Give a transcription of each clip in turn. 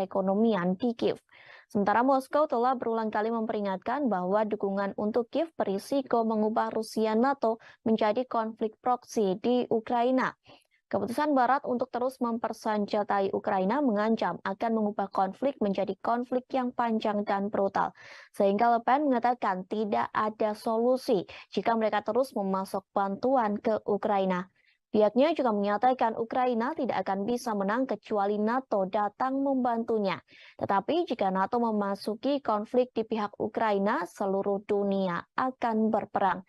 perekonomian di Kiev. Sementara Moskow telah berulang kali memperingatkan bahwa dukungan untuk Kiev berisiko mengubah Rusia NATO menjadi konflik proksi di Ukraina. Keputusan Barat untuk terus mempersenjatai Ukraina mengancam akan mengubah konflik menjadi konflik yang panjang dan brutal. Sehingga Le Pen mengatakan tidak ada solusi jika mereka terus memasok bantuan ke Ukraina. Pihaknya juga menyatakan Ukraina tidak akan bisa menang kecuali NATO datang membantunya. Tetapi jika NATO memasuki konflik di pihak Ukraina, seluruh dunia akan berperang.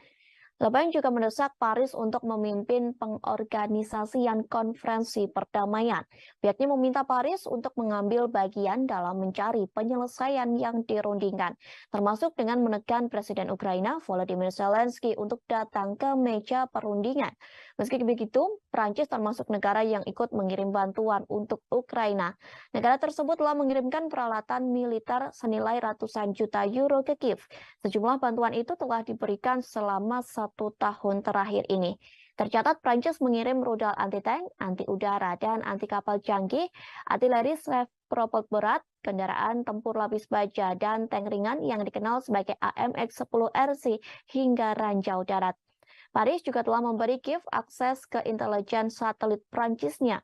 Le Pen juga mendesak Paris untuk memimpin pengorganisasian konferensi perdamaian. Pihaknya meminta Paris untuk mengambil bagian dalam mencari penyelesaian yang dirundingkan, termasuk dengan menekan Presiden Ukraina Volodymyr Zelensky untuk datang ke meja perundingan. Meski begitu, Prancis termasuk negara yang ikut mengirim bantuan untuk Ukraina. Negara tersebut telah mengirimkan peralatan militer senilai ratusan juta euro ke Kiev. Sejumlah bantuan itu telah diberikan selama 1 tahun terakhir ini. Tercatat Prancis mengirim rudal anti-tank, anti-udara, dan anti-kapal canggih, artileri propeled berat, kendaraan tempur lapis baja, dan tank ringan yang dikenal sebagai AMX-10RC hingga ranjau darat. Paris juga telah memberi Kiev akses ke intelijen satelit Prancisnya.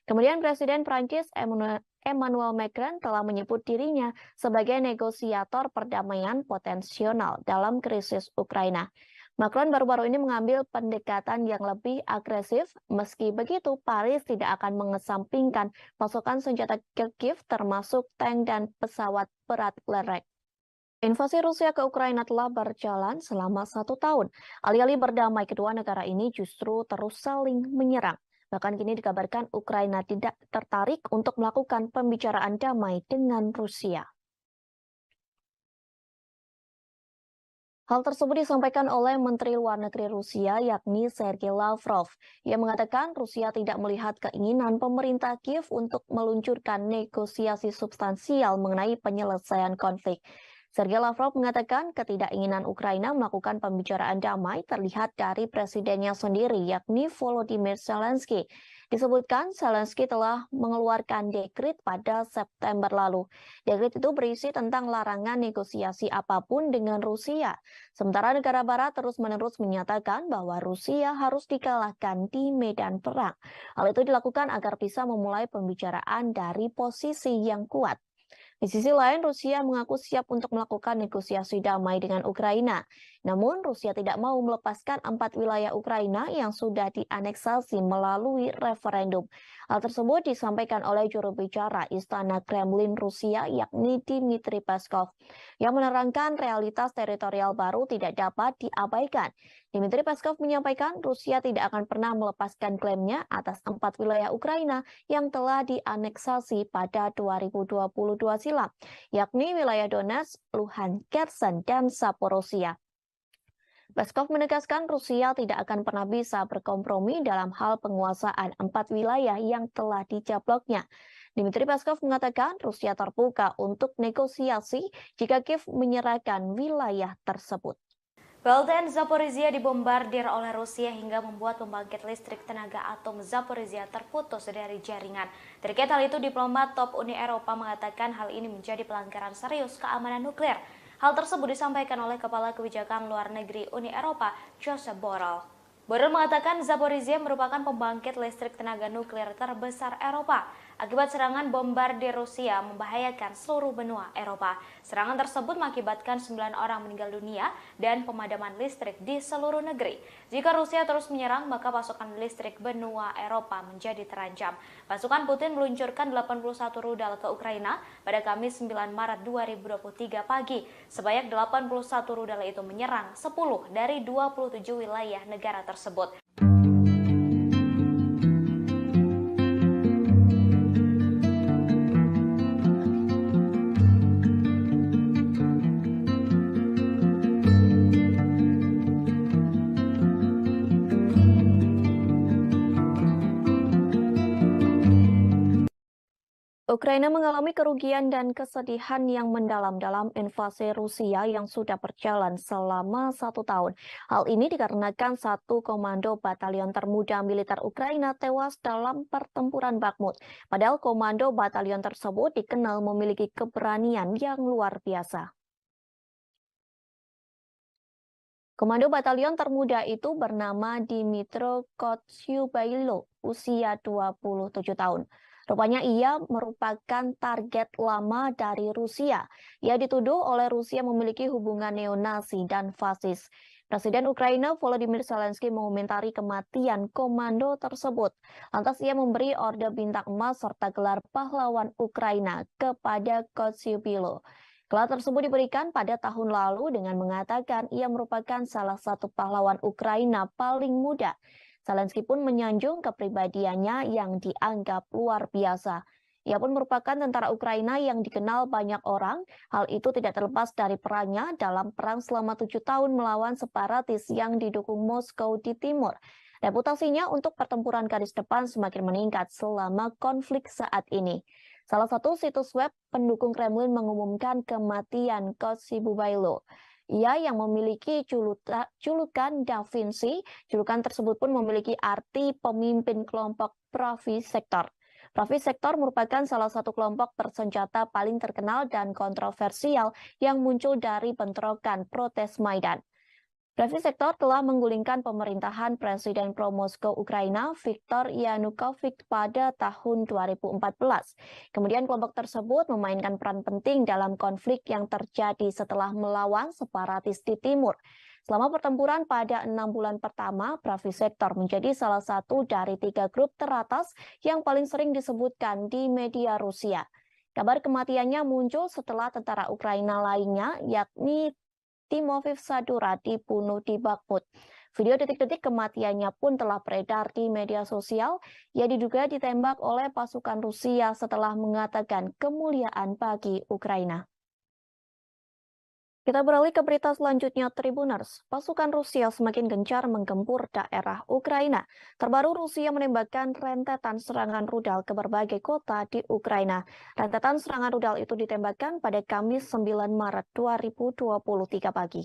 Kemudian Presiden Prancis Emmanuel Macron telah menyebut dirinya sebagai negosiator perdamaian potensial dalam krisis Ukraina. Macron baru-baru ini mengambil pendekatan yang lebih agresif. Meski begitu, Paris tidak akan mengesampingkan pasokan senjata ke Kiev termasuk tank dan pesawat berat lerek. Invasi Rusia ke Ukraina telah berjalan selama 1 tahun. Alih-alih berdamai, kedua negara ini justru terus saling menyerang. Bahkan kini dikabarkan Ukraina tidak tertarik untuk melakukan pembicaraan damai dengan Rusia. Hal tersebut disampaikan oleh Menteri Luar Negeri Rusia yakni Sergei Lavrov. Ia mengatakan Rusia tidak melihat keinginan pemerintah Kiev untuk meluncurkan negosiasi substansial mengenai penyelesaian konflik. Sergei Lavrov mengatakan ketidakinginan Ukraina melakukan pembicaraan damai terlihat dari presidennya sendiri, yakni Volodymyr Zelensky. Disebutkan Zelensky telah mengeluarkan dekret pada September lalu. Dekret itu berisi tentang larangan negosiasi apapun dengan Rusia. Sementara negara barat terus-menerus menyatakan bahwa Rusia harus dikalahkan di medan perang. Hal itu dilakukan agar bisa memulai pembicaraan dari posisi yang kuat. Di sisi lain, Rusia mengaku siap untuk melakukan negosiasi damai dengan Ukraina. Namun, Rusia tidak mau melepaskan 4 wilayah Ukraina yang sudah dianeksasi melalui referendum. Hal tersebut disampaikan oleh juru bicara Istana Kremlin Rusia, yakni Dmitry Peskov, yang menerangkan realitas teritorial baru tidak dapat diabaikan. Dmitry Peskov menyampaikan Rusia tidak akan pernah melepaskan klaimnya atas 4 wilayah Ukraina yang telah dianeksasi pada 2022 silam, yakni wilayah Donetsk, Luhansk, Kherson, dan Zaporozhia. Peskov menegaskan Rusia tidak akan pernah bisa berkompromi dalam hal penguasaan 4 wilayah yang telah dijabloknya. Dmitry Peskov mengatakan Rusia terbuka untuk negosiasi jika Kiev menyerahkan wilayah tersebut. PLTN Zaporizhia dibombardir oleh Rusia hingga membuat pembangkit listrik tenaga atom Zaporizhia terputus dari jaringan. Terkait hal itu, diplomat top Uni Eropa mengatakan hal ini menjadi pelanggaran serius keamanan nuklir. Hal tersebut disampaikan oleh Kepala Kebijakan Luar Negeri Uni Eropa, Josep Borrell. Borrell mengatakan Zaporizhia merupakan pembangkit listrik tenaga nuklir terbesar Eropa. Akibat serangan bombardir Rusia membahayakan seluruh benua Eropa. Serangan tersebut mengakibatkan 9 orang meninggal dunia dan pemadaman listrik di seluruh negeri. Jika Rusia terus menyerang, maka pasokan listrik benua Eropa menjadi terancam. Pasukan Putin meluncurkan 81 rudal ke Ukraina pada Kamis 9 Maret 2023 pagi. Sebanyak 81 rudal itu menyerang 10 dari 27 wilayah negara tersebut. Ukraina mengalami kerugian dan kesedihan yang mendalam dalam invasi Rusia yang sudah berjalan selama 1 tahun. Hal ini dikarenakan satu komando batalion termuda militer Ukraina tewas dalam pertempuran Bakhmut. Padahal komando batalion tersebut dikenal memiliki keberanian yang luar biasa. Komando batalion termuda itu bernama Dimitro Kotyubailo, usia 27 tahun. Rupanya ia merupakan target lama dari Rusia. Ia dituduh oleh Rusia memiliki hubungan neonasi dan fasis. Presiden Ukraina Volodymyr Zelensky mengomentari kematian komando tersebut. Lantas ia memberi orde bintang emas serta gelar pahlawan Ukraina kepada Kotyubailo. Gelar tersebut diberikan pada tahun lalu dengan mengatakan ia merupakan salah satu pahlawan Ukraina paling muda. Zelensky pun menyanjung kepribadiannya yang dianggap luar biasa. Ia pun merupakan tentara Ukraina yang dikenal banyak orang. Hal itu tidak terlepas dari perannya dalam perang selama 7 tahun melawan separatis yang didukung Moskow di timur. Reputasinya untuk pertempuran garis depan semakin meningkat selama konflik saat ini. Salah satu situs web pendukung Kremlin mengumumkan kematian Kotyubailo. Ia yang memiliki julukan Da Vinci, julukan tersebut pun memiliki arti pemimpin kelompok Pravi Sektor. Pravi Sektor merupakan salah satu kelompok bersenjata paling terkenal dan kontroversial yang muncul dari bentrokan protes Maidan. Pravi Sektor telah menggulingkan pemerintahan Presiden pro-Moskow Ukraina Viktor Yanukovych pada tahun 2014. Kemudian kelompok tersebut memainkan peran penting dalam konflik yang terjadi setelah melawan separatis di timur. Selama pertempuran pada 6 bulan pertama, Pravi Sektor menjadi salah satu dari 3 grup teratas yang paling sering disebutkan di media Rusia. Kabar kematiannya muncul setelah tentara Ukraina lainnya, yakni Timofey Sadura dibunuh di Bakhmut. Video detik-detik kematiannya pun telah beredar di media sosial. Ia diduga ditembak oleh pasukan Rusia setelah mengatakan kemuliaan bagi Ukraina. Kita beralih ke berita selanjutnya, Tribuners. Pasukan Rusia semakin gencar menggempur daerah Ukraina. Terbaru Rusia menembakkan rentetan serangan rudal ke berbagai kota di Ukraina. Rentetan serangan rudal itu ditembakkan pada Kamis 9 Maret 2023 pagi.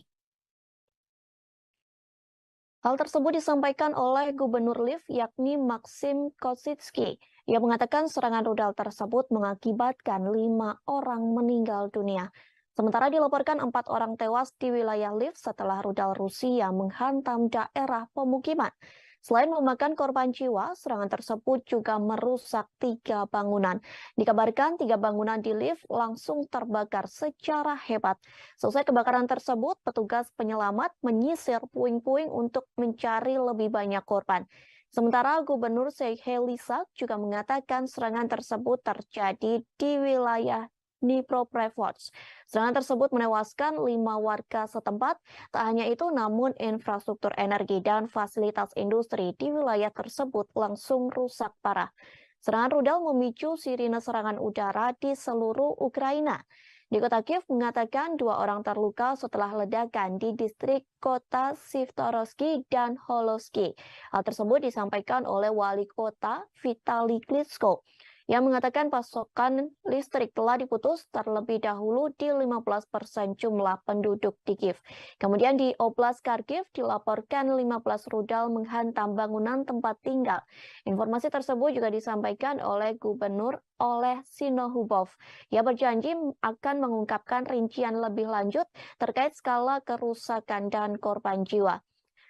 Hal tersebut disampaikan oleh Gubernur Lviv yakni Maxim Kosytsky. Ia mengatakan serangan rudal tersebut mengakibatkan 5 orang meninggal dunia. Sementara dilaporkan 4 orang tewas di wilayah Lviv setelah rudal Rusia menghantam daerah pemukiman. Selain memakan korban jiwa, serangan tersebut juga merusak 3 bangunan. Dikabarkan 3 bangunan di Lviv langsung terbakar secara hebat. Selesai kebakaran tersebut, petugas penyelamat menyisir puing-puing untuk mencari lebih banyak korban. Sementara Gubernur Serhiy Lysak juga mengatakan serangan tersebut terjadi di wilayah Dnipropetrovsk. Serangan tersebut menewaskan 5 warga setempat. Tak hanya itu, namun infrastruktur energi dan fasilitas industri di wilayah tersebut langsung rusak parah. Serangan rudal memicu sirine serangan udara di seluruh Ukraina. Di kota Kiev mengatakan 2 orang terluka setelah ledakan di distrik kota Sivtorovsky dan Holovsky. Hal tersebut disampaikan oleh wali kota Vitaly Klitschko yang mengatakan pasokan listrik telah diputus terlebih dahulu di 15% jumlah penduduk di Kiev. Kemudian di Oblast Kharkiv dilaporkan 15 rudal menghantam bangunan tempat tinggal. Informasi tersebut juga disampaikan oleh Gubernur Oleh Sinohubov. Ia berjanji akan mengungkapkan rincian lebih lanjut terkait skala kerusakan dan korban jiwa.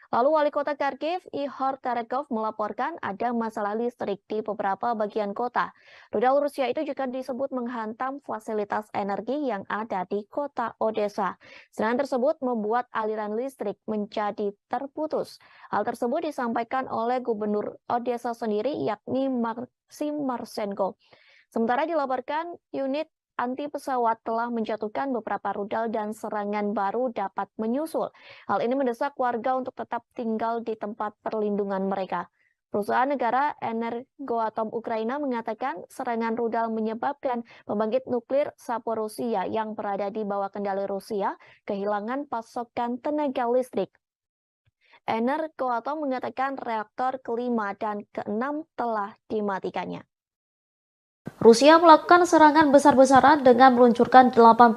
Lalu Wali Kota Kharkiv, Ihor Terekov, melaporkan ada masalah listrik di beberapa bagian kota. Rudal Rusia itu juga disebut menghantam fasilitas energi yang ada di kota Odessa. Serangan tersebut membuat aliran listrik menjadi terputus. Hal tersebut disampaikan oleh Gubernur Odessa sendiri, yakni Maxim Marchenko. Sementara dilaporkan unit anti pesawat telah menjatuhkan beberapa rudal dan serangan baru dapat menyusul. Hal ini mendesak warga untuk tetap tinggal di tempat perlindungan mereka. Perusahaan negara Energoatom Ukraina mengatakan serangan rudal menyebabkan pembangkit nuklir Zaporizhzhia yang berada di bawah kendali Rusia kehilangan pasokan tenaga listrik. Energoatom mengatakan reaktor kelima dan keenam telah dimatikannya. Rusia melakukan serangan besar-besaran dengan meluncurkan 81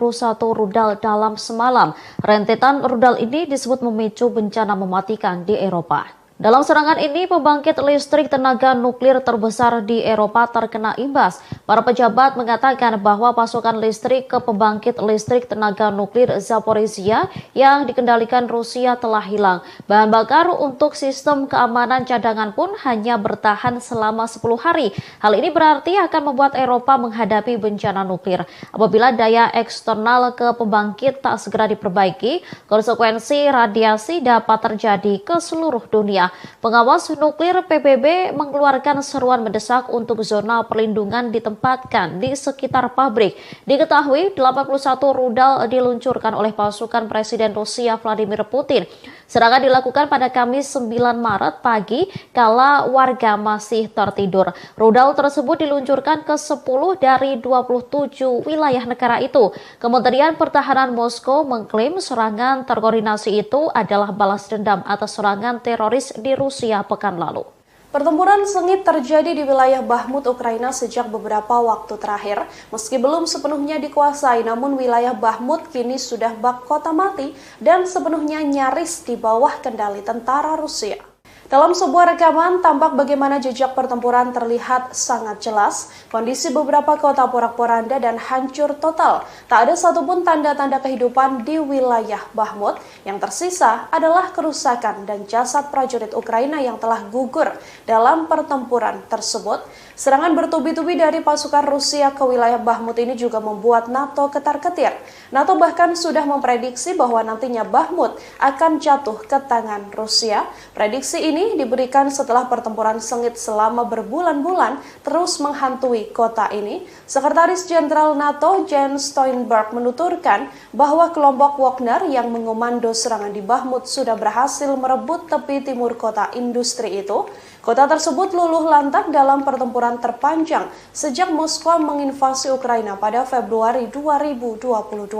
rudal dalam semalam. Rentetan rudal ini disebut memicu bencana mematikan di Eropa. Dalam serangan ini, pembangkit listrik tenaga nuklir terbesar di Eropa terkena imbas. Para pejabat mengatakan bahwa pasokan listrik ke pembangkit listrik tenaga nuklir Zaporizhia yang dikendalikan Rusia telah hilang. Bahan bakar untuk sistem keamanan cadangan pun hanya bertahan selama 10 hari. Hal ini berarti akan membuat Eropa menghadapi bencana nuklir. Apabila daya eksternal ke pembangkit tak segera diperbaiki, konsekuensi radiasi dapat terjadi ke seluruh dunia. Pengawas nuklir PBB mengeluarkan seruan mendesak untuk zona perlindungan ditempatkan di sekitar pabrik. Diketahui 81 rudal diluncurkan oleh pasukan Presiden Rusia Vladimir Putin. Serangan dilakukan pada Kamis 9 Maret pagi kala warga masih tertidur. Rudal tersebut diluncurkan ke 10 dari 27 wilayah negara itu. Kementerian Pertahanan Moskow mengklaim serangan terkoordinasi itu adalah balas dendam atas serangan teroris di Rusia pekan lalu. Pertempuran sengit terjadi di wilayah Bakhmut, Ukraina sejak beberapa waktu terakhir. Meski belum sepenuhnya dikuasai, namun wilayah Bakhmut kini sudah bak kota mati dan sepenuhnya nyaris di bawah kendali tentara Rusia. Dalam sebuah rekaman, tampak bagaimana jejak pertempuran terlihat sangat jelas. Kondisi beberapa kota porak-poranda dan hancur total. Tak ada satupun tanda-tanda kehidupan di wilayah Bakhmut. Yang tersisa adalah kerusakan dan jasad prajurit Ukraina yang telah gugur dalam pertempuran tersebut. Serangan bertubi-tubi dari pasukan Rusia ke wilayah Bakhmut ini juga membuat NATO ketar-ketir. NATO bahkan sudah memprediksi bahwa nantinya Bakhmut akan jatuh ke tangan Rusia. Prediksi ini diberikan setelah pertempuran sengit selama berbulan-bulan terus menghantui kota ini. Sekretaris Jenderal NATO Jens Stoltenberg menuturkan bahwa kelompok Wagner yang mengomando serangan di Bakhmut sudah berhasil merebut tepi timur kota industri itu. Kota tersebut luluh lantak dalam pertempuran terpanjang sejak Moskwa menginvasi Ukraina pada Februari 2022.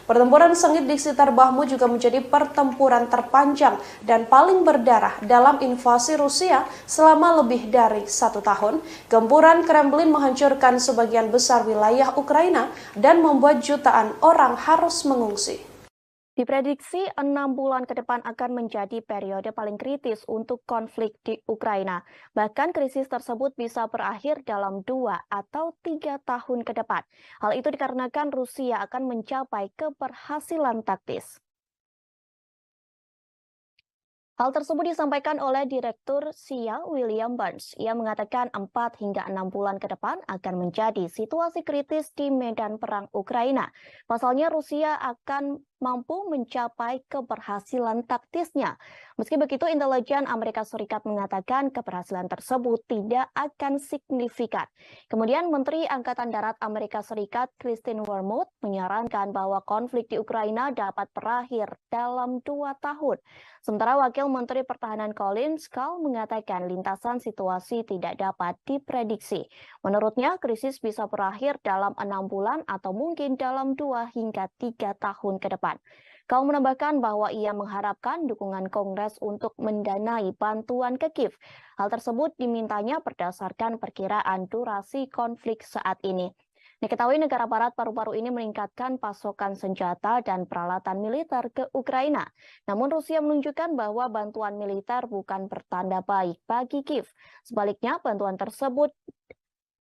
Pertempuran sengit di sekitar Bakhmut juga menjadi pertempuran terpanjang dan paling berdarah dalam invasi Rusia selama lebih dari 1 tahun. Gempuran Kremlin menghancurkan sebagian besar wilayah Ukraina dan membuat jutaan orang harus mengungsi. Diprediksi 6 bulan ke depan akan menjadi periode paling kritis untuk konflik di Ukraina. Bahkan krisis tersebut bisa berakhir dalam 2 atau 3 tahun ke depan. Hal itu dikarenakan Rusia akan mencapai keberhasilan taktis. Hal tersebut disampaikan oleh Direktur SIA William Burns. Ia mengatakan 4 hingga 6 bulan ke depan akan menjadi situasi kritis di medan perang Ukraina. Pasalnya Rusia akan mampu mencapai keberhasilan taktisnya. Meski begitu, intelijen Amerika Serikat mengatakan keberhasilan tersebut tidak akan signifikan. Kemudian Menteri Angkatan Darat Amerika Serikat Kristine Wormuth menyarankan bahwa konflik di Ukraina dapat berakhir dalam 2 tahun. Sementara Wakil Menteri Pertahanan Colin Powell mengatakan lintasan situasi tidak dapat diprediksi. Menurutnya, krisis bisa berakhir dalam 6 bulan atau mungkin dalam 2 hingga 3 tahun ke depan. Kau menambahkan bahwa ia mengharapkan dukungan Kongres untuk mendanai bantuan ke Kiev. Hal tersebut dimintanya berdasarkan perkiraan durasi konflik saat ini. Diketahui negara barat paru-paru ini meningkatkan pasokan senjata dan peralatan militer ke Ukraina. Namun Rusia menunjukkan bahwa bantuan militer bukan pertanda baik bagi Kiev. Sebaliknya, bantuan tersebut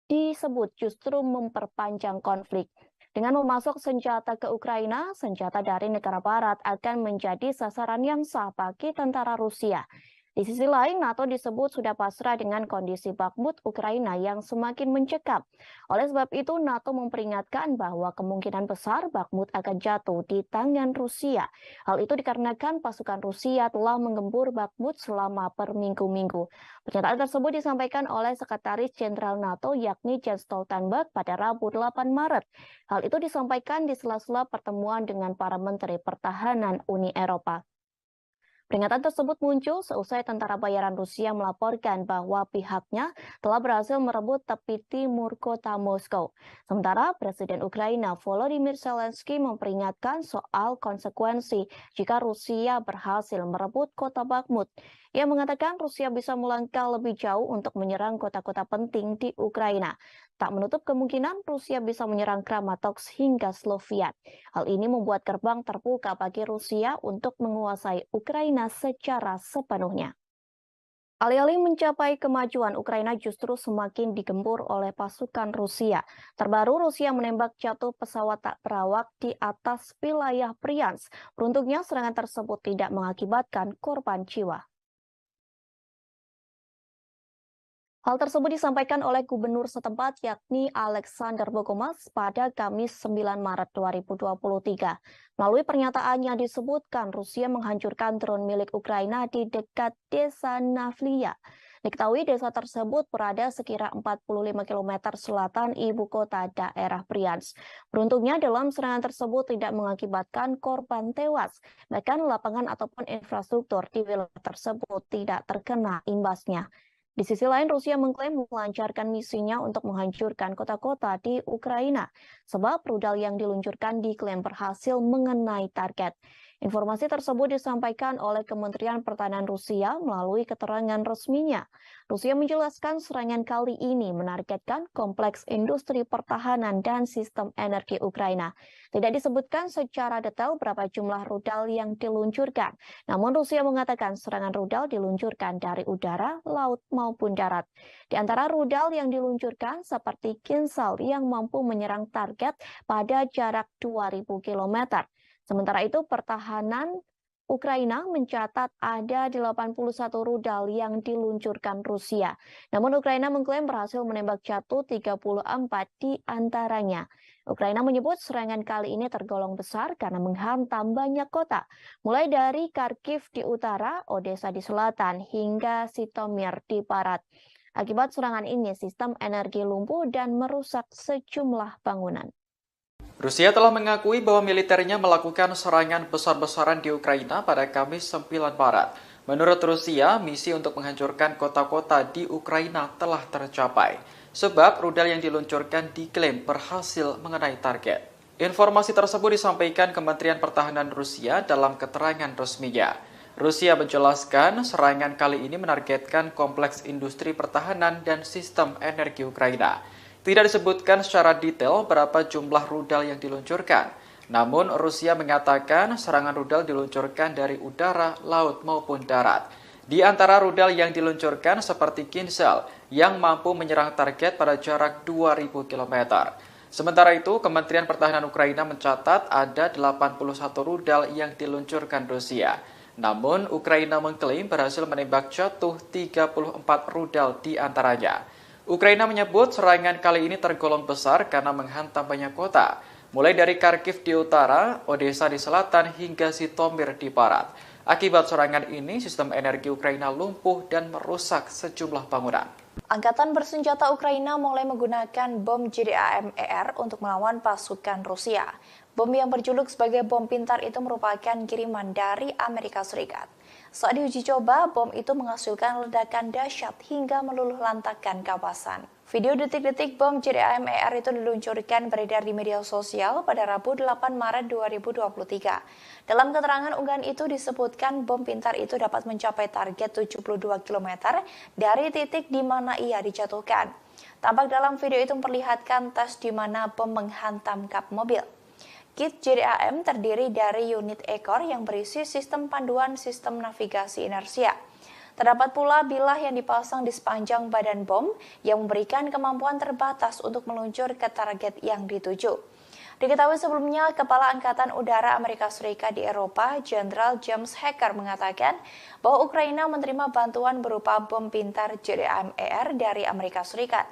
disebut justru memperpanjang konflik. Dengan memasok senjata ke Ukraina, senjata dari negara barat akan menjadi sasaran yang sah bagi tentara Rusia. Di sisi lain, NATO disebut sudah pasrah dengan kondisi Bakhmut Ukraina yang semakin mencekam. Oleh sebab itu, NATO memperingatkan bahwa kemungkinan besar Bakhmut akan jatuh di tangan Rusia. Hal itu dikarenakan pasukan Rusia telah menggempur Bakhmut selama berminggu-minggu. Pernyataan tersebut disampaikan oleh Sekretaris Jenderal NATO yakni Jens Stoltenberg pada Rabu 8 Maret. Hal itu disampaikan di sela-sela pertemuan dengan para Menteri Pertahanan Uni Eropa. Peringatan tersebut muncul seusai tentara bayaran Rusia melaporkan bahwa pihaknya telah berhasil merebut tepi timur kota Moskow. Sementara Presiden Ukraina Volodymyr Zelensky memperingatkan soal konsekuensi jika Rusia berhasil merebut kota Bakhmut. Ia mengatakan Rusia bisa melangkah lebih jauh untuk menyerang kota-kota penting di Ukraina. Tak menutup kemungkinan Rusia bisa menyerang Kramatorsk hingga Slovian. Hal ini membuat gerbang terbuka bagi Rusia untuk menguasai Ukraina secara sepenuhnya. Alih-alih mencapai kemajuan, Ukraina justru semakin digempur oleh pasukan Rusia. Terbaru, Rusia menembak jatuh pesawat tak berawak di atas wilayah Bryansk. Beruntungnya, serangan tersebut tidak mengakibatkan korban jiwa. Hal tersebut disampaikan oleh gubernur setempat yakni Alexander Bogomas pada Kamis 9 Maret 2023. Melalui pernyataannya disebutkan Rusia menghancurkan drone milik Ukraina di dekat desa Navlia. Diketahui desa tersebut berada sekira 45 km selatan ibu kota daerah Bryansk. Beruntungnya dalam serangan tersebut tidak mengakibatkan korban tewas. Bahkan lapangan ataupun infrastruktur di wilayah tersebut tidak terkena imbasnya. Di sisi lain, Rusia mengklaim melancarkan misinya untuk menghancurkan kota-kota di Ukraina, sebab rudal yang diluncurkan diklaim berhasil mengenai target. Informasi tersebut disampaikan oleh Kementerian Pertahanan Rusia melalui keterangan resminya. Rusia menjelaskan serangan kali ini menargetkan kompleks industri pertahanan dan sistem energi Ukraina. Tidak disebutkan secara detail berapa jumlah rudal yang diluncurkan. Namun Rusia mengatakan serangan rudal diluncurkan dari udara, laut maupun darat. Di antara rudal yang diluncurkan seperti Kinzhal yang mampu menyerang target pada jarak 2000 km. Sementara itu, pertahanan Ukraina mencatat ada 81 rudal yang diluncurkan Rusia. Namun Ukraina mengklaim berhasil menembak jatuh 34 di antaranya. Ukraina menyebut serangan kali ini tergolong besar karena menghantam banyak kota, mulai dari Kharkiv di utara, Odessa di selatan, hingga Zhytomyr di barat. Akibat serangan ini, sistem energi lumpuh dan merusak sejumlah bangunan. Rusia telah mengakui bahwa militernya melakukan serangan besar-besaran di Ukraina pada Kamis 9 Maret. Menurut Rusia, misi untuk menghancurkan kota-kota di Ukraina telah tercapai, sebab rudal yang diluncurkan diklaim berhasil mengenai target. Informasi tersebut disampaikan Kementerian Pertahanan Rusia dalam keterangan resminya. Rusia menjelaskan serangan kali ini menargetkan kompleks industri pertahanan dan sistem energi Ukraina. Tidak disebutkan secara detail berapa jumlah rudal yang diluncurkan. Namun, Rusia mengatakan serangan rudal diluncurkan dari udara, laut, maupun darat. Di antara rudal yang diluncurkan seperti Kinzhal yang mampu menyerang target pada jarak 2000 km. Sementara itu, Kementerian Pertahanan Ukraina mencatat ada 81 rudal yang diluncurkan Rusia. Namun, Ukraina mengklaim berhasil menembak jatuh 34 rudal di antaranya. Ukraina menyebut serangan kali ini tergolong besar karena menghantam banyak kota, mulai dari Kharkiv di utara, Odessa di selatan, hingga Zhytomyr di barat. Akibat serangan ini, sistem energi Ukraina lumpuh dan merusak sejumlah bangunan. Angkatan bersenjata Ukraina mulai menggunakan bom JDAM-ER untuk melawan pasukan Rusia. Bom yang berjuluk sebagai bom pintar itu merupakan kiriman dari Amerika Serikat. Saat diuji coba, bom itu menghasilkan ledakan dahsyat hingga meluluh lantakkan kawasan. Video detik-detik bom JDAM-ER itu diluncurkan beredar di media sosial pada Rabu 8 Maret 2023. Dalam keterangan unggahan itu disebutkan bom pintar itu dapat mencapai target 72 km dari titik di mana ia dijatuhkan. Tampak dalam video itu memperlihatkan tes di mana bom menghantam kap mobil. Kit JDAM terdiri dari unit ekor yang berisi sistem panduan sistem navigasi inersia. Terdapat pula bilah yang dipasang di sepanjang badan bom yang memberikan kemampuan terbatas untuk meluncur ke target yang dituju. Diketahui sebelumnya, Kepala Angkatan Udara Amerika Serikat di Eropa, Jenderal James Hacker mengatakan bahwa Ukraina menerima bantuan berupa bom pintar JDAM-ER dari Amerika Serikat.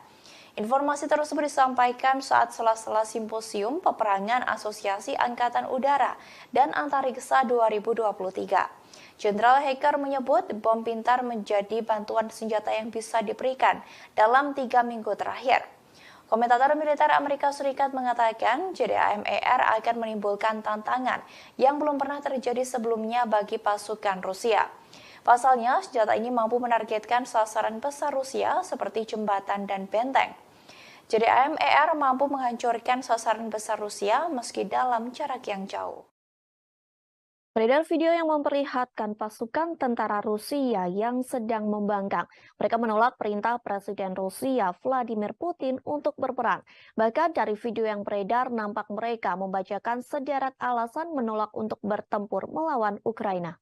Informasi tersebut disampaikan saat sela-sela simposium peperangan Asosiasi Angkatan Udara dan Antariksa 2023. Jenderal Hacker menyebut bom pintar menjadi bantuan senjata yang bisa diberikan dalam 3 minggu terakhir. Komentator militer Amerika Serikat mengatakan JDAM-ER akan menimbulkan tantangan yang belum pernah terjadi sebelumnya bagi pasukan Rusia. Pasalnya, senjata ini mampu menargetkan sasaran besar Rusia seperti jembatan dan benteng. JDAM-ER mampu menghancurkan sasaran besar Rusia meski dalam jarak yang jauh. Beredar video yang memperlihatkan pasukan tentara Rusia yang sedang membangkang. Mereka menolak perintah Presiden Rusia Vladimir Putin untuk berperang. Bahkan dari video yang beredar nampak mereka membacakan sederet alasan menolak untuk bertempur melawan Ukraina.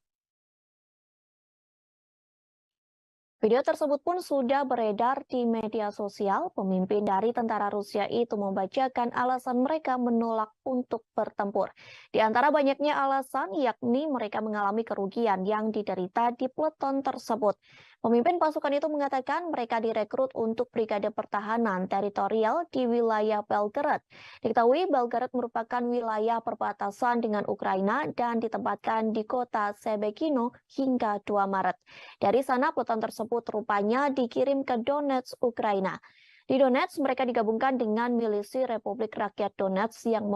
Video tersebut pun sudah beredar di media sosial. Pemimpin dari tentara Rusia itu membacakan alasan mereka menolak untuk bertempur. Di antara banyaknya alasan, yakni mereka mengalami kerugian yang diderita di peleton tersebut. Pemimpin pasukan itu mengatakan mereka direkrut untuk Brigade Pertahanan Teritorial di wilayah Belgorod. Diketahui Belgorod merupakan wilayah perbatasan dengan Ukraina dan ditempatkan di kota Shebekino hingga 2 Maret. Dari sana peleton tersebut rupanya dikirim ke Donetsk, Ukraina. Di Donetsk, mereka digabungkan dengan milisi Republik Rakyat Donetsk yang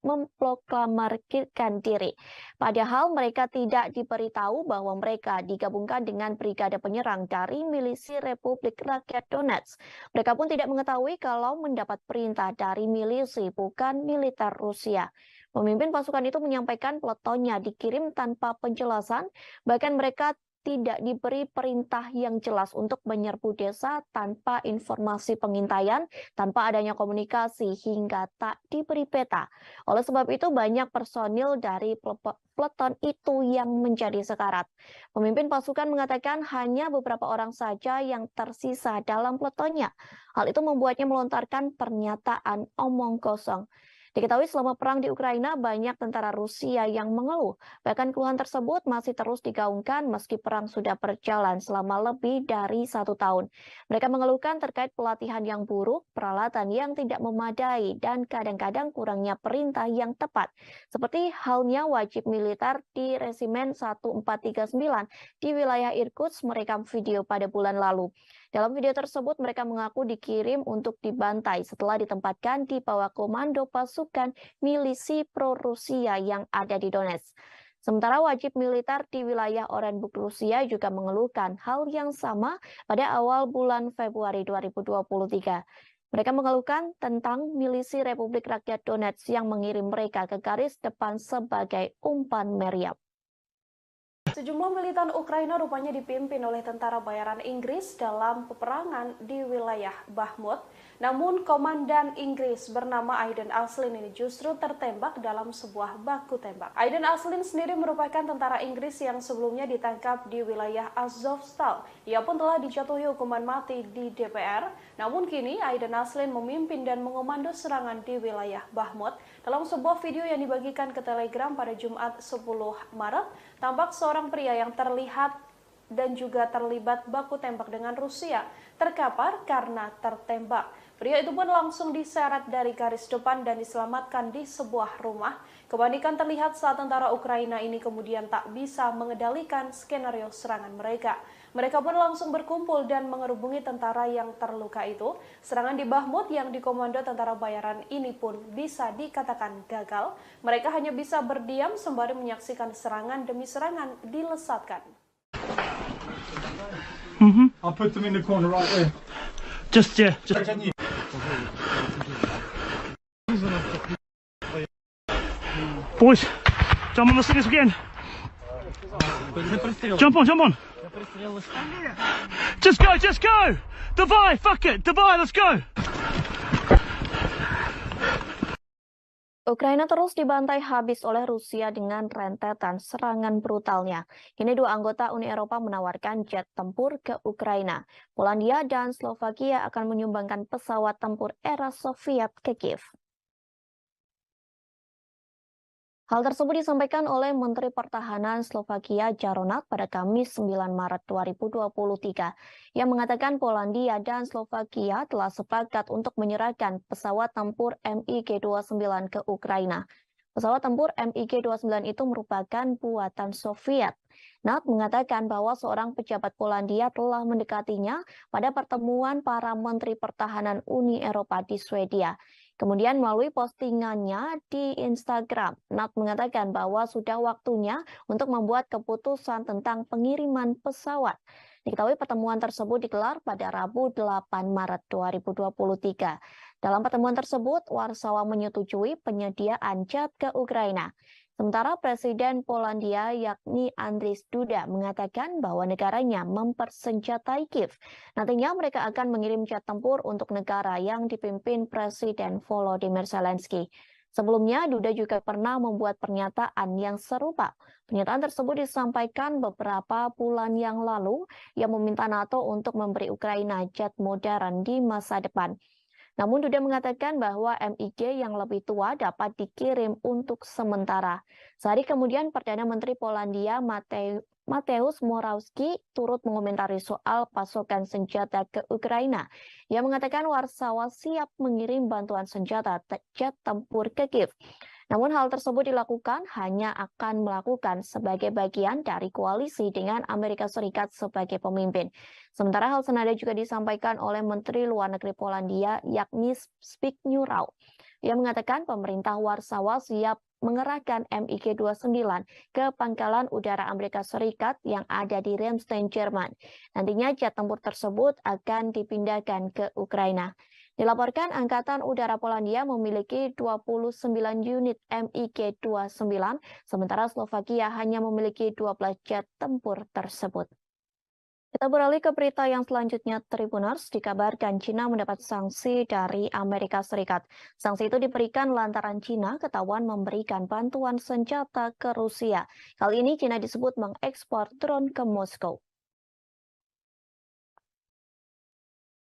memproklamarkan diri. Padahal mereka tidak diberitahu bahwa mereka digabungkan dengan brigade penyerang dari milisi Republik Rakyat Donetsk. Mereka pun tidak mengetahui kalau mendapat perintah dari milisi bukan militer Rusia. Pemimpin pasukan itu menyampaikan peletonnya dikirim tanpa penjelasan, bahkan mereka tidak diberi perintah yang jelas untuk menyerbu desa tanpa informasi pengintaian, tanpa adanya komunikasi hingga tak diberi peta. Oleh sebab itu banyak personil dari peleton itu yang menjadi sekarat. Pemimpin pasukan mengatakan hanya beberapa orang saja yang tersisa dalam peletonnya. Hal itu membuatnya melontarkan pernyataan omong kosong. Diketahui selama perang di Ukraina banyak tentara Rusia yang mengeluh. Bahkan keluhan tersebut masih terus digaungkan meski perang sudah berjalan selama lebih dari 1 tahun. Mereka mengeluhkan terkait pelatihan yang buruk, peralatan yang tidak memadai, dan kadang-kadang kurangnya perintah yang tepat. Seperti halnya wajib militer di Resimen 1439 di wilayah Irkutsk merekam video pada bulan lalu. Dalam video tersebut mereka mengaku dikirim untuk dibantai setelah ditempatkan di bawah komando pasukan milisi pro-Rusia yang ada di Donetsk. Sementara wajib militer di wilayah Orenburg Rusia juga mengeluhkan hal yang sama pada awal bulan Februari 2023. Mereka mengeluhkan tentang milisi Republik Rakyat Donetsk yang mengirim mereka ke garis depan sebagai umpan meriam. Sejumlah militan Ukraina rupanya dipimpin oleh tentara bayaran Inggris dalam peperangan di wilayah Bakhmut. Namun komandan Inggris bernama Aiden Aslin ini justru tertembak dalam sebuah baku tembak. Aiden Aslin sendiri merupakan tentara Inggris yang sebelumnya ditangkap di wilayah Azovstal. Ia pun telah dijatuhi hukuman mati di DPR. Namun kini Aiden Aslin memimpin dan mengomando serangan di wilayah Bakhmut. Dalam sebuah video yang dibagikan ke Telegram pada Jumat 10 Maret, tampak seorang pria yang terlihat dan juga terlibat baku tembak dengan Rusia terkapar karena tertembak. Pria itu pun langsung diseret dari garis depan dan diselamatkan di sebuah rumah. Kepanikan terlihat saat tentara Ukraina ini kemudian tak bisa mengendalikan skenario serangan mereka. Mereka pun langsung berkumpul dan mengerubungi tentara yang terluka itu. Serangan di Bakhmut yang dikomando tentara bayaran ini pun bisa dikatakan gagal. Mereka hanya bisa berdiam sembari menyaksikan serangan demi serangan dilesatkan. I'll put them in the corner right there. Just. Boys, jump on the stairs again. Jump on. Just go. Davai, fuck it. Davai, let's go. Ukraina terus dibantai habis oleh Rusia dengan rentetan serangan brutalnya. Kini 2 anggota Uni Eropa menawarkan jet tempur ke Ukraina. Polandia dan Slovakia akan menyumbangkan pesawat tempur era Soviet ke Kiev. Hal tersebut disampaikan oleh Menteri Pertahanan Slovakia Jaronat pada Kamis 9 Maret 2023 yang mengatakan Polandia dan Slovakia telah sepakat untuk menyerahkan pesawat tempur MiG-29 ke Ukraina. Pesawat tempur MiG-29 itu merupakan buatan Soviet. Nat mengatakan bahwa seorang pejabat Polandia telah mendekatinya pada pertemuan para Menteri Pertahanan Uni Eropa di Swedia. Kemudian melalui postingannya di Instagram, Nat mengatakan bahwa sudah waktunya untuk membuat keputusan tentang pengiriman pesawat. Diketahui pertemuan tersebut digelar pada Rabu 8 Maret 2023. Dalam pertemuan tersebut, Warsawa menyetujui penyediaan jet ke Ukraina. Sementara Presiden Polandia yakni Andrzej Duda mengatakan bahwa negaranya mempersenjatai Kiev. Nantinya mereka akan mengirim jet tempur untuk negara yang dipimpin Presiden Volodymyr Zelensky. Sebelumnya, Duda juga pernah membuat pernyataan yang serupa. Pernyataan tersebut disampaikan beberapa bulan yang lalu yang meminta NATO untuk memberi Ukraina jet modern di masa depan. Namun Duda mengatakan bahwa MiG yang lebih tua dapat dikirim untuk sementara. Sehari kemudian Perdana Menteri Polandia Mateusz Morawiecki turut mengomentari soal pasokan senjata ke Ukraina. Ia mengatakan Warsawa siap mengirim bantuan senjata jet tempur ke Kiev. Namun hal tersebut dilakukan hanya akan melakukan sebagai bagian dari koalisi dengan Amerika Serikat sebagai pemimpin. Sementara hal senada juga disampaikan oleh Menteri Luar Negeri Polandia yakni Zbigniew Rau. Ia mengatakan pemerintah Warsawa siap mengerahkan MiG-29 ke pangkalan udara Amerika Serikat yang ada di Ramstein, Jerman. Nantinya jet tempur tersebut akan dipindahkan ke Ukraina. Dilaporkan Angkatan Udara Polandia memiliki 29 unit MiG-29, sementara Slovakia hanya memiliki 12 jet tempur tersebut. Kita beralih ke berita yang selanjutnya, Tribuners. Dikabarkan Cina mendapat sanksi dari Amerika Serikat. Sanksi itu diberikan lantaran Cina ketahuan memberikan bantuan senjata ke Rusia. Kali ini Cina disebut mengekspor drone ke Moskow.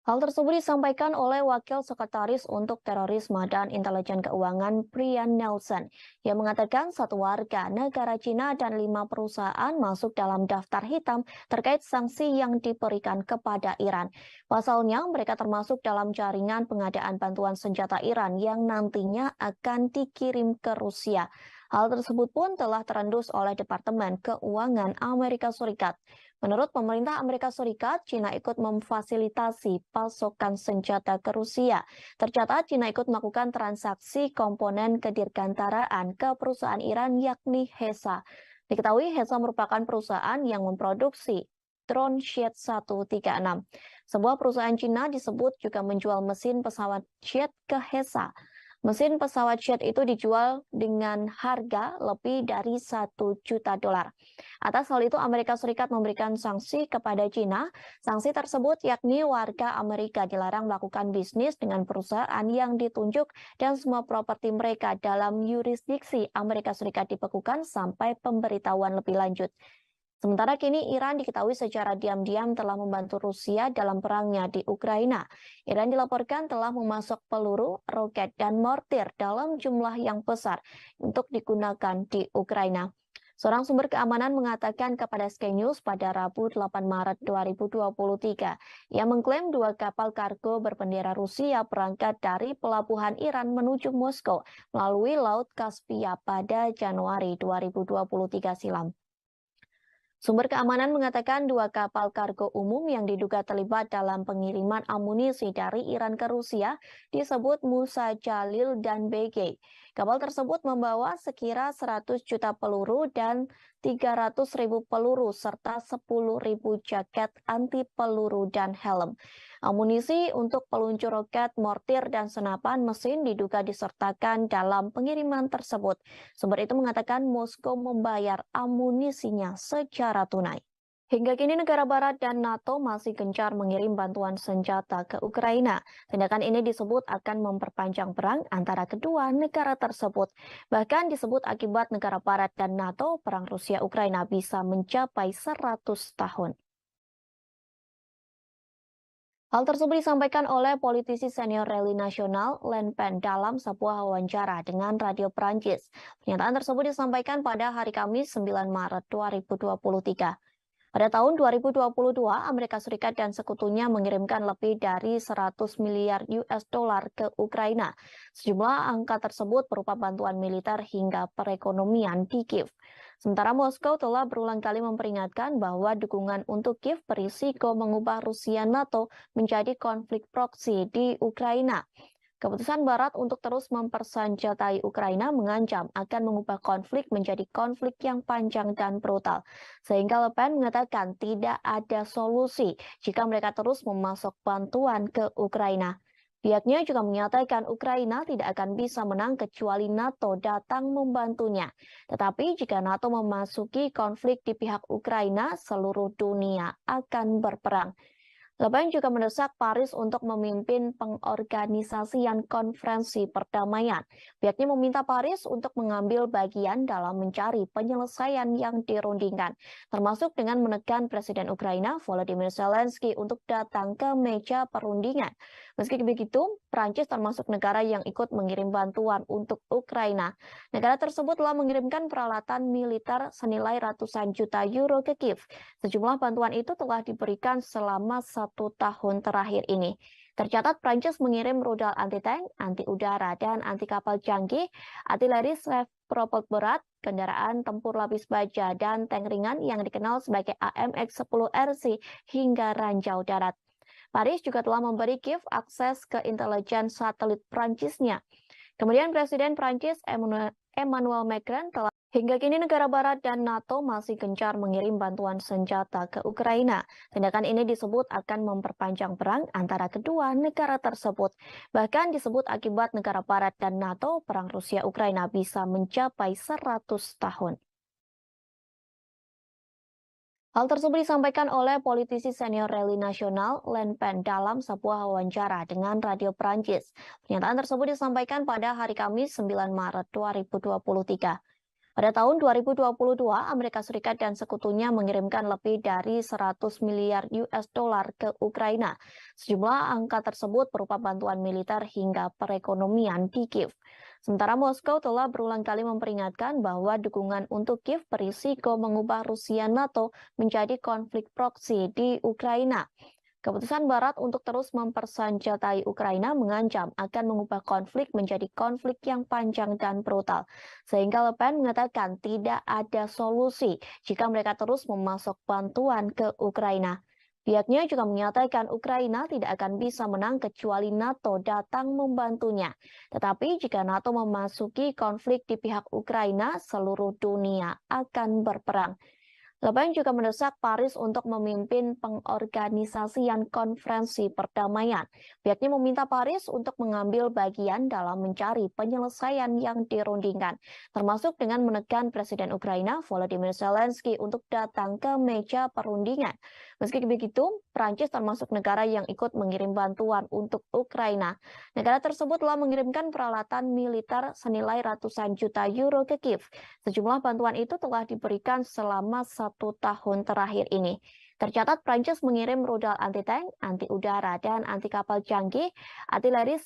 Hal tersebut disampaikan oleh Wakil Sekretaris untuk Terorisme dan Intelijen Keuangan Brian Nelson. Ia mengatakan satu warga negara Cina dan 5 perusahaan masuk dalam daftar hitam terkait sanksi yang diberikan kepada Iran. Pasalnya, mereka termasuk dalam jaringan pengadaan bantuan senjata Iran yang nantinya akan dikirim ke Rusia. Hal tersebut pun telah terendus oleh Departemen Keuangan Amerika Serikat. Menurut pemerintah Amerika Serikat, Cina ikut memfasilitasi pasokan senjata ke Rusia. Tercatat, Cina ikut melakukan transaksi komponen kedirgantaraan ke perusahaan Iran yakni HESA. Diketahui HESA merupakan perusahaan yang memproduksi drone Jet 136. Sebuah perusahaan Cina disebut juga menjual mesin pesawat jet ke HESA. Mesin pesawat jet itu dijual dengan harga lebih dari $1 juta. Atas hal itu, Amerika Serikat memberikan sanksi kepada Cina. Sanksi tersebut yakni warga Amerika dilarang melakukan bisnis dengan perusahaan yang ditunjuk dan semua properti mereka dalam yurisdiksi Amerika Serikat dibekukan sampai pemberitahuan lebih lanjut. Sementara kini Iran diketahui secara diam-diam telah membantu Rusia dalam perangnya di Ukraina. Iran dilaporkan telah memasok peluru, roket, dan mortir dalam jumlah yang besar untuk digunakan di Ukraina. Seorang sumber keamanan mengatakan kepada Sky News pada Rabu 8 Maret 2023, ia mengklaim 2 kapal kargo berbendera Rusia berangkat dari pelabuhan Iran menuju Moskow melalui Laut Kaspia pada Januari 2023 silam. Sumber keamanan mengatakan 2 kapal kargo umum yang diduga terlibat dalam pengiriman amunisi dari Iran ke Rusia disebut Musa Jalil dan BG. Kapal tersebut membawa sekira 100 juta peluru dan 300.000 peluru serta 10.000 jaket anti peluru dan helm. Amunisi untuk peluncur roket, mortir, dan senapan mesin diduga disertakan dalam pengiriman tersebut. Sumber itu mengatakan Moskow membayar amunisinya secara tunai. Hingga kini negara barat dan NATO masih gencar mengirim bantuan senjata ke Ukraina. Tindakan ini disebut akan memperpanjang perang antara kedua negara tersebut. Bahkan disebut akibat negara barat dan NATO, perang Rusia-Ukraina bisa mencapai 100 tahun. Hal tersebut disampaikan oleh politisi senior Rally Nasional Le Pen dalam sebuah wawancara dengan Radio Prancis. Pernyataan tersebut disampaikan pada hari Kamis 9 Maret 2023. Pada tahun 2022, Amerika Serikat dan sekutunya mengirimkan lebih dari 100 miliar US dollar ke Ukraina. Sejumlah angka tersebut berupa bantuan militer hingga perekonomian di Kiev. Sementara Moskow telah berulang kali memperingatkan bahwa dukungan untuk Kiev berisiko mengubah Rusia NATO menjadi konflik proksi di Ukraina. Keputusan Barat untuk terus mempersenjatai Ukraina mengancam akan mengubah konflik menjadi konflik yang panjang dan brutal. Sehingga Le Pen mengatakan tidak ada solusi jika mereka terus memasok bantuan ke Ukraina. Pihaknya juga menyatakan Ukraina tidak akan bisa menang kecuali NATO datang membantunya. Tetapi jika NATO memasuki konflik di pihak Ukraina, seluruh dunia akan berperang. Le Pen juga mendesak Paris untuk memimpin pengorganisasian konferensi perdamaian. Pihaknya meminta Paris untuk mengambil bagian dalam mencari penyelesaian yang dirundingkan, termasuk dengan menekan Presiden Ukraina Volodymyr Zelensky untuk datang ke meja perundingan. Meski begitu, Prancis termasuk negara yang ikut mengirim bantuan untuk Ukraina. Negara tersebut telah mengirimkan peralatan militer senilai ratusan juta euro ke Kiev. Sejumlah bantuan itu telah diberikan selama 1 tahun terakhir ini. Tercatat Prancis mengirim rudal anti-tank, anti-udara, dan anti-kapal canggih, artileri propeled berat, kendaraan tempur lapis baja, dan tank ringan yang dikenal sebagai AMX-10RC hingga ranjau darat. Paris juga telah memberi Kiev akses ke intelijen satelit Prancisnya. Kemudian Presiden Prancis Emmanuel Macron telah hingga kini negara barat dan NATO masih gencar mengirim bantuan senjata ke Ukraina. Tindakan ini disebut akan memperpanjang perang antara kedua negara tersebut. Bahkan disebut akibat negara barat dan NATO, perang Rusia-Ukraina bisa mencapai 100 tahun. Hal tersebut disampaikan oleh politisi senior Rally Nasional Le Pen dalam sebuah wawancara dengan Radio Prancis. Pernyataan tersebut disampaikan pada hari Kamis 9 Maret 2023. Pada tahun 2022, Amerika Serikat dan sekutunya mengirimkan lebih dari 100 miliar US dollar ke Ukraina. Sejumlah angka tersebut berupa bantuan militer hingga perekonomian di Kiev. Sementara Moskow telah berulang kali memperingatkan bahwa dukungan untuk Kiev berisiko mengubah Rusia NATO menjadi konflik proksi di Ukraina. Keputusan Barat untuk terus mempersenjatai Ukraina mengancam akan mengubah konflik menjadi konflik yang panjang dan brutal. Sehingga Le Pen mengatakan tidak ada solusi jika mereka terus memasok bantuan ke Ukraina. Pihaknya juga menyatakan Ukraina tidak akan bisa menang kecuali NATO datang membantunya. Tetapi jika NATO memasuki konflik di pihak Ukraina, seluruh dunia akan berperang. Le Pen juga mendesak Paris untuk memimpin pengorganisasian konferensi perdamaian. Pihaknya meminta Paris untuk mengambil bagian dalam mencari penyelesaian yang dirundingkan, termasuk dengan menekan Presiden Ukraina Volodymyr Zelensky untuk datang ke meja perundingan. Meski begitu, Prancis termasuk negara yang ikut mengirim bantuan untuk Ukraina. Negara tersebut telah mengirimkan peralatan militer senilai ratusan juta euro ke Kiev. Sejumlah bantuan itu telah diberikan selama 1 tahun terakhir ini. Tercatat Prancis mengirim rudal anti-tank, anti-udara, dan anti-kapal canggih, artileri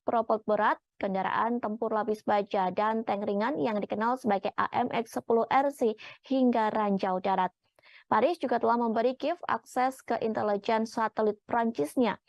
propeled berat, kendaraan tempur lapis baja, dan tank ringan yang dikenal sebagai AMX-10RC hingga ranjau darat. Paris juga telah memberi Kiev akses ke intelijen satelit Prancisnya.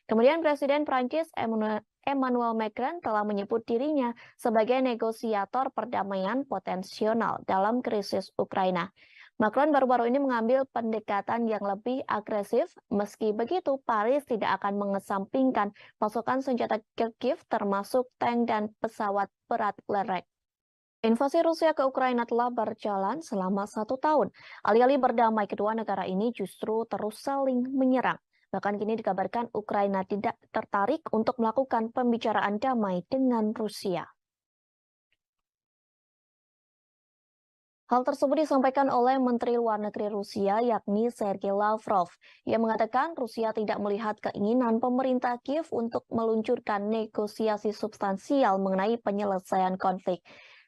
Kemudian Presiden Prancis Emmanuel Macron telah menyebut dirinya sebagai negosiator perdamaian potensial dalam krisis Ukraina. Macron baru-baru ini mengambil pendekatan yang lebih agresif. Meski begitu, Paris tidak akan mengesampingkan pasokan senjata ke Kiev termasuk tank dan pesawat berat lerek. Invasi Rusia ke Ukraina telah berjalan selama 1 tahun. Alih-alih berdamai, kedua negara ini justru terus saling menyerang. Bahkan kini dikabarkan Ukraina tidak tertarik untuk melakukan pembicaraan damai dengan Rusia. Hal tersebut disampaikan oleh Menteri Luar Negeri Rusia yakni Sergei Lavrov. Ia mengatakan Rusia tidak melihat keinginan pemerintah Kiev untuk meluncurkan negosiasi substansial mengenai penyelesaian konflik.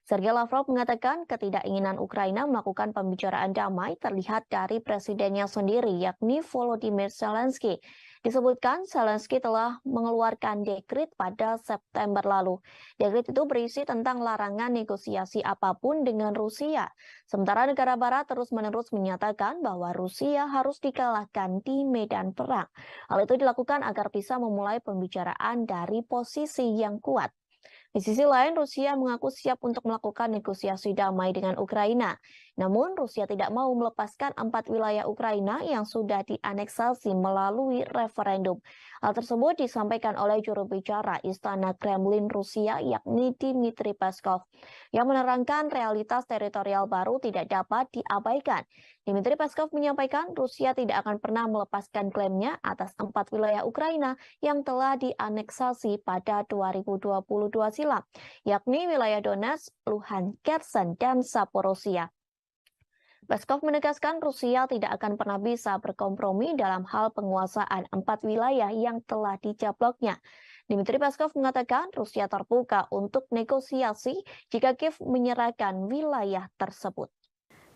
Sergei Lavrov mengatakan ketidakinginan Ukraina melakukan pembicaraan damai terlihat dari presidennya sendiri yakni Volodymyr Zelensky. Disebutkan Zelensky telah mengeluarkan dekret pada September lalu. Dekret itu berisi tentang larangan negosiasi apapun dengan Rusia. Sementara negara barat terus-menerus menyatakan bahwa Rusia harus dikalahkan di medan perang. Hal itu dilakukan agar bisa memulai pembicaraan dari posisi yang kuat. Di sisi lain, Rusia mengaku siap untuk melakukan negosiasi damai dengan Ukraina. Namun, Rusia tidak mau melepaskan 4 wilayah Ukraina yang sudah dianeksasi melalui referendum. Hal tersebut disampaikan oleh juru bicara Istana Kremlin Rusia, yakni Dmitry Peskov, yang menerangkan realitas teritorial baru tidak dapat diabaikan. Dmitry Peskov menyampaikan Rusia tidak akan pernah melepaskan klaimnya atas 4 wilayah Ukraina yang telah dianeksasi pada 2022 silam, yakni wilayah Donetsk, Luhansk, Kherson, dan Zaporozhia. Peskov menegaskan Rusia tidak akan pernah bisa berkompromi dalam hal penguasaan 4 wilayah yang telah dijabloknya. Dmitry Peskov mengatakan Rusia terbuka untuk negosiasi jika Kiev menyerahkan wilayah tersebut.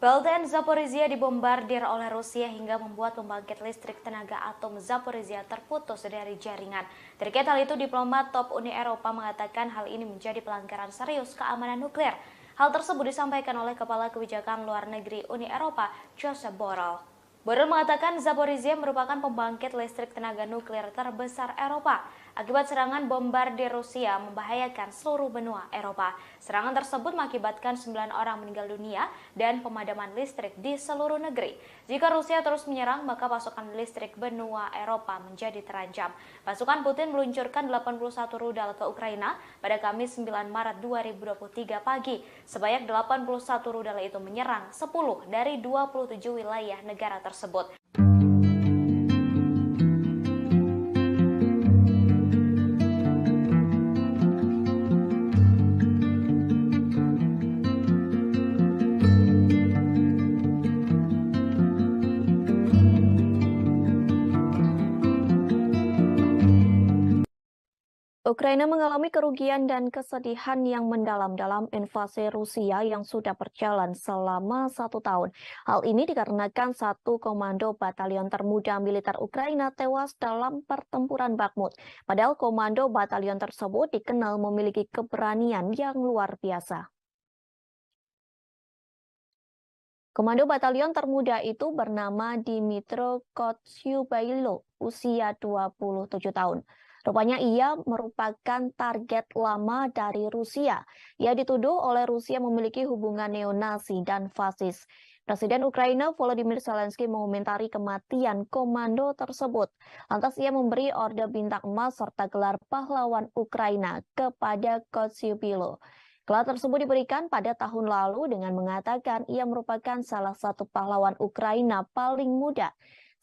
PLTN Zaporizhia dibombardir oleh Rusia hingga membuat pembangkit listrik tenaga atom Zaporizhia terputus dari jaringan. Terkait hal itu, diplomat top Uni Eropa mengatakan hal ini menjadi pelanggaran serius keamanan nuklir. Hal tersebut disampaikan oleh Kepala Kebijakan Luar Negeri Uni Eropa, Josep Borrell. Borrell mengatakan Zaporizhia merupakan pembangkit listrik tenaga nuklir terbesar Eropa. Akibat serangan bombardir Rusia membahayakan seluruh benua Eropa. Serangan tersebut mengakibatkan 9 orang meninggal dunia dan pemadaman listrik di seluruh negeri. Jika Rusia terus menyerang, maka pasokan listrik benua Eropa menjadi terancam. Pasukan Putin meluncurkan 81 rudal ke Ukraina pada Kamis 9 Maret 2023 pagi. Sebanyak 81 rudal itu menyerang 10 dari 27 wilayah negara tersebut. Ukraina mengalami kerugian dan kesedihan yang mendalam dalam invasi Rusia yang sudah berjalan selama 1 tahun. Hal ini dikarenakan satu komando batalion termuda militer Ukraina tewas dalam pertempuran Bakhmut. Padahal komando batalion tersebut dikenal memiliki keberanian yang luar biasa. Komando batalion termuda itu bernama Dmytro Kostyubailo, usia 27 tahun. Rupanya ia merupakan target lama dari Rusia. Ia dituduh oleh Rusia memiliki hubungan neonasi dan fasis. Presiden Ukraina Volodymyr Zelensky mengomentari kematian komando tersebut. Lantas ia memberi orde bintang emas serta gelar pahlawan Ukraina kepada Kostyubailo. Gelar tersebut diberikan pada tahun lalu dengan mengatakan ia merupakan salah satu pahlawan Ukraina paling muda.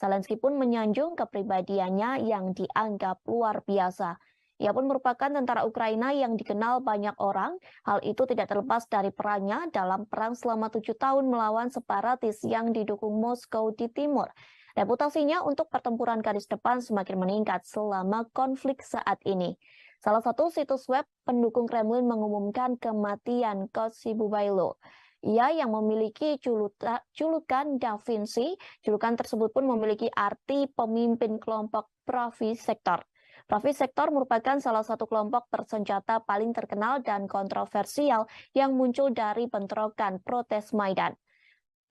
Zelensky pun menyanjung kepribadiannya yang dianggap luar biasa. Ia pun merupakan tentara Ukraina yang dikenal banyak orang. Hal itu tidak terlepas dari perannya dalam perang selama 7 tahun melawan separatis yang didukung Moskow di timur. Reputasinya untuk pertempuran garis depan semakin meningkat selama konflik saat ini. Salah satu situs web pendukung Kremlin mengumumkan kematian Kostyubailo. Ia yang memiliki julukan Da Vinci, julukan tersebut pun memiliki arti pemimpin kelompok Pravy Sector. Pravy Sector merupakan salah satu kelompok bersenjata paling terkenal dan kontroversial yang muncul dari bentrokan protes Maidan.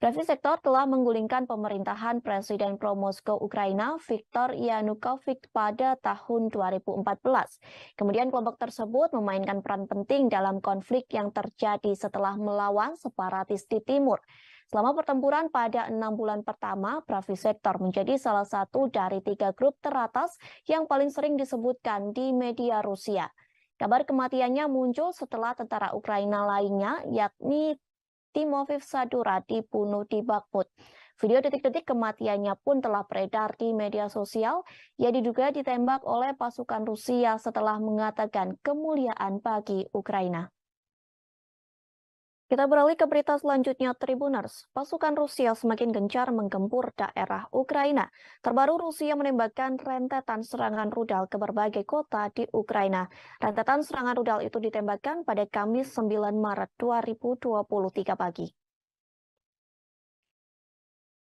Pravy Sector telah menggulingkan pemerintahan Presiden pro-Moskow Ukraina Viktor Yanukovych pada tahun 2014. Kemudian kelompok tersebut memainkan peran penting dalam konflik yang terjadi setelah melawan separatis di timur. Selama pertempuran pada 6 bulan pertama, Pravy Sector menjadi salah satu dari 3 grup teratas yang paling sering disebutkan di media Rusia. Kabar kematiannya muncul setelah tentara Ukraina lainnya, yakni Timofey Sadura dibunuh di Bakhmut. Video detik-detik kematiannya pun telah beredar di media sosial. Ia diduga ditembak oleh pasukan Rusia setelah mengatakan kemuliaan bagi Ukraina. Kita beralih ke berita selanjutnya, Tribuners. Pasukan Rusia semakin gencar menggempur daerah Ukraina. Terbaru Rusia menembakkan rentetan serangan rudal ke berbagai kota di Ukraina. Rentetan serangan rudal itu ditembakkan pada Kamis 9 Maret 2023 pagi.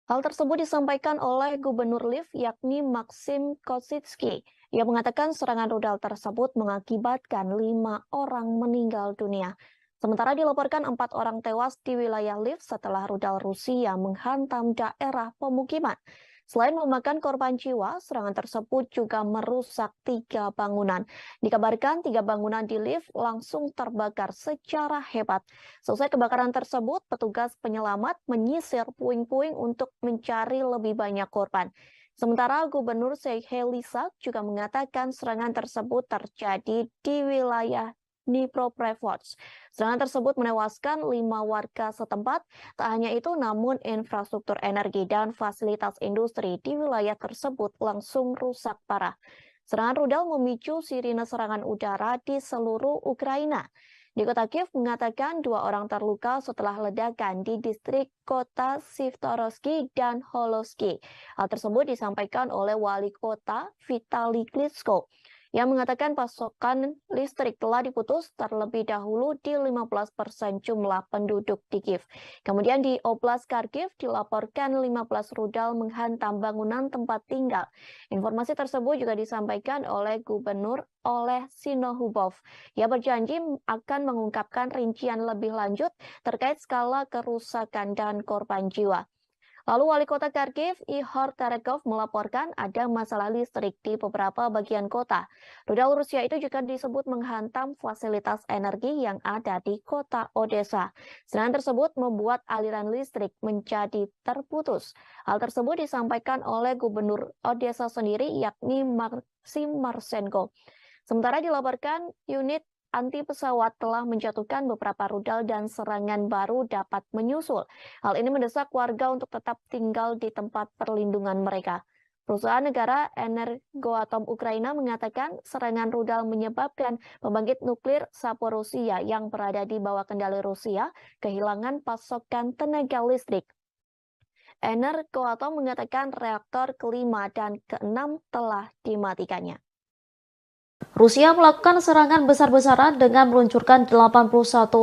Hal tersebut disampaikan oleh Gubernur Lviv yakni Maxim Kositsky. Ia mengatakan serangan rudal tersebut mengakibatkan 5 orang meninggal dunia. Sementara dilaporkan 4 orang tewas di wilayah Lviv setelah rudal Rusia menghantam daerah pemukiman. Selain memakan korban jiwa, serangan tersebut juga merusak 3 bangunan. Dikabarkan 3 bangunan di Lviv langsung terbakar secara hebat. Selesai kebakaran tersebut, petugas penyelamat menyisir puing-puing untuk mencari lebih banyak korban. Sementara Gubernur Serhiy Lysak juga mengatakan serangan tersebut terjadi di wilayah Dnipropetrovsk. Serangan tersebut menewaskan 5 warga setempat. Tak hanya itu, namun infrastruktur energi dan fasilitas industri di wilayah tersebut langsung rusak parah. Serangan rudal memicu sirine serangan udara di seluruh Ukraina. Di kota Kiev mengatakan 2 orang terluka setelah ledakan di distrik kota Sivtorovsky dan Holovsky. Hal tersebut disampaikan oleh wali kota Vitali Klitschko yang mengatakan pasokan listrik telah diputus terlebih dahulu di 15% jumlah penduduk di Kiev. Kemudian di Oblast Kharkiv dilaporkan 15 rudal menghantam bangunan tempat tinggal. Informasi tersebut juga disampaikan oleh Gubernur Oleh Sinohubov. Ia berjanji akan mengungkapkan rincian lebih lanjut terkait skala kerusakan dan korban jiwa. Lalu Wali Kota Kharkiv, Ihor Terekov, melaporkan ada masalah listrik di beberapa bagian kota. Rudal Rusia itu juga disebut menghantam fasilitas energi yang ada di kota Odessa. Serangan tersebut membuat aliran listrik menjadi terputus. Hal tersebut disampaikan oleh Gubernur Odessa sendiri, yakni Maxim Marchenko. Sementara dilaporkan unit anti pesawat telah menjatuhkan beberapa rudal dan serangan baru dapat menyusul. Hal ini mendesak warga untuk tetap tinggal di tempat perlindungan mereka. Perusahaan negara Energoatom Ukraina mengatakan serangan rudal menyebabkan pembangkit nuklir Zaporizhzhia yang berada di bawah kendali Rusia kehilangan pasokan tenaga listrik. Energoatom mengatakan reaktor kelima dan keenam telah dimatikannya. Rusia melakukan serangan besar-besaran dengan meluncurkan 81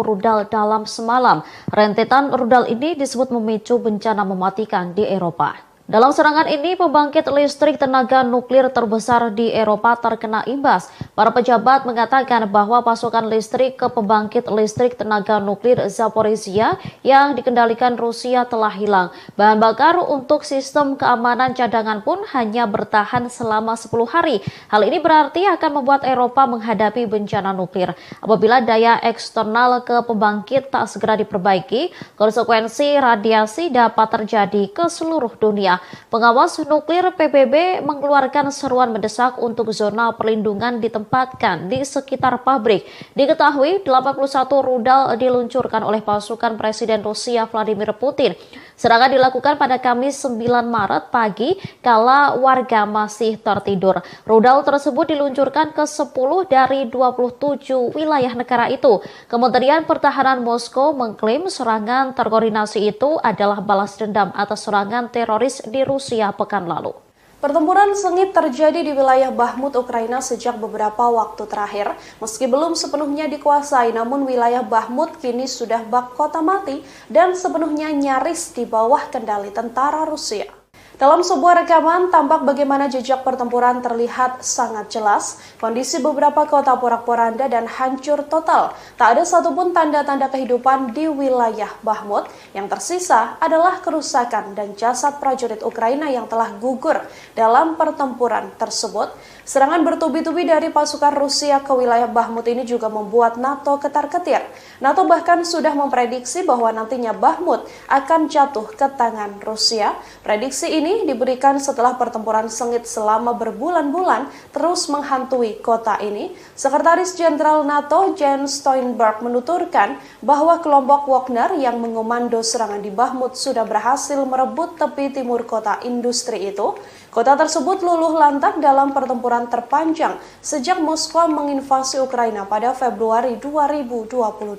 rudal dalam semalam. Rentetan rudal ini disebut memicu bencana mematikan di Eropa. Dalam serangan ini, pembangkit listrik tenaga nuklir terbesar di Eropa terkena imbas. Para pejabat mengatakan bahwa pasokan listrik ke pembangkit listrik tenaga nuklir Zaporizhzhia yang dikendalikan Rusia telah hilang. Bahan bakar untuk sistem keamanan cadangan pun hanya bertahan selama 10 hari. Hal ini berarti akan membuat Eropa menghadapi bencana nuklir. Apabila daya eksternal ke pembangkit tak segera diperbaiki, konsekuensi radiasi dapat terjadi ke seluruh dunia. Pengawas nuklir PBB mengeluarkan seruan mendesak untuk zona perlindungan ditempatkan di sekitar pabrik. Diketahui 81 rudal diluncurkan oleh pasukan Presiden Rusia Vladimir Putin. Serangan dilakukan pada Kamis 9 Maret pagi kala warga masih tertidur. Rudal tersebut diluncurkan ke 10 dari 27 wilayah negara itu. Kementerian Pertahanan Moskow mengklaim serangan terkoordinasi itu adalah balas dendam atas serangan teroris di Rusia pekan lalu. Pertempuran sengit terjadi di wilayah Bahmut, Ukraina sejak beberapa waktu terakhir. Meski belum sepenuhnya dikuasai, namun wilayah Bahmut kini sudah bak kota mati dan sepenuhnya nyaris di bawah kendali tentara Rusia. Dalam sebuah rekaman, tampak bagaimana jejak pertempuran terlihat sangat jelas. Kondisi beberapa kota porak-poranda dan hancur total. Tak ada satupun tanda-tanda kehidupan di wilayah Bahmut. Yang tersisa adalah kerusakan dan jasad prajurit Ukraina yang telah gugur dalam pertempuran tersebut. Serangan bertubi-tubi dari pasukan Rusia ke wilayah Bahmut ini juga membuat NATO ketar-ketir. NATO bahkan sudah memprediksi bahwa nantinya Bahmut akan jatuh ke tangan Rusia. Prediksi ini diberikan setelah pertempuran sengit selama berbulan-bulan terus menghantui kota ini. Sekretaris Jenderal NATO Jens Stoltenberg menuturkan bahwa kelompok Wagner yang mengomando serangan di Bahmut sudah berhasil merebut tepi timur kota industri itu. Kota tersebut luluh lantak dalam pertempuran terpanjang sejak Moskow menginvasi Ukraina pada Februari 2022.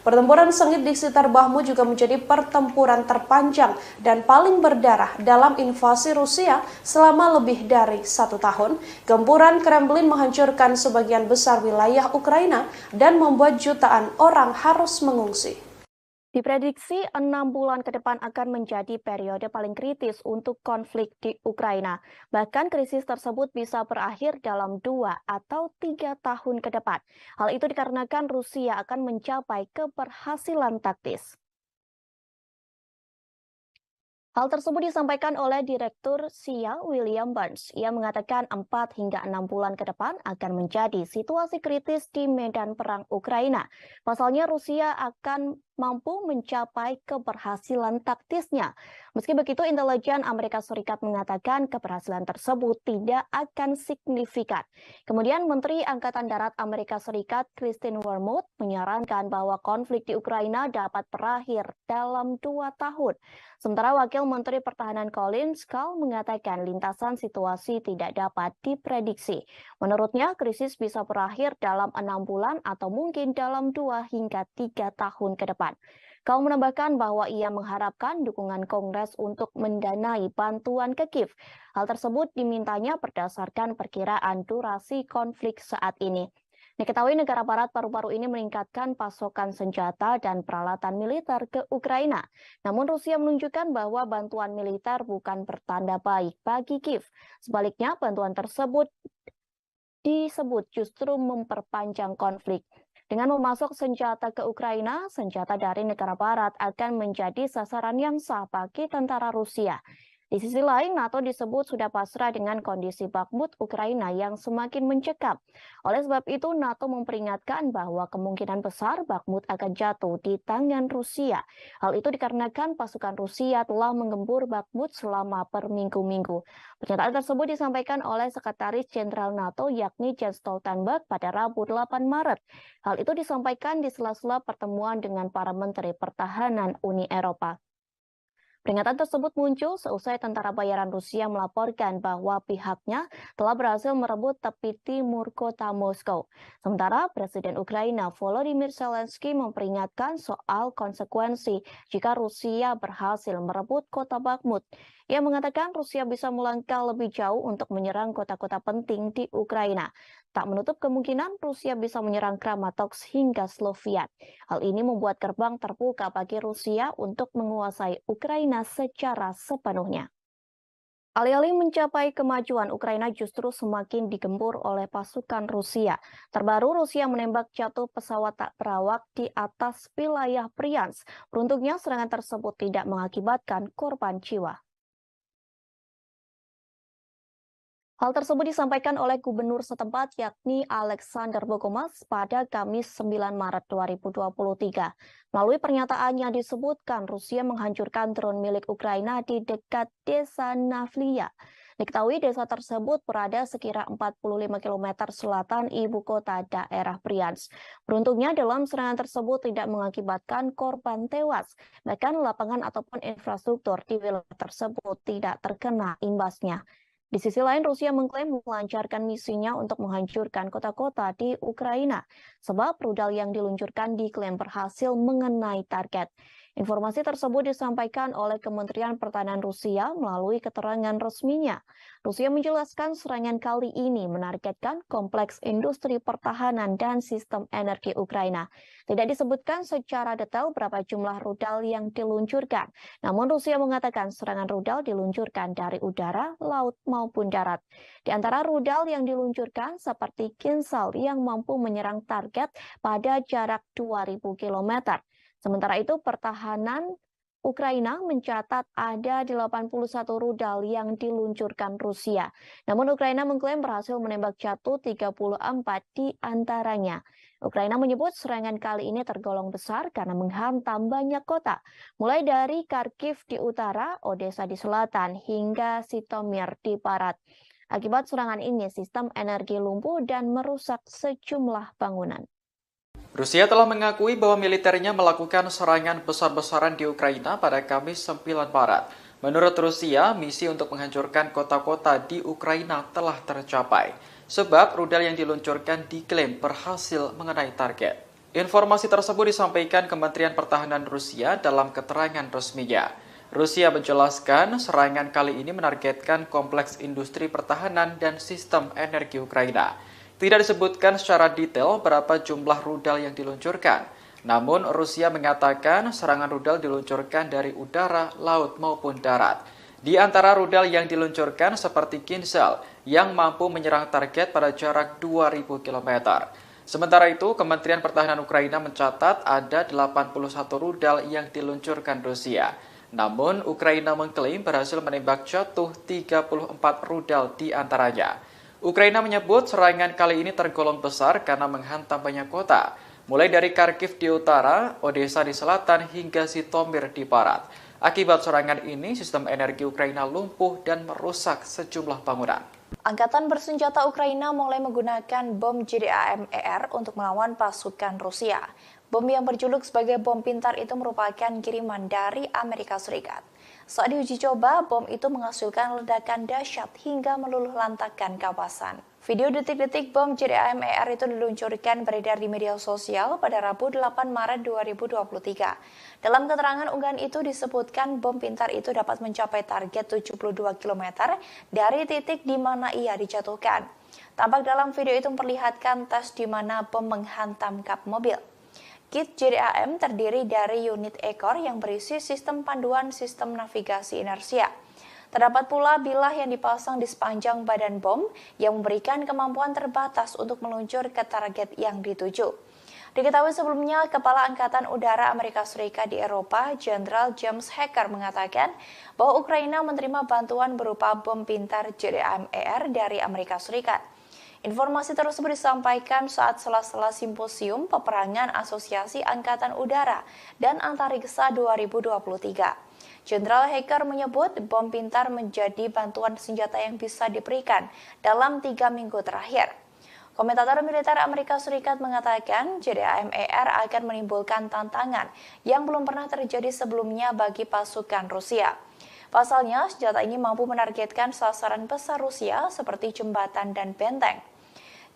Pertempuran sengit di sekitar Bahmut juga menjadi pertempuran terpanjang dan paling berdarah dalam invasi Rusia selama lebih dari 1 tahun. Gempuran Kremlin menghancurkan sebagian besar wilayah Ukraina dan membuat jutaan orang harus mengungsi. Diprediksi 6 bulan ke depan akan menjadi periode paling kritis untuk konflik di Ukraina. Bahkan krisis tersebut bisa berakhir dalam 2 atau 3 tahun ke depan. Hal itu dikarenakan Rusia akan mencapai keberhasilan taktis. Hal tersebut disampaikan oleh Direktur SIA William Burns. Ia mengatakan 4 hingga 6 bulan ke depan akan menjadi situasi kritis di medan perang Ukraina. Pasalnya Rusia akan mampu mencapai keberhasilan taktisnya. Meski begitu, intelijen Amerika Serikat mengatakan keberhasilan tersebut tidak akan signifikan. Kemudian, Menteri Angkatan Darat Amerika Serikat Kristine Wormuth menyarankan bahwa konflik di Ukraina dapat berakhir dalam 2 tahun. Sementara Wakil Menteri Pertahanan Colin Schall mengatakan lintasan situasi tidak dapat diprediksi. Menurutnya, krisis bisa berakhir dalam 6 bulan atau mungkin dalam 2 hingga 3 tahun ke depan. Kau menambahkan bahwa ia mengharapkan dukungan Kongres untuk mendanai bantuan ke Kiev. Hal tersebut dimintanya berdasarkan perkiraan durasi konflik saat ini. Diketahui negara barat baru-baru ini meningkatkan pasokan senjata dan peralatan militer ke Ukraina. Namun Rusia menunjukkan bahwa bantuan militer bukan bertanda baik bagi Kiev. Sebaliknya, bantuan tersebut disebut justru memperpanjang konflik. Dengan memasok senjata ke Ukraina, senjata dari negara barat akan menjadi sasaran yang sah bagi tentara Rusia. Di sisi lain, NATO disebut sudah pasrah dengan kondisi Bakhmut Ukraina yang semakin mencekam. Oleh sebab itu, NATO memperingatkan bahwa kemungkinan besar Bakhmut akan jatuh di tangan Rusia. Hal itu dikarenakan pasukan Rusia telah menggempur Bakhmut selama berminggu-minggu. Pernyataan tersebut disampaikan oleh Sekretaris Jenderal NATO yakni Jens Stoltenberg pada Rabu 8 Maret. Hal itu disampaikan di sela-sela pertemuan dengan para Menteri Pertahanan Uni Eropa. Peringatan tersebut muncul seusai tentara bayaran Rusia melaporkan bahwa pihaknya telah berhasil merebut tepi timur kota Moskow. Sementara Presiden Ukraina Volodymyr Zelensky memperingatkan soal konsekuensi jika Rusia berhasil merebut kota Bakhmut. Ia mengatakan Rusia bisa melangkah lebih jauh untuk menyerang kota-kota penting di Ukraina. Tak menutup kemungkinan Rusia bisa menyerang Kramatorsk hingga Sloviansk. Hal ini membuat gerbang terbuka bagi Rusia untuk menguasai Ukraina secara sepenuhnya. Alih-alih mencapai kemajuan, Ukraina justru semakin digempur oleh pasukan Rusia. Terbaru, Rusia menembak jatuh pesawat tak berawak di atas wilayah Bryansk. Beruntungnya, serangan tersebut tidak mengakibatkan korban jiwa. Hal tersebut disampaikan oleh gubernur setempat yakni Alexander Bogomas pada Kamis 9 Maret 2023. Melalui pernyataannya disebutkan Rusia menghancurkan drone milik Ukraina di dekat desa Navlia. Diketahui desa tersebut berada sekira 45 km selatan ibu kota daerah Bryansk. Beruntungnya dalam serangan tersebut tidak mengakibatkan korban tewas. Bahkan lapangan ataupun infrastruktur di wilayah tersebut tidak terkena imbasnya. Di sisi lain, Rusia mengklaim melancarkan misinya untuk menghancurkan kota-kota di Ukraina, sebab rudal yang diluncurkan diklaim berhasil mengenai target. Informasi tersebut disampaikan oleh Kementerian Pertahanan Rusia melalui keterangan resminya. Rusia menjelaskan serangan kali ini menargetkan kompleks industri pertahanan dan sistem energi Ukraina. Tidak disebutkan secara detail berapa jumlah rudal yang diluncurkan. Namun Rusia mengatakan serangan rudal diluncurkan dari udara, laut maupun darat. Di antara rudal yang diluncurkan seperti Kinzhal yang mampu menyerang target pada jarak 2000 km. Sementara itu, pertahanan Ukraina mencatat ada 81 rudal yang diluncurkan Rusia. Namun Ukraina mengklaim berhasil menembak jatuh 34 di antaranya. Ukraina menyebut serangan kali ini tergolong besar karena menghantam banyak kota, mulai dari Kharkiv di utara, Odessa di selatan, hingga Zhytomyr di barat. Akibat serangan ini, sistem energi lumpuh dan merusak sejumlah bangunan. Rusia telah mengakui bahwa militernya melakukan serangan besar-besaran di Ukraina pada Kamis 9 Maret. Menurut Rusia, misi untuk menghancurkan kota-kota di Ukraina telah tercapai, sebab rudal yang diluncurkan diklaim berhasil mengenai target. Informasi tersebut disampaikan Kementerian Pertahanan Rusia dalam keterangan resminya. Rusia menjelaskan serangan kali ini menargetkan kompleks industri pertahanan dan sistem energi Ukraina. Tidak disebutkan secara detail berapa jumlah rudal yang diluncurkan. Namun, Rusia mengatakan serangan rudal diluncurkan dari udara, laut, maupun darat. Di antara rudal yang diluncurkan seperti Kinzhal yang mampu menyerang target pada jarak 2000 km. Sementara itu, Kementerian Pertahanan Ukraina mencatat ada 81 rudal yang diluncurkan Rusia. Namun, Ukraina mengklaim berhasil menembak jatuh 34 rudal di antaranya. Ukraina menyebut serangan kali ini tergolong besar karena menghantam banyak kota, mulai dari Kharkiv di utara, Odessa di selatan, hingga Zhytomyr di barat. Akibat serangan ini, sistem energi Ukraina lumpuh dan merusak sejumlah bangunan. Angkatan bersenjata Ukraina mulai menggunakan bom JDAM-ER untuk melawan pasukan Rusia. Bom yang berjuluk sebagai bom pintar itu merupakan kiriman dari Amerika Serikat. Saat diuji coba, bom itu menghasilkan ledakan dahsyat hingga meluluh lantakkan kawasan. Video detik-detik bom JDAM-ER itu diluncurkan beredar di media sosial pada Rabu 8 Maret 2023. Dalam keterangan unggahan itu disebutkan bom pintar itu dapat mencapai target 72 km dari titik di mana ia dijatuhkan. Tampak dalam video itu memperlihatkan tes di mana bom menghantam kap mobil. Kit JDAM terdiri dari unit ekor yang berisi sistem panduan sistem navigasi inersia. Terdapat pula bilah yang dipasang di sepanjang badan bom yang memberikan kemampuan terbatas untuk meluncur ke target yang dituju. Diketahui sebelumnya, Kepala Angkatan Udara Amerika Serikat di Eropa, Jenderal James Hacker mengatakan bahwa Ukraina menerima bantuan berupa bom pintar JDAM-ER dari Amerika Serikat. Informasi tersebut disampaikan saat sela-sela simposium peperangan Asosiasi Angkatan Udara dan Antariksa 2023. Jenderal Hacker menyebut bom pintar menjadi bantuan senjata yang bisa diberikan dalam 3 minggu terakhir. Komentator militer Amerika Serikat mengatakan JDAM-ER akan menimbulkan tantangan yang belum pernah terjadi sebelumnya bagi pasukan Rusia. Pasalnya, senjata ini mampu menargetkan sasaran besar Rusia seperti jembatan dan benteng.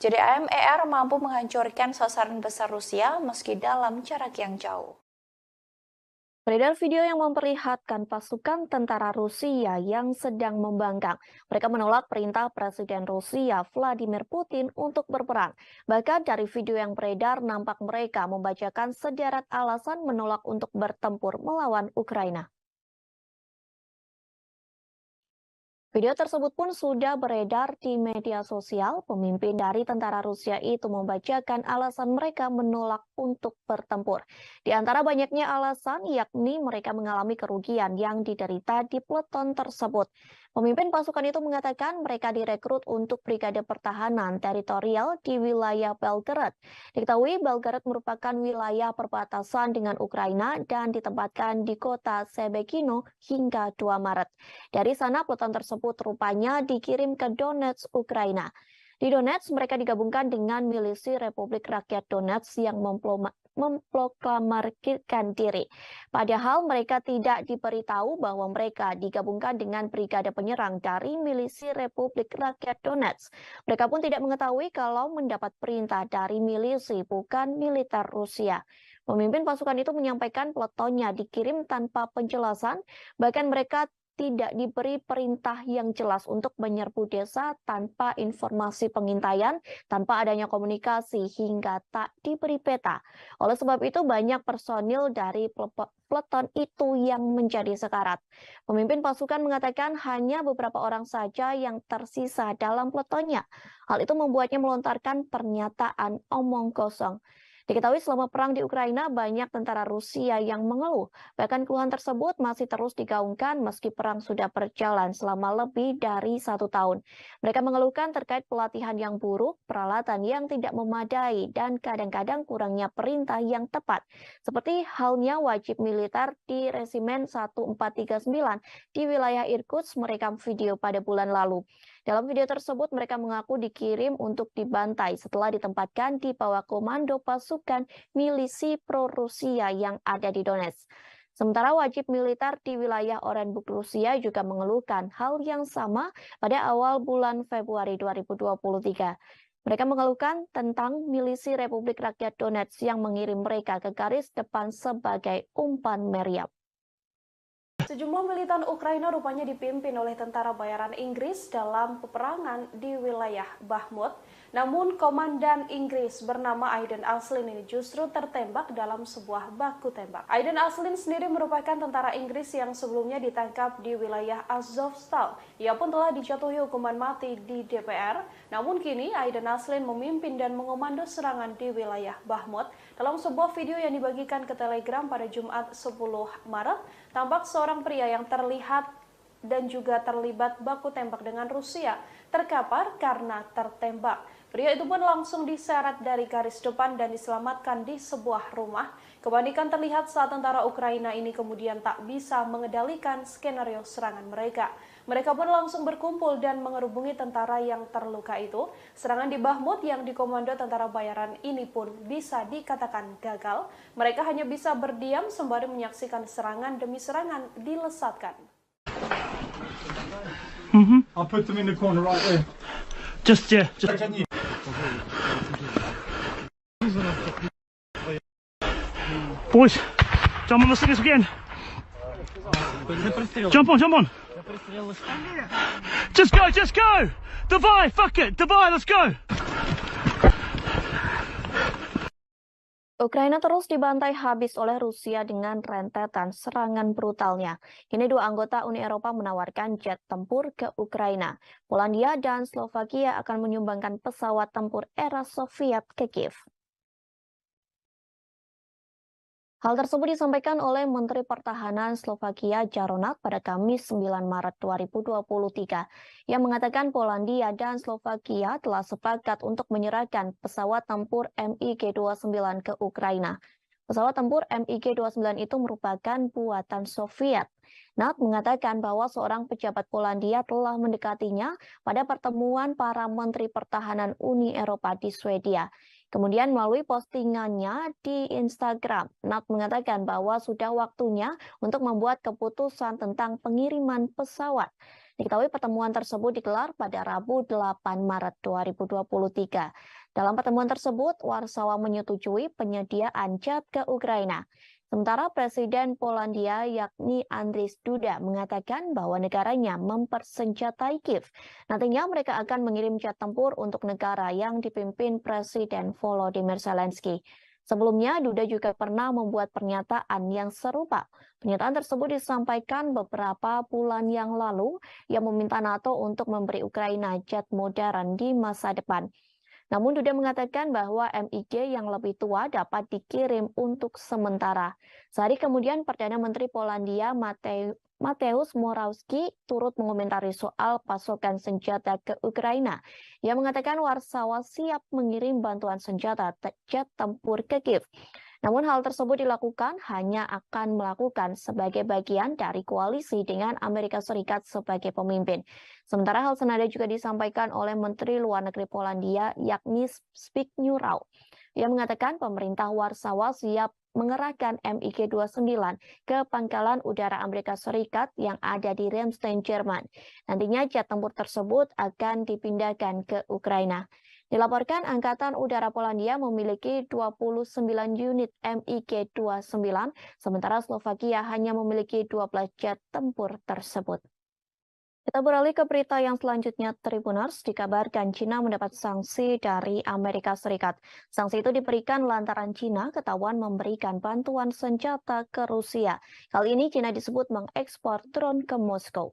JDAM-ER mampu menghancurkan sasaran besar Rusia meski dalam jarak yang jauh. Beredar video yang memperlihatkan pasukan tentara Rusia yang sedang membangkang. Mereka menolak perintah Presiden Rusia Vladimir Putin untuk berperang. Bahkan dari video yang beredar nampak mereka membacakan sederet alasan menolak untuk bertempur melawan Ukraina. Video tersebut pun sudah beredar di media sosial. Pemimpin dari tentara Rusia itu membacakan alasan mereka menolak untuk bertempur. Di antara banyaknya alasan, yakni mereka mengalami kerugian yang diderita di peleton tersebut. Pemimpin pasukan itu mengatakan mereka direkrut untuk Brigade Pertahanan Teritorial di wilayah Belgorod. Diketahui Belgorod merupakan wilayah perbatasan dengan Ukraina dan ditempatkan di kota Shebekino hingga 2 Maret. Dari sana peleton tersebut rupanya dikirim ke Donetsk, Ukraina. Di Donetsk, mereka digabungkan dengan milisi Republik Rakyat Donetsk yang memproklamarkan diri. Padahal mereka tidak diberitahu bahwa mereka digabungkan dengan brigade penyerang dari milisi Republik Rakyat Donetsk. Mereka pun tidak mengetahui kalau mendapat perintah dari milisi bukan militer Rusia. Pemimpin pasukan itu menyampaikan peletonnya dikirim tanpa penjelasan, bahkan mereka tidak diberi perintah yang jelas untuk menyerbu desa tanpa informasi pengintaian, tanpa adanya komunikasi hingga tak diberi peta. Oleh sebab itu banyak personil dari peleton itu yang menjadi sekarat. Pemimpin pasukan mengatakan hanya beberapa orang saja yang tersisa dalam peletonnya. Hal itu membuatnya melontarkan pernyataan omong kosong. Diketahui selama perang di Ukraina banyak tentara Rusia yang mengeluh. Bahkan keluhan tersebut masih terus digaungkan meski perang sudah berjalan selama lebih dari 1 tahun. Mereka mengeluhkan terkait pelatihan yang buruk, peralatan yang tidak memadai, dan kadang-kadang kurangnya perintah yang tepat. Seperti halnya wajib militer di Resimen 1439 di wilayah Irkutsk merekam video pada bulan lalu. Dalam video tersebut mereka mengaku dikirim untuk dibantai setelah ditempatkan di bawah komando pasukan milisi pro-Rusia yang ada di Donetsk. Sementara wajib militer di wilayah Orenburg Rusia juga mengeluhkan hal yang sama pada awal bulan Februari 2023. Mereka mengeluhkan tentang milisi Republik Rakyat Donetsk yang mengirim mereka ke garis depan sebagai umpan meriam. Sejumlah militan Ukraina rupanya dipimpin oleh tentara bayaran Inggris dalam peperangan di wilayah Bakhmut. Namun komandan Inggris bernama Aiden Aslin ini justru tertembak dalam sebuah baku tembak. Aiden Aslin sendiri merupakan tentara Inggris yang sebelumnya ditangkap di wilayah Azovstal. Ia pun telah dijatuhi hukuman mati di DPR. Namun kini Aiden Aslin memimpin dan mengomando serangan di wilayah Bakhmut. Dalam sebuah video yang dibagikan ke Telegram pada Jumat 10 Maret, tampak seorang pria yang terlihat dan juga terlibat baku tembak dengan Rusia terkapar karena tertembak. Pria itu pun langsung diseret dari garis depan dan diselamatkan di sebuah rumah. Kepanikan terlihat saat tentara Ukraina ini kemudian tak bisa mengendalikan skenario serangan mereka. Mereka pun langsung berkumpul dan mengerubungi tentara yang terluka itu. Serangan di Bahmut yang dikomando tentara bayaran ini pun bisa dikatakan gagal. Mereka hanya bisa berdiam sembari menyaksikan serangan demi serangan dilesatkan. I'll put them in the corner right there. Just. Boys, jump on the stickers again. Jump on. Just go. Divide, fuck it. Divide, let's go. Ukraina terus dibantai habis oleh Rusia dengan rentetan serangan brutalnya. Kini dua anggota Uni Eropa menawarkan jet tempur ke Ukraina. Polandia dan Slovakia akan menyumbangkan pesawat tempur era Soviet ke Kiev. Hal tersebut disampaikan oleh Menteri Pertahanan Slovakia Jaronak pada Kamis 9 Maret 2023 yang mengatakan Polandia dan Slovakia telah sepakat untuk menyerahkan pesawat tempur MiG-29 ke Ukraina. Pesawat tempur MiG-29 itu merupakan buatan Soviet. Nat mengatakan bahwa seorang pejabat Polandia telah mendekatinya pada pertemuan para Menteri Pertahanan Uni Eropa di Swedia. Kemudian melalui postingannya di Instagram, Nat mengatakan bahwa sudah waktunya untuk membuat keputusan tentang pengiriman pesawat. Diketahui pertemuan tersebut digelar pada Rabu 8 Maret 2023. Dalam pertemuan tersebut, Warsawa menyetujui penyediaan jet ke Ukraina. Sementara Presiden Polandia yakni Andrzej Duda mengatakan bahwa negaranya mempersenjatai Kiev. Nantinya mereka akan mengirim jet tempur untuk negara yang dipimpin Presiden Volodymyr Zelensky. Sebelumnya, Duda juga pernah membuat pernyataan yang serupa. Pernyataan tersebut disampaikan beberapa bulan yang lalu yang meminta NATO untuk memberi Ukraina jet modern di masa depan. Namun Duda mengatakan bahwa MiG yang lebih tua dapat dikirim untuk sementara. Sehari kemudian Perdana Menteri Polandia Mateusz Morawiecki turut mengomentari soal pasokan senjata ke Ukraina. Ia mengatakan Warsawa siap mengirim bantuan senjata jet tempur ke Kiev. Namun hal tersebut dilakukan hanya akan melakukan sebagai bagian dari koalisi dengan Amerika Serikat sebagai pemimpin. Sementara hal senada juga disampaikan oleh Menteri Luar Negeri Polandia yakni Zbigniew Rau. Ia mengatakan pemerintah Warsawa siap mengerahkan MiG-29 ke pangkalan udara Amerika Serikat yang ada di Ramstein, Jerman. Nantinya jet tempur tersebut akan dipindahkan ke Ukraina. Dilaporkan Angkatan Udara Polandia memiliki 29 unit MiG-29, sementara Slovakia hanya memiliki 12 jet tempur tersebut. Kita beralih ke berita yang selanjutnya, Tribuners. Dikabarkan Cina mendapat sanksi dari Amerika Serikat. Sanksi itu diberikan lantaran Cina ketahuan memberikan bantuan senjata ke Rusia. Kali ini Cina disebut mengekspor drone ke Moskow.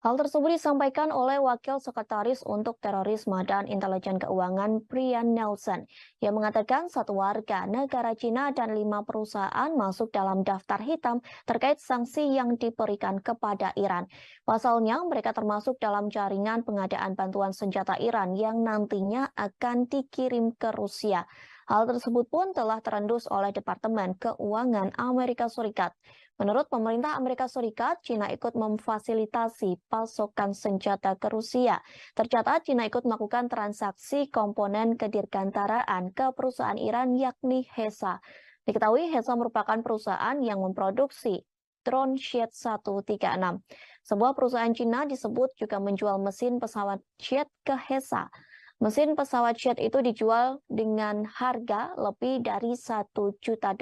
Hal tersebut disampaikan oleh Wakil Sekretaris untuk Terorisme dan Intelijen Keuangan Brian Nelson yang mengatakan satu warga negara Cina dan 5 perusahaan masuk dalam daftar hitam terkait sanksi yang diberikan kepada Iran. Pasalnya, mereka termasuk dalam jaringan pengadaan bantuan senjata Iran yang nantinya akan dikirim ke Rusia. Hal tersebut pun telah terendus oleh Departemen Keuangan Amerika Serikat. Menurut pemerintah Amerika Serikat, Cina ikut memfasilitasi pasokan senjata ke Rusia. Tercatat, Cina ikut melakukan transaksi komponen kedirgantaraan ke perusahaan Iran yakni HESA. Diketahui HESA merupakan perusahaan yang memproduksi drone Jet 136. Sebuah perusahaan Cina disebut juga menjual mesin pesawat jet ke HESA. Mesin pesawat jet itu dijual dengan harga lebih dari $1 juta.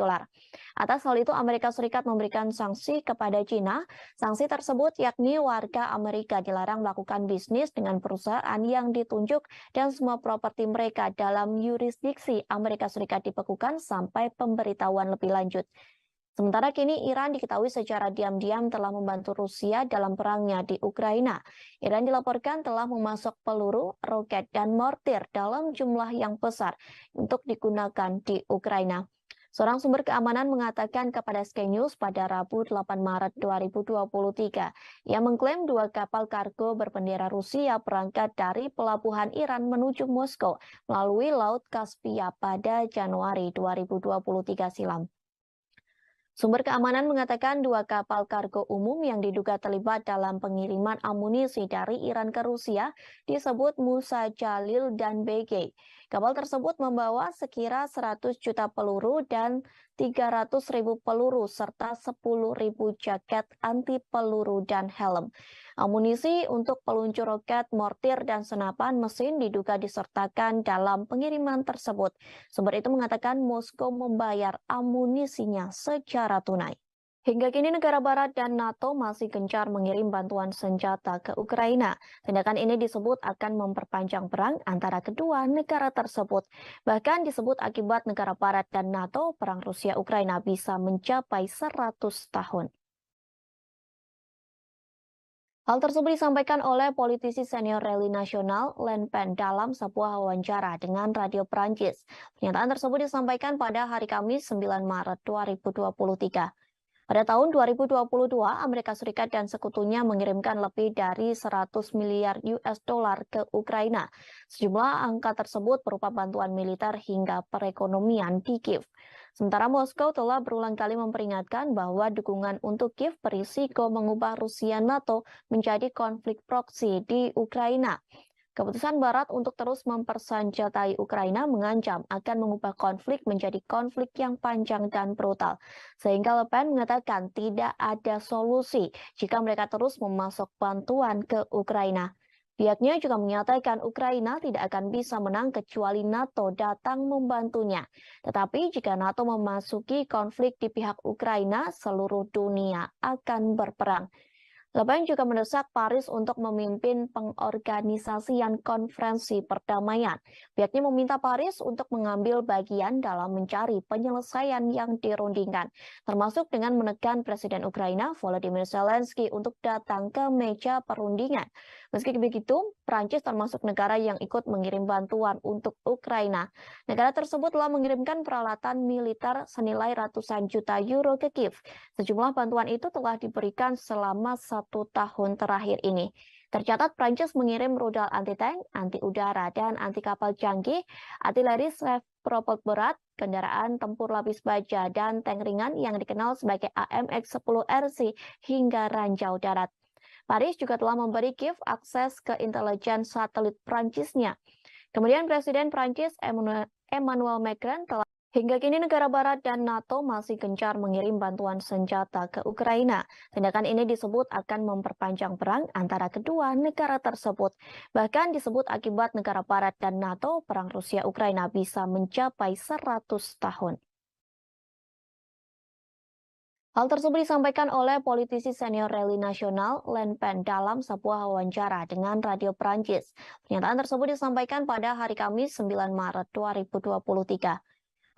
Atas hal itu, Amerika Serikat memberikan sanksi kepada Cina. Sanksi tersebut yakni warga Amerika dilarang melakukan bisnis dengan perusahaan yang ditunjuk dan semua properti mereka dalam yurisdiksi Amerika Serikat dibekukan sampai pemberitahuan lebih lanjut. Sementara kini Iran diketahui secara diam-diam telah membantu Rusia dalam perangnya di Ukraina. Iran dilaporkan telah memasok peluru, roket, dan mortir dalam jumlah yang besar untuk digunakan di Ukraina. Seorang sumber keamanan mengatakan kepada Sky News pada Rabu 8 Maret 2023, ia mengklaim 2 kapal kargo berbendera Rusia berangkat dari pelabuhan Iran menuju Moskow melalui Laut Kaspia pada Januari 2023 silam. Sumber keamanan mengatakan 2 kapal kargo umum yang diduga terlibat dalam pengiriman amunisi dari Iran ke Rusia disebut Musa Jalil dan BG. Kapal tersebut membawa sekira 100 juta peluru dan 300.000 peluru serta 10.000 jaket anti peluru dan helm. Amunisi untuk peluncur roket, mortir, dan senapan mesin diduga disertakan dalam pengiriman tersebut. Sumber itu mengatakan Moskow membayar amunisinya secara tunai. Hingga kini negara barat dan NATO masih gencar mengirim bantuan senjata ke Ukraina. Tindakan ini disebut akan memperpanjang perang antara kedua negara tersebut. Bahkan disebut akibat negara barat dan NATO, perang Rusia-Ukraina bisa mencapai 100 tahun. Hal tersebut disampaikan oleh politisi senior Rally Nasional Le Pen dalam sebuah wawancara dengan radio Prancis. Pernyataan tersebut disampaikan pada hari Kamis 9 Maret 2023. Pada tahun 2022, Amerika Serikat dan sekutunya mengirimkan lebih dari 100 miliar US dollar ke Ukraina. Sejumlah angka tersebut berupa bantuan militer hingga perekonomian di Kiev. Sementara Moskow telah berulang kali memperingatkan bahwa dukungan untuk Kiev berisiko mengubah Rusia NATO menjadi konflik proksi di Ukraina. Keputusan Barat untuk terus mempersenjatai Ukraina mengancam akan mengubah konflik menjadi konflik yang panjang dan brutal. Sehingga Le Pen mengatakan tidak ada solusi jika mereka terus memasok bantuan ke Ukraina. Pihaknya juga menyatakan Ukraina tidak akan bisa menang kecuali NATO datang membantunya. Tetapi jika NATO memasuki konflik di pihak Ukraina, seluruh dunia akan berperang. Le Pen juga mendesak Paris untuk memimpin pengorganisasian konferensi perdamaian. Pihaknya meminta Paris untuk mengambil bagian dalam mencari penyelesaian yang dirundingkan, termasuk dengan menekan Presiden Ukraina Volodymyr Zelensky untuk datang ke meja perundingan. Meski begitu, Prancis termasuk negara yang ikut mengirim bantuan untuk Ukraina. Negara tersebut telah mengirimkan peralatan militer senilai ratusan juta euro ke Kiev. Sejumlah bantuan itu telah diberikan selama 1 tahun terakhir ini. Tercatat Prancis mengirim rudal anti-tank, anti-udara, dan anti-kapal canggih, artileri propel berat, kendaraan tempur lapis baja, dan tank ringan yang dikenal sebagai AMX-10RC hingga ranjau darat. Paris juga telah memberi Kiev akses ke intelijen satelit Prancisnya. Kemudian Presiden Prancis Emmanuel Macron telah hingga kini negara barat dan NATO masih gencar mengirim bantuan senjata ke Ukraina. Tindakan ini disebut akan memperpanjang perang antara kedua negara tersebut. Bahkan disebut akibat negara barat dan NATO, perang Rusia-Ukraina bisa mencapai 100 tahun. Hal tersebut disampaikan oleh politisi senior Rally Nasional Le Pen dalam sebuah wawancara dengan radio Prancis. Pernyataan tersebut disampaikan pada hari Kamis 9 Maret 2023.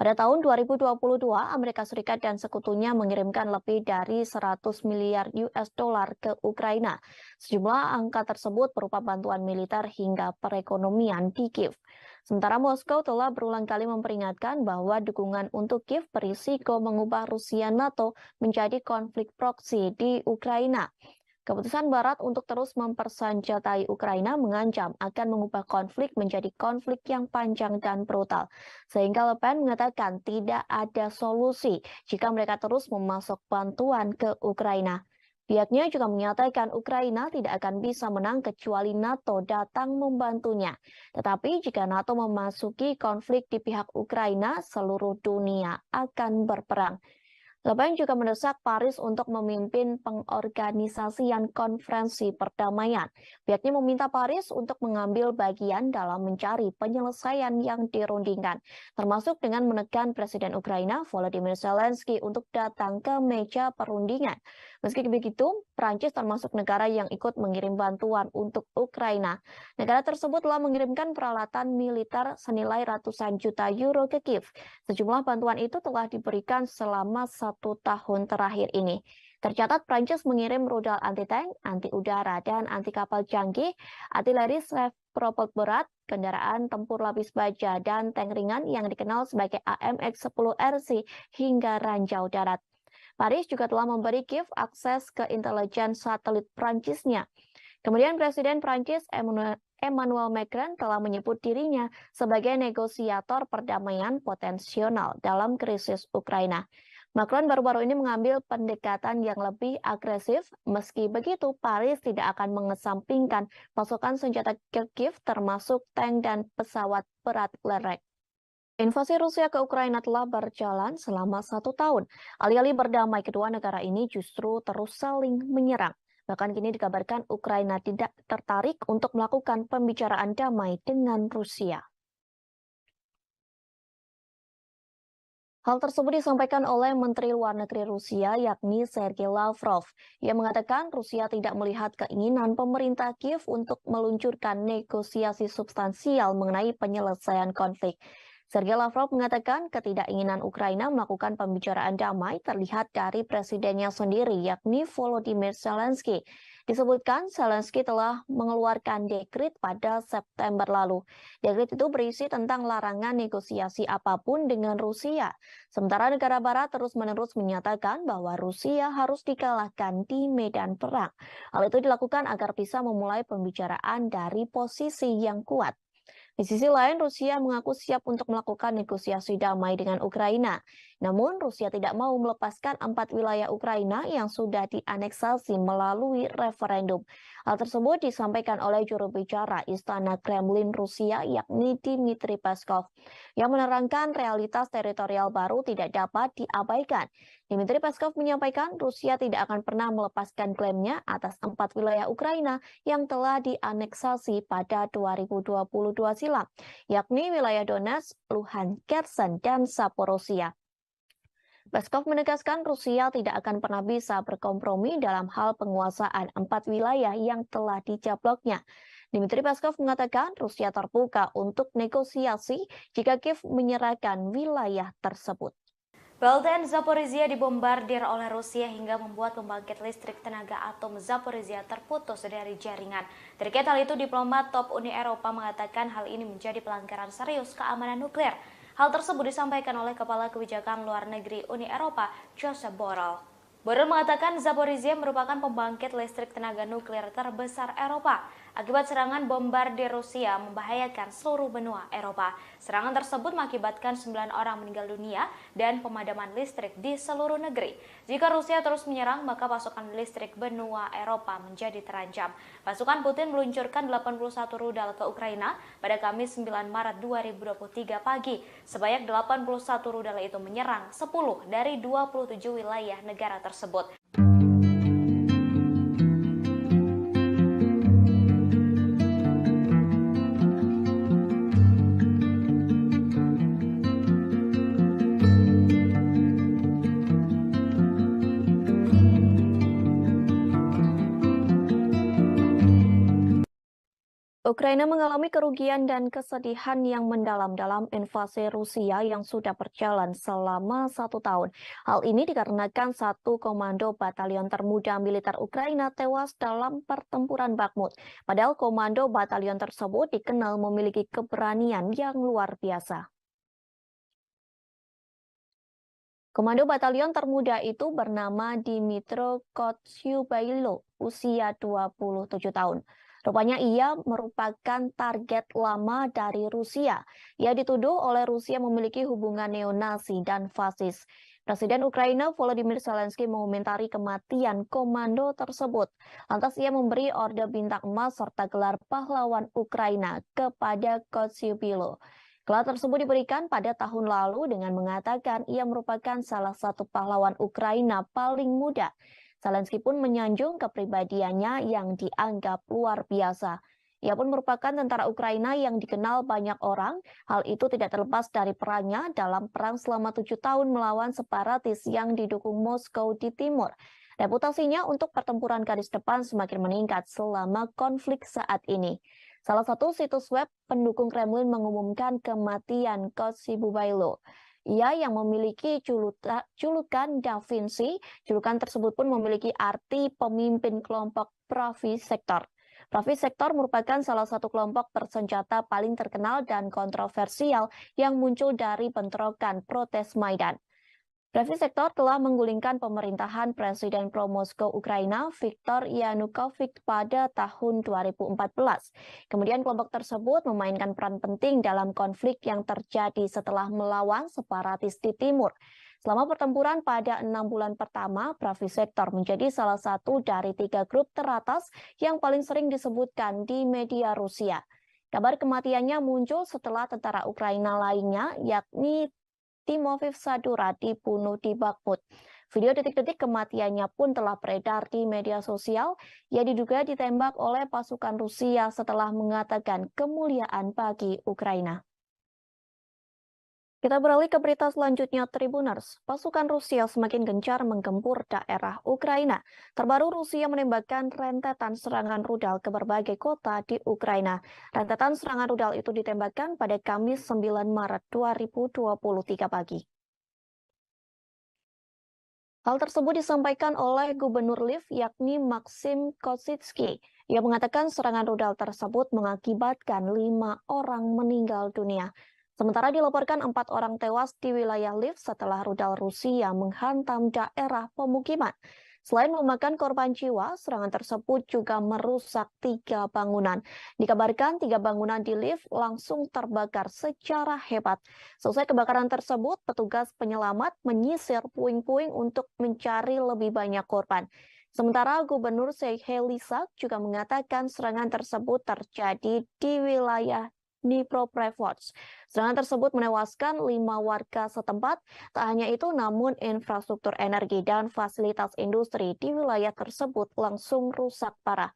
Pada tahun 2022, Amerika Serikat dan sekutunya mengirimkan lebih dari 100 miliar US dollar ke Ukraina. Sejumlah angka tersebut berupa bantuan militer hingga perekonomian di Kiev. Sementara Moskow telah berulang kali memperingatkan bahwa dukungan untuk Kiev berisiko mengubah Rusia NATO menjadi konflik proksi di Ukraina. Keputusan Barat untuk terus mempersenjatai Ukraina mengancam akan mengubah konflik menjadi konflik yang panjang dan brutal. Sehingga Le Pen mengatakan tidak ada solusi jika mereka terus memasok bantuan ke Ukraina. Pihaknya juga menyatakan Ukraina tidak akan bisa menang kecuali NATO datang membantunya. Tetapi jika NATO memasuki konflik di pihak Ukraina, seluruh dunia akan berperang. Le Pen juga mendesak Paris untuk memimpin pengorganisasian konferensi perdamaian. Pihaknya meminta Paris untuk mengambil bagian dalam mencari penyelesaian yang dirundingkan, termasuk dengan menekan Presiden Ukraina Volodymyr Zelensky untuk datang ke meja perundingan. Meski begitu, Prancis termasuk negara yang ikut mengirim bantuan untuk Ukraina. Negara tersebut telah mengirimkan peralatan militer senilai ratusan juta euro ke Kiev. Sejumlah bantuan itu telah diberikan selama 1 1 tahun terakhir ini. Tercatat Prancis mengirim rudal anti-tank, anti-udara, dan anti-kapal canggih, artileri propeled berat, kendaraan tempur lapis baja, dan tank ringan yang dikenal sebagai AMX-10RC hingga ranjau darat. Paris juga telah memberi Kiev akses ke intelijen satelit Prancisnya. Kemudian Presiden Prancis Emmanuel Macron telah menyebut dirinya sebagai negosiator perdamaian potensial dalam krisis Ukraina. Macron baru-baru ini mengambil pendekatan yang lebih agresif. Meski begitu, Paris tidak akan mengesampingkan pasokan senjata ke Kiev termasuk tank dan pesawat berat lerek. Invasi Rusia ke Ukraina telah berjalan selama 1 tahun. Alih-alih berdamai, kedua negara ini justru terus saling menyerang. Bahkan kini dikabarkan Ukraina tidak tertarik untuk melakukan pembicaraan damai dengan Rusia. Hal tersebut disampaikan oleh Menteri Luar Negeri Rusia, yakni Sergei Lavrov. Ia mengatakan Rusia tidak melihat keinginan pemerintah Kiev untuk meluncurkan negosiasi substansial mengenai penyelesaian konflik. Sergei Lavrov mengatakan ketidakinginan Ukraina melakukan pembicaraan damai terlihat dari presidennya sendiri, yakni Volodymyr Zelensky. Disebutkan Zelensky telah mengeluarkan dekret pada September lalu. Dekret itu berisi tentang larangan negosiasi apapun dengan Rusia. Sementara negara barat terus-menerus menyatakan bahwa Rusia harus dikalahkan di medan perang. Hal itu dilakukan agar bisa memulai pembicaraan dari posisi yang kuat. Di sisi lain, Rusia mengaku siap untuk melakukan negosiasi damai dengan Ukraina. Namun, Rusia tidak mau melepaskan 4 wilayah Ukraina yang sudah dianeksasi melalui referendum. Hal tersebut disampaikan oleh juru bicara Istana Kremlin Rusia, yakni Dmitry Peskov, yang menerangkan realitas teritorial baru tidak dapat diabaikan. Dmitry Peskov menyampaikan Rusia tidak akan pernah melepaskan klaimnya atas 4 wilayah Ukraina yang telah dianeksasi pada 2022 silam, yakni wilayah Donetsk, Luhansk, Kherson, dan Zaporozhia. Peskov menegaskan Rusia tidak akan pernah bisa berkompromi dalam hal penguasaan 4 wilayah yang telah dijabloknya. Dmitry Peskov mengatakan Rusia terbuka untuk negosiasi jika Kiev menyerahkan wilayah tersebut. PLTN Zaporizhia dibombardir oleh Rusia hingga membuat pembangkit listrik tenaga atom Zaporizhia terputus dari jaringan. Terkait hal itu, diplomat top Uni Eropa mengatakan hal ini menjadi pelanggaran serius keamanan nuklir. Hal tersebut disampaikan oleh Kepala Kebijakan Luar Negeri Uni Eropa, Josep Borrell. Borrell mengatakan Zaporizhia merupakan pembangkit listrik tenaga nuklir terbesar Eropa. Akibat serangan bombardir Rusia membahayakan seluruh benua Eropa. Serangan tersebut mengakibatkan 9 orang meninggal dunia dan pemadaman listrik di seluruh negeri. Jika Rusia terus menyerang, maka pasokan listrik benua Eropa menjadi terancam. Pasukan Putin meluncurkan 81 rudal ke Ukraina pada Kamis 9 Maret 2023 pagi. Sebanyak 81 rudal itu menyerang 10 dari 27 wilayah negara tersebut. Ukraina mengalami kerugian dan kesedihan yang mendalam dalam invasi Rusia yang sudah berjalan selama 1 tahun. Hal ini dikarenakan 1 komando batalion termuda militer Ukraina tewas dalam pertempuran Bakhmut. Padahal komando batalion tersebut dikenal memiliki keberanian yang luar biasa. Komando batalion termuda itu bernama Dmytro Kotsyubailo, usia 27 tahun. Rupanya ia merupakan target lama dari Rusia. Ia dituduh oleh Rusia memiliki hubungan neonasi dan fasis. Presiden Ukraina Volodymyr Zelensky mengomentari kematian komando tersebut. Lantas ia memberi orde bintang emas serta gelar pahlawan Ukraina kepada Kotsyubailo. Gelar tersebut diberikan pada tahun lalu dengan mengatakan ia merupakan salah satu pahlawan Ukraina paling muda. Zelensky pun menyanjung kepribadiannya yang dianggap luar biasa. Ia pun merupakan tentara Ukraina yang dikenal banyak orang. Hal itu tidak terlepas dari perannya dalam perang selama 7 tahun melawan separatis yang didukung Moskow di timur. Reputasinya untuk pertempuran garis depan semakin meningkat selama konflik saat ini. Salah satu situs web pendukung Kremlin mengumumkan kematian Kotsyubailo. Ia yang memiliki julukan Da Vinci. Julukan tersebut pun memiliki arti pemimpin kelompok Pravi Sektor. Pravi Sektor merupakan salah satu kelompok bersenjata paling terkenal dan kontroversial yang muncul dari bentrokan protes Maidan. Pravi Sektor telah menggulingkan pemerintahan Presiden pro-Moskow Ukraina Viktor Yanukovych pada tahun 2014. Kemudian kelompok tersebut memainkan peran penting dalam konflik yang terjadi setelah melawan separatis di timur. Selama pertempuran pada 6 bulan pertama, Pravi Sektor menjadi salah satu dari 3 grup teratas yang paling sering disebutkan di media Rusia. Kabar kematiannya muncul setelah tentara Ukraina lainnya, yakni Timofey Sadura, dibunuh di Bakhmut. Video detik-detik kematiannya pun telah beredar di media sosial. Ia diduga ditembak oleh pasukan Rusia setelah mengatakan kemuliaan bagi Ukraina. Kita beralih ke berita selanjutnya, Tribuners. Pasukan Rusia semakin gencar menggempur daerah Ukraina. Terbaru Rusia menembakkan rentetan serangan rudal ke berbagai kota di Ukraina. Rentetan serangan rudal itu ditembakkan pada Kamis 9 Maret 2023 pagi. Hal tersebut disampaikan oleh Gubernur Lviv, yakni Maxim Kositsky. Ia mengatakan serangan rudal tersebut mengakibatkan 5 orang meninggal dunia. Sementara dilaporkan 4 orang tewas di wilayah Lviv setelah rudal Rusia menghantam daerah pemukiman. Selain memakan korban jiwa, serangan tersebut juga merusak 3 bangunan. Dikabarkan 3 bangunan di Lviv langsung terbakar secara hebat. Selesai kebakaran tersebut, petugas penyelamat menyisir puing-puing untuk mencari lebih banyak korban. Sementara Gubernur Serhiy Lysak juga mengatakan serangan tersebut terjadi di wilayah Dnipropetrovsk. Serangan tersebut menewaskan 5 warga setempat. Tak hanya itu, namun infrastruktur energi dan fasilitas industri di wilayah tersebut langsung rusak parah.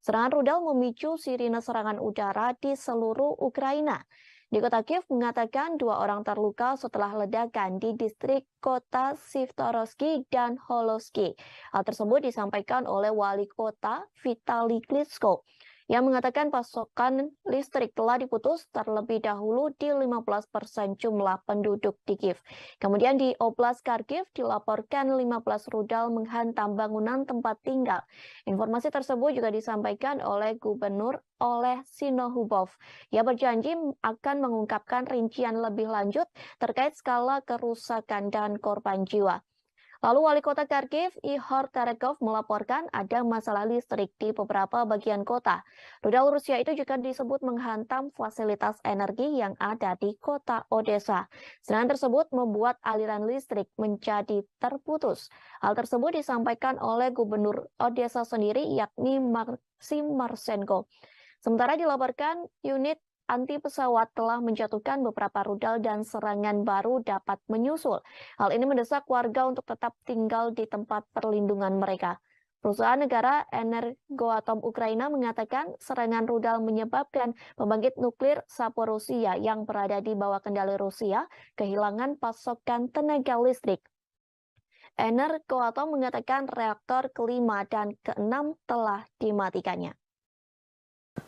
Serangan rudal memicu sirine serangan udara di seluruh Ukraina. Di kota Kiev mengatakan 2 orang terluka setelah ledakan di distrik kota Sivtorovsky dan Holosky. Hal tersebut disampaikan oleh wali kota Vitaly Klitschko yang mengatakan pasokan listrik telah diputus terlebih dahulu di 15% jumlah penduduk di Kiev. Kemudian di Oblast Kharkiv dilaporkan 15 rudal menghantam bangunan tempat tinggal. Informasi tersebut juga disampaikan oleh Gubernur Oleh Sinohubov. Ia berjanji akan mengungkapkan rincian lebih lanjut terkait skala kerusakan dan korban jiwa. Lalu Wali Kota Kharkiv, Ihor Terekov, melaporkan ada masalah listrik di beberapa bagian kota. Rudal Rusia itu juga disebut menghantam fasilitas energi yang ada di kota Odessa. Serangan tersebut membuat aliran listrik menjadi terputus. Hal tersebut disampaikan oleh Gubernur Odessa sendiri, yakni Maxim Marchenko. Sementara dilaporkan unit anti pesawat telah menjatuhkan beberapa rudal dan serangan baru dapat menyusul. Hal ini mendesak warga untuk tetap tinggal di tempat perlindungan mereka. Perusahaan negara Energoatom Ukraina mengatakan serangan rudal menyebabkan pembangkit nuklir Zaporizhzhia yang berada di bawah kendali Rusia kehilangan pasokan tenaga listrik. Energoatom mengatakan reaktor kelima dan keenam telah dimatikannya.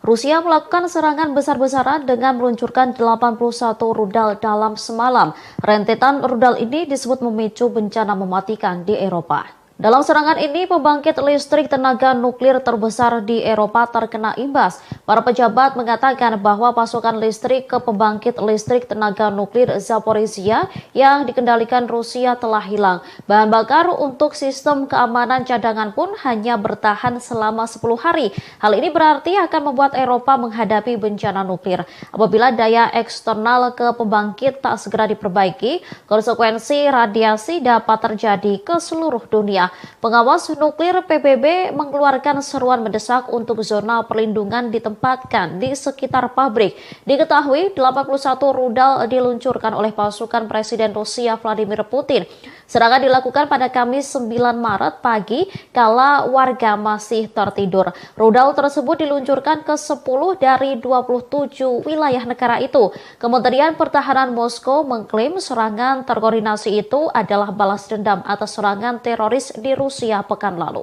Rusia melakukan serangan besar-besaran dengan meluncurkan 81 rudal dalam semalam. Rentetan rudal ini disebut memicu bencana mematikan di Eropa. Dalam serangan ini, pembangkit listrik tenaga nuklir terbesar di Eropa terkena imbas. Para pejabat mengatakan bahwa pasokan listrik ke pembangkit listrik tenaga nuklir Zaporizhzhia yang dikendalikan Rusia telah hilang. Bahan bakar untuk sistem keamanan cadangan pun hanya bertahan selama 10 hari. Hal ini berarti akan membuat Eropa menghadapi bencana nuklir. Apabila daya eksternal ke pembangkit tak segera diperbaiki, konsekuensi radiasi dapat terjadi ke seluruh dunia. Pengawas nuklir PBB mengeluarkan seruan mendesak untuk zona perlindungan ditempatkan di sekitar pabrik. Diketahui 81 rudal diluncurkan oleh pasukan Presiden Rusia Vladimir Putin. Serangan dilakukan pada Kamis 9 Maret pagi kala warga masih tertidur. Rudal tersebut diluncurkan ke 10 dari 27 wilayah negara itu. Kementerian Pertahanan Moskow mengklaim serangan terkoordinasi itu adalah balas dendam atas serangan teroris di Rusia pekan lalu.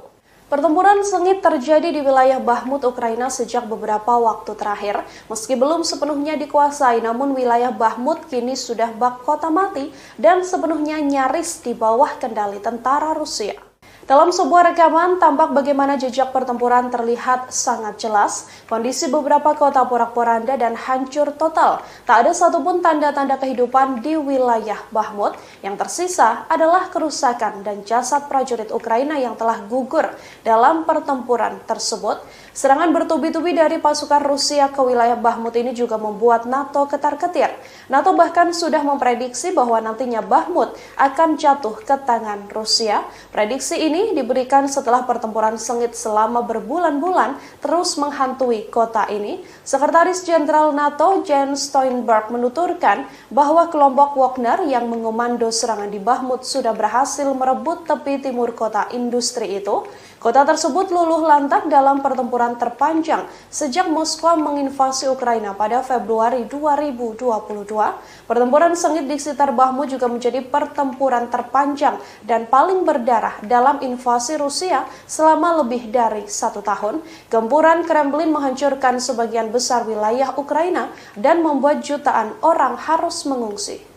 Pertempuran sengit terjadi di wilayah Bahmut, Ukraina sejak beberapa waktu terakhir. Meski belum sepenuhnya dikuasai, namun wilayah Bahmut kini sudah bak kota mati dan sepenuhnya nyaris di bawah kendali tentara Rusia. Dalam sebuah rekaman, tampak bagaimana jejak pertempuran terlihat sangat jelas. Kondisi beberapa kota porak-poranda dan hancur total. Tak ada satupun tanda-tanda kehidupan di wilayah Bahmut. Yang tersisa adalah kerusakan dan jasad prajurit Ukraina yang telah gugur dalam pertempuran tersebut. Serangan bertubi-tubi dari pasukan Rusia ke wilayah Bahmut ini juga membuat NATO ketar-ketir. NATO bahkan sudah memprediksi bahwa nantinya Bahmut akan jatuh ke tangan Rusia. Prediksi ini diberikan setelah pertempuran sengit selama berbulan-bulan terus menghantui kota ini. Sekretaris Jenderal NATO Jens Stoltenberg menuturkan bahwa kelompok Wagner yang mengomando serangan di Bahmut sudah berhasil merebut tepi timur kota industri itu. Kota tersebut luluh lantak dalam pertempuran terpanjang sejak Moskwa menginvasi Ukraina pada Februari 2022. Pertempuran sengit di sekitar Bahmut juga menjadi pertempuran terpanjang dan paling berdarah dalam invasi Rusia selama lebih dari 1 tahun. Gempuran Kremlin menghancurkan sebagian besar wilayah Ukraina dan membuat jutaan orang harus mengungsi.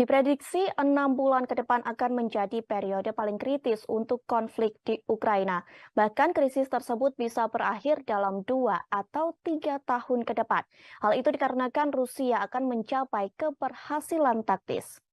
Diprediksi 6 bulan ke depan akan menjadi periode paling kritis untuk konflik di Ukraina. Bahkan krisis tersebut bisa berakhir dalam 2 atau 3 tahun ke depan. Hal itu dikarenakan Rusia akan mencapai keberhasilan taktis.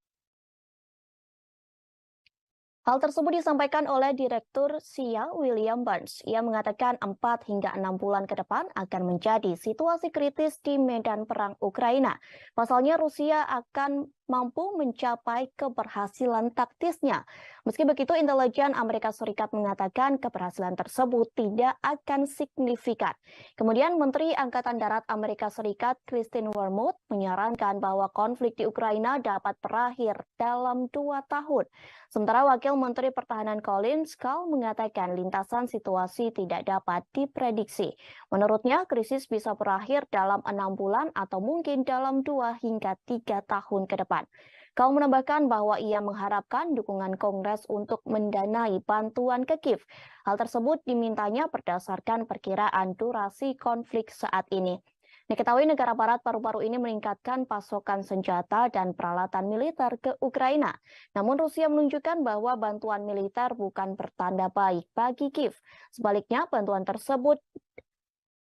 Hal tersebut disampaikan oleh Direktur SIA William Burns. Ia mengatakan 4 hingga 6 bulan ke depan akan menjadi situasi kritis di medan perang Ukraina. Pasalnya Rusia akan mampu mencapai keberhasilan taktisnya. Meski begitu, intelijen Amerika Serikat mengatakan keberhasilan tersebut tidak akan signifikan. Kemudian Menteri Angkatan Darat Amerika Serikat Kristine Wormuth menyarankan bahwa konflik di Ukraina dapat berakhir dalam 2 tahun. Sementara Wakil Menteri Pertahanan Colin Powell mengatakan lintasan situasi tidak dapat diprediksi. Menurutnya, krisis bisa berakhir dalam 6 bulan atau mungkin dalam 2 hingga 3 tahun ke depan. Kau menambahkan bahwa ia mengharapkan dukungan Kongres untuk mendanai bantuan ke Kiev. Hal tersebut dimintanya berdasarkan perkiraan durasi konflik saat ini. Diketahui negara barat baru-baru ini meningkatkan pasokan senjata dan peralatan militer ke Ukraina. Namun Rusia menunjukkan bahwa bantuan militer bukan pertanda baik bagi Kiev. Sebaliknya, bantuan tersebut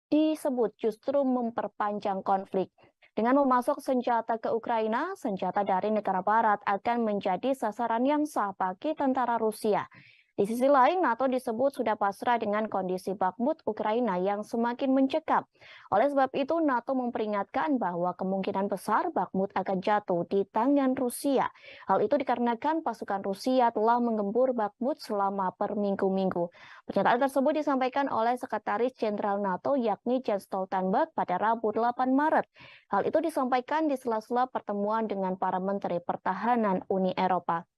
disebut justru memperpanjang konflik. Dengan memasok senjata ke Ukraina, senjata dari negara barat akan menjadi sasaran yang sah bagi tentara Rusia. Di sisi lain, NATO disebut sudah pasrah dengan kondisi Bakhmut Ukraina yang semakin mencekam. Oleh sebab itu, NATO memperingatkan bahwa kemungkinan besar Bakhmut akan jatuh di tangan Rusia. Hal itu dikarenakan pasukan Rusia telah menggempur Bakhmut selama berminggu-minggu. Pernyataan tersebut disampaikan oleh Sekretaris Jenderal NATO yakni Jens Stoltenberg pada Rabu 8 Maret. Hal itu disampaikan di sela-sela pertemuan dengan para Menteri Pertahanan Uni Eropa.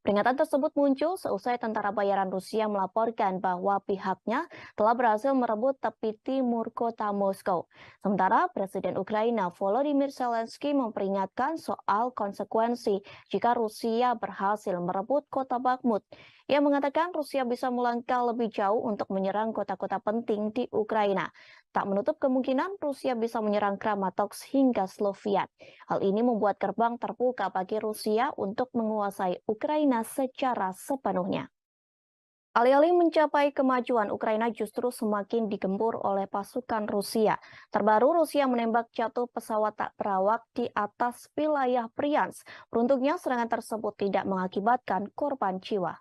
Peringatan tersebut muncul seusai tentara bayaran Rusia melaporkan bahwa pihaknya telah berhasil merebut tepi timur kota Moskow. Sementara Presiden Ukraina Volodymyr Zelensky memperingatkan soal konsekuensi jika Rusia berhasil merebut kota Bakhmut. Ia mengatakan Rusia bisa melangkah lebih jauh untuk menyerang kota-kota penting di Ukraina. Tak menutup kemungkinan Rusia bisa menyerang Kramatorsk hingga Sloviansk. Hal ini membuat gerbang terbuka bagi Rusia untuk menguasai Ukraina secara sepenuhnya. Alih-alih mencapai kemajuan, Ukraina justru semakin digempur oleh pasukan Rusia. Terbaru, Rusia menembak jatuh pesawat tak berawak di atas wilayah Bryansk. Beruntungnya, serangan tersebut tidak mengakibatkan korban jiwa.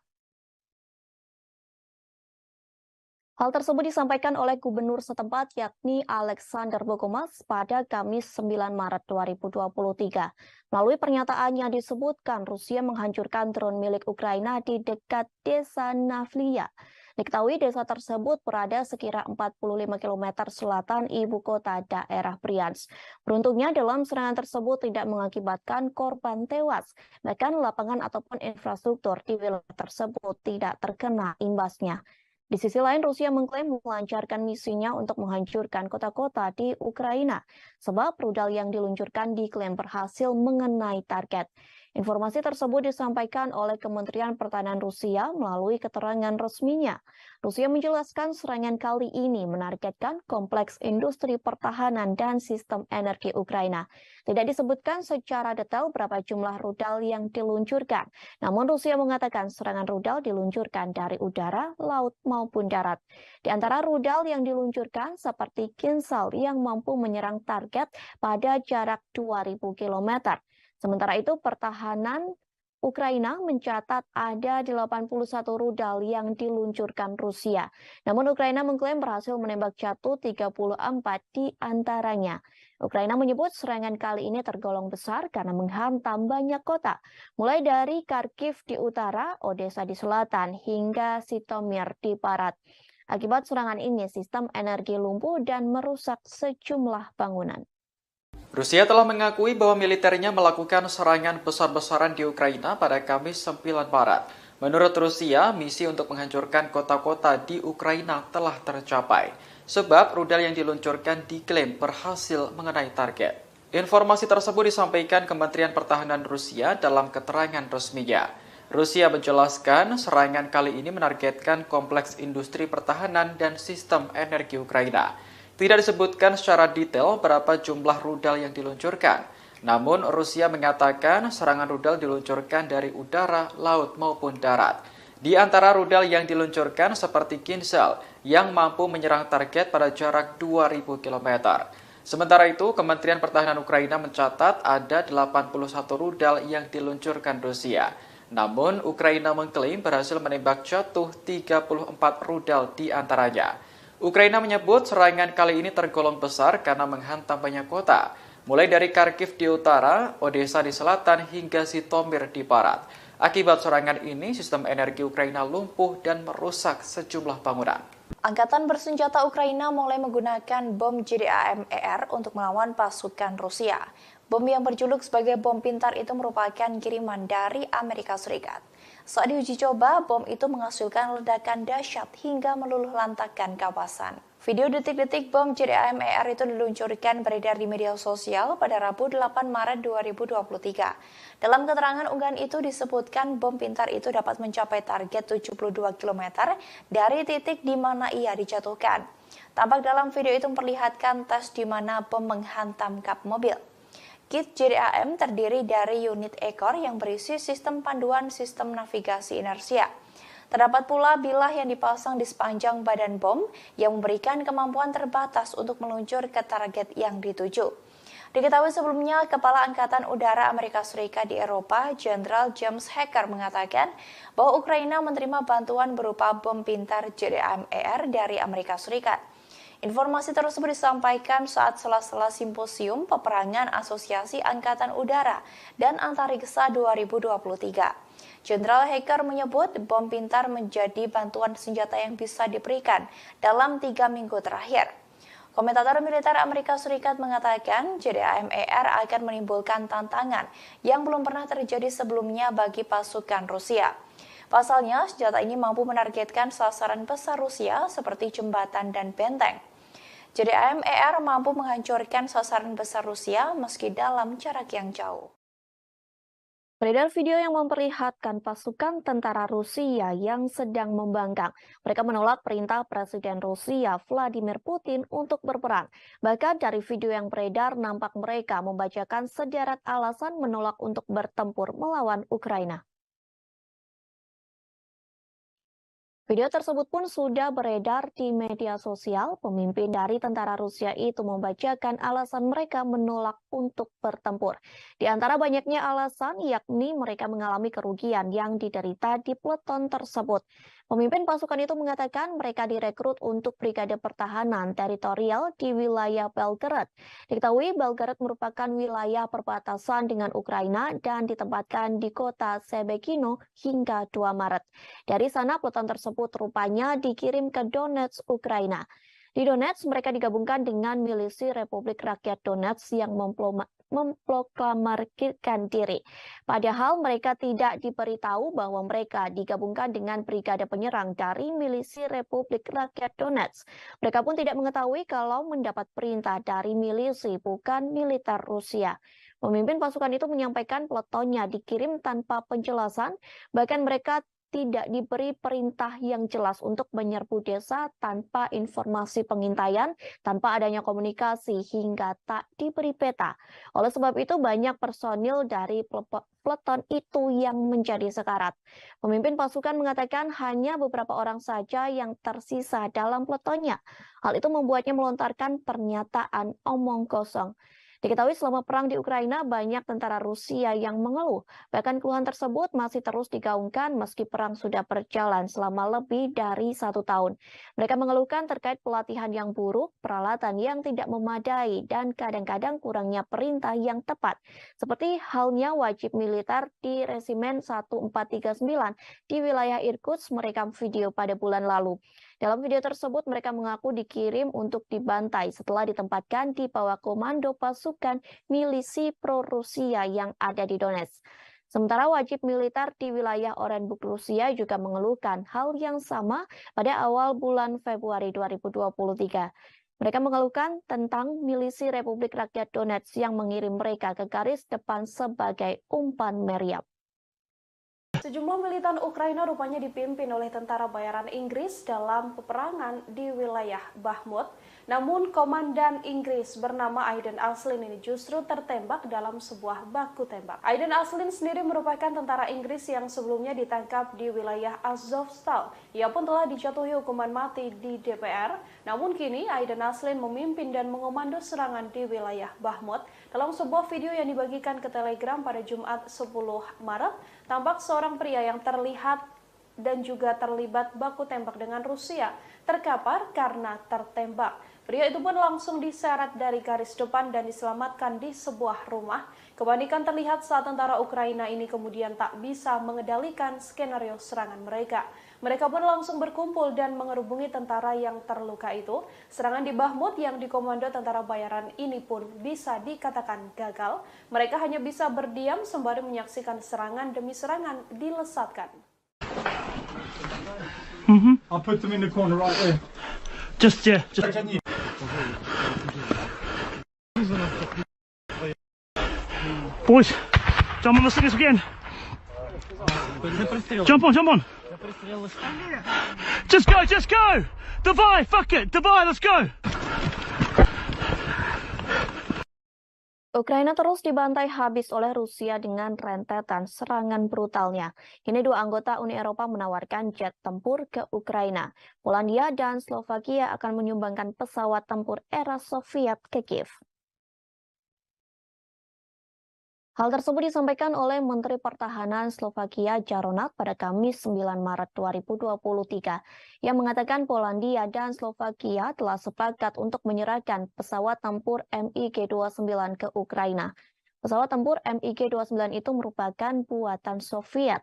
Hal tersebut disampaikan oleh Gubernur setempat yakni Alexander Bogomas pada Kamis 9 Maret 2023. Melalui pernyataannya disebutkan Rusia menghancurkan drone milik Ukraina di dekat desa Navlia. Diketahui desa tersebut berada sekira 45 km selatan ibu kota daerah Bryansk. Beruntungnya dalam serangan tersebut tidak mengakibatkan korban tewas. Bahkan lapangan ataupun infrastruktur di wilayah tersebut tidak terkena imbasnya. Di sisi lain, Rusia mengklaim melancarkan misinya untuk menghancurkan kota-kota di Ukraina, sebab rudal yang diluncurkan diklaim berhasil mengenai target. Informasi tersebut disampaikan oleh Kementerian Pertahanan Rusia melalui keterangan resminya. Rusia menjelaskan serangan kali ini menargetkan kompleks industri pertahanan dan sistem energi Ukraina. Tidak disebutkan secara detail berapa jumlah rudal yang diluncurkan. Namun Rusia mengatakan serangan rudal diluncurkan dari udara, laut maupun darat. Di antara rudal yang diluncurkan seperti Kinzhal yang mampu menyerang target pada jarak 2.000 km. Sementara itu, pertahanan Ukraina mencatat ada 81 rudal yang diluncurkan Rusia. Namun Ukraina mengklaim berhasil menembak jatuh 34 di antaranya. Ukraina menyebut serangan kali ini tergolong besar karena menghantam banyak kota, mulai dari Kharkiv di utara, Odessa di selatan, hingga Zhytomyr di barat. Akibat serangan ini, sistem energi lumpuh dan merusak sejumlah bangunan. Rusia telah mengakui bahwa militernya melakukan serangan besar-besaran di Ukraina pada Kamis 9 Maret. Menurut Rusia, misi untuk menghancurkan kota-kota di Ukraina telah tercapai, sebab rudal yang diluncurkan diklaim berhasil mengenai target. Informasi tersebut disampaikan Kementerian Pertahanan Rusia dalam keterangan resminya. Rusia menjelaskan serangan kali ini menargetkan kompleks industri pertahanan dan sistem energi Ukraina. Tidak disebutkan secara detail berapa jumlah rudal yang diluncurkan. Namun, Rusia mengatakan serangan rudal diluncurkan dari udara, laut, maupun darat. Di antara rudal yang diluncurkan seperti Kinzhal yang mampu menyerang target pada jarak 2.000 km. Sementara itu, Kementerian Pertahanan Ukraina mencatat ada 81 rudal yang diluncurkan Rusia. Namun, Ukraina mengklaim berhasil menembak jatuh 34 rudal di antaranya. Ukraina menyebut serangan kali ini tergolong besar karena menghantam banyak kota, mulai dari Kharkiv di utara, Odessa di selatan, hingga Zhytomyr di barat. Akibat serangan ini, sistem energi Ukraina lumpuh dan merusak sejumlah bangunan. Angkatan bersenjata Ukraina mulai menggunakan bom JDAM-ER untuk melawan pasukan Rusia. Bom yang berjuluk sebagai bom pintar itu merupakan kiriman dari Amerika Serikat. Saat diuji coba, bom itu menghasilkan ledakan dahsyat hingga meluluh lantakkan kawasan. Video detik-detik bom JDAM-ER itu diluncurkan beredar di media sosial pada Rabu 8 Maret 2023. Dalam keterangan unggahan itu disebutkan bom pintar itu dapat mencapai target 72 km dari titik di mana ia dijatuhkan. Tampak dalam video itu memperlihatkan tes di mana bom menghantam kap mobil. Kit JDAM terdiri dari unit ekor yang berisi sistem panduan sistem navigasi inersia. Terdapat pula bilah yang dipasang di sepanjang badan bom yang memberikan kemampuan terbatas untuk meluncur ke target yang dituju. Diketahui sebelumnya, Kepala Angkatan Udara Amerika Serikat di Eropa, Jenderal James Hacker mengatakan bahwa Ukraina menerima bantuan berupa bom pintar JDAM-ER dari Amerika Serikat. Informasi tersebut disampaikan saat sela-sela simposium peperangan Asosiasi Angkatan Udara dan Antariksa 2023. Jenderal Hacker menyebut bom pintar menjadi bantuan senjata yang bisa diberikan dalam 3 minggu terakhir. Komentator militer Amerika Serikat mengatakan JDAM-ER akan menimbulkan tantangan yang belum pernah terjadi sebelumnya bagi pasukan Rusia. Pasalnya, senjata ini mampu menargetkan sasaran besar Rusia seperti jembatan dan benteng. JDAM-ER mampu menghancurkan sasaran besar Rusia meski dalam jarak yang jauh. Beredar video yang memperlihatkan pasukan tentara Rusia yang sedang membangkang. Mereka menolak perintah Presiden Rusia Vladimir Putin untuk berperang. Bahkan dari video yang beredar nampak mereka membacakan sederet alasan menolak untuk bertempur melawan Ukraina. Video tersebut pun sudah beredar di media sosial. Pemimpin dari tentara Rusia itu membacakan alasan mereka menolak untuk bertempur. Di antara banyaknya alasan, yakni mereka mengalami kerugian yang diderita di peleton tersebut. Pemimpin pasukan itu mengatakan mereka direkrut untuk Brigade Pertahanan Teritorial di wilayah Belgorod. Diketahui Belgorod merupakan wilayah perbatasan dengan Ukraina dan ditempatkan di kota Shebekino hingga 2 Maret. Dari sana peleton tersebut rupanya dikirim ke Donetsk, Ukraina. Di Donetsk, mereka digabungkan dengan milisi Republik Rakyat Donetsk yang memproklamarkan diri. Padahal mereka tidak diberitahu bahwa mereka digabungkan dengan brigade penyerang dari milisi Republik Rakyat Donetsk. Mereka pun tidak mengetahui kalau mendapat perintah dari milisi bukan militer Rusia. Pemimpin pasukan itu menyampaikan peletonnya dikirim tanpa penjelasan, bahkan mereka tidak diberi perintah yang jelas untuk menyerbu desa tanpa informasi pengintaian, tanpa adanya komunikasi hingga tak diberi peta. Oleh sebab itu banyak personil dari peleton itu yang menjadi sekarat. Pemimpin pasukan mengatakan hanya beberapa orang saja yang tersisa dalam peletonnya. Hal itu membuatnya melontarkan pernyataan omong kosong. Diketahui selama perang di Ukraina banyak tentara Rusia yang mengeluh. Bahkan keluhan tersebut masih terus digaungkan meski perang sudah berjalan selama lebih dari 1 tahun. Mereka mengeluhkan terkait pelatihan yang buruk, peralatan yang tidak memadai, dan kadang-kadang kurangnya perintah yang tepat. Seperti halnya wajib militer di Resimen 1439 di wilayah Irkutsk merekam video pada bulan lalu. Dalam video tersebut, mereka mengaku dikirim untuk dibantai setelah ditempatkan di bawah komando pasukan milisi pro-Rusia yang ada di Donetsk. Sementara wajib militer di wilayah Orenburg, Rusia juga mengeluhkan hal yang sama pada awal bulan Februari 2023. Mereka mengeluhkan tentang milisi Republik Rakyat Donetsk yang mengirim mereka ke garis depan sebagai umpan meriam. Sejumlah militan Ukraina rupanya dipimpin oleh tentara bayaran Inggris dalam peperangan di wilayah Bakhmut. Namun komandan Inggris bernama Aiden Aslin ini justru tertembak dalam sebuah baku tembak. Aiden Aslin sendiri merupakan tentara Inggris yang sebelumnya ditangkap di wilayah Azovstal. Ia pun telah dijatuhi hukuman mati di DPR. Namun kini Aiden Aslin memimpin dan mengomando serangan di wilayah Bakhmut. Dalam sebuah video yang dibagikan ke Telegram pada Jumat 10 Maret, tampak seorang pria yang terlihat dan juga terlibat baku tembak dengan Rusia terkapar karena tertembak. Pria itu pun langsung diseret dari garis depan dan diselamatkan di sebuah rumah. Kepanikan terlihat saat tentara Ukraina ini kemudian tak bisa mengendalikan skenario serangan mereka. Mereka pun langsung berkumpul dan mengerubungi tentara yang terluka itu. Serangan di Bakhmut yang dikomando tentara bayaran ini pun bisa dikatakan gagal. Mereka hanya bisa berdiam sembari menyaksikan serangan demi serangan dilesatkan. I'll put them in the corner right there. Just. Boys, jump on the slingers again. Jump on. Just go. Davai, fuck it. Davai, let's go. Ukraina terus dibantai habis oleh Rusia dengan rentetan serangan brutalnya. Kini 2 anggota Uni Eropa menawarkan jet tempur ke Ukraina. Polandia dan Slovakia akan menyumbangkan pesawat tempur era Soviet ke Kiev. Hal tersebut disampaikan oleh Menteri Pertahanan Slovakia Jaronat pada Kamis 9 Maret 2023 yang mengatakan Polandia dan Slovakia telah sepakat untuk menyerahkan pesawat tempur MiG-29 ke Ukraina. Pesawat tempur MiG-29 itu merupakan buatan Soviet.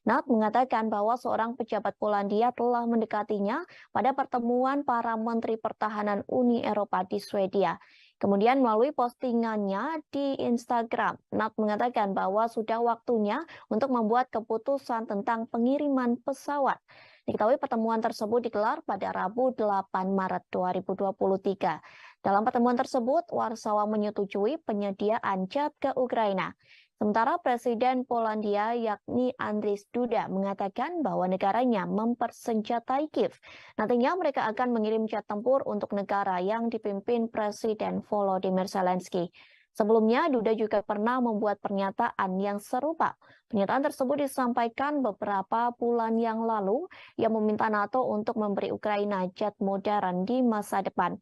Nat mengatakan bahwa seorang pejabat Polandia telah mendekatinya pada pertemuan para Menteri Pertahanan Uni Eropa di Swedia. Kemudian melalui postingannya di Instagram, Nat mengatakan bahwa sudah waktunya untuk membuat keputusan tentang pengiriman pesawat. Diketahui pertemuan tersebut digelar pada Rabu 8 Maret 2023. Dalam pertemuan tersebut, Warsawa menyetujui penyediaan jet ke Ukraina. Sementara Presiden Polandia yakni Andrzej Duda mengatakan bahwa negaranya mempersenjatai Kiev. Nantinya mereka akan mengirim jet tempur untuk negara yang dipimpin Presiden Volodymyr Zelensky. Sebelumnya, Duda juga pernah membuat pernyataan yang serupa. Pernyataan tersebut disampaikan beberapa bulan yang lalu yang meminta NATO untuk memberi Ukraina jet modern di masa depan.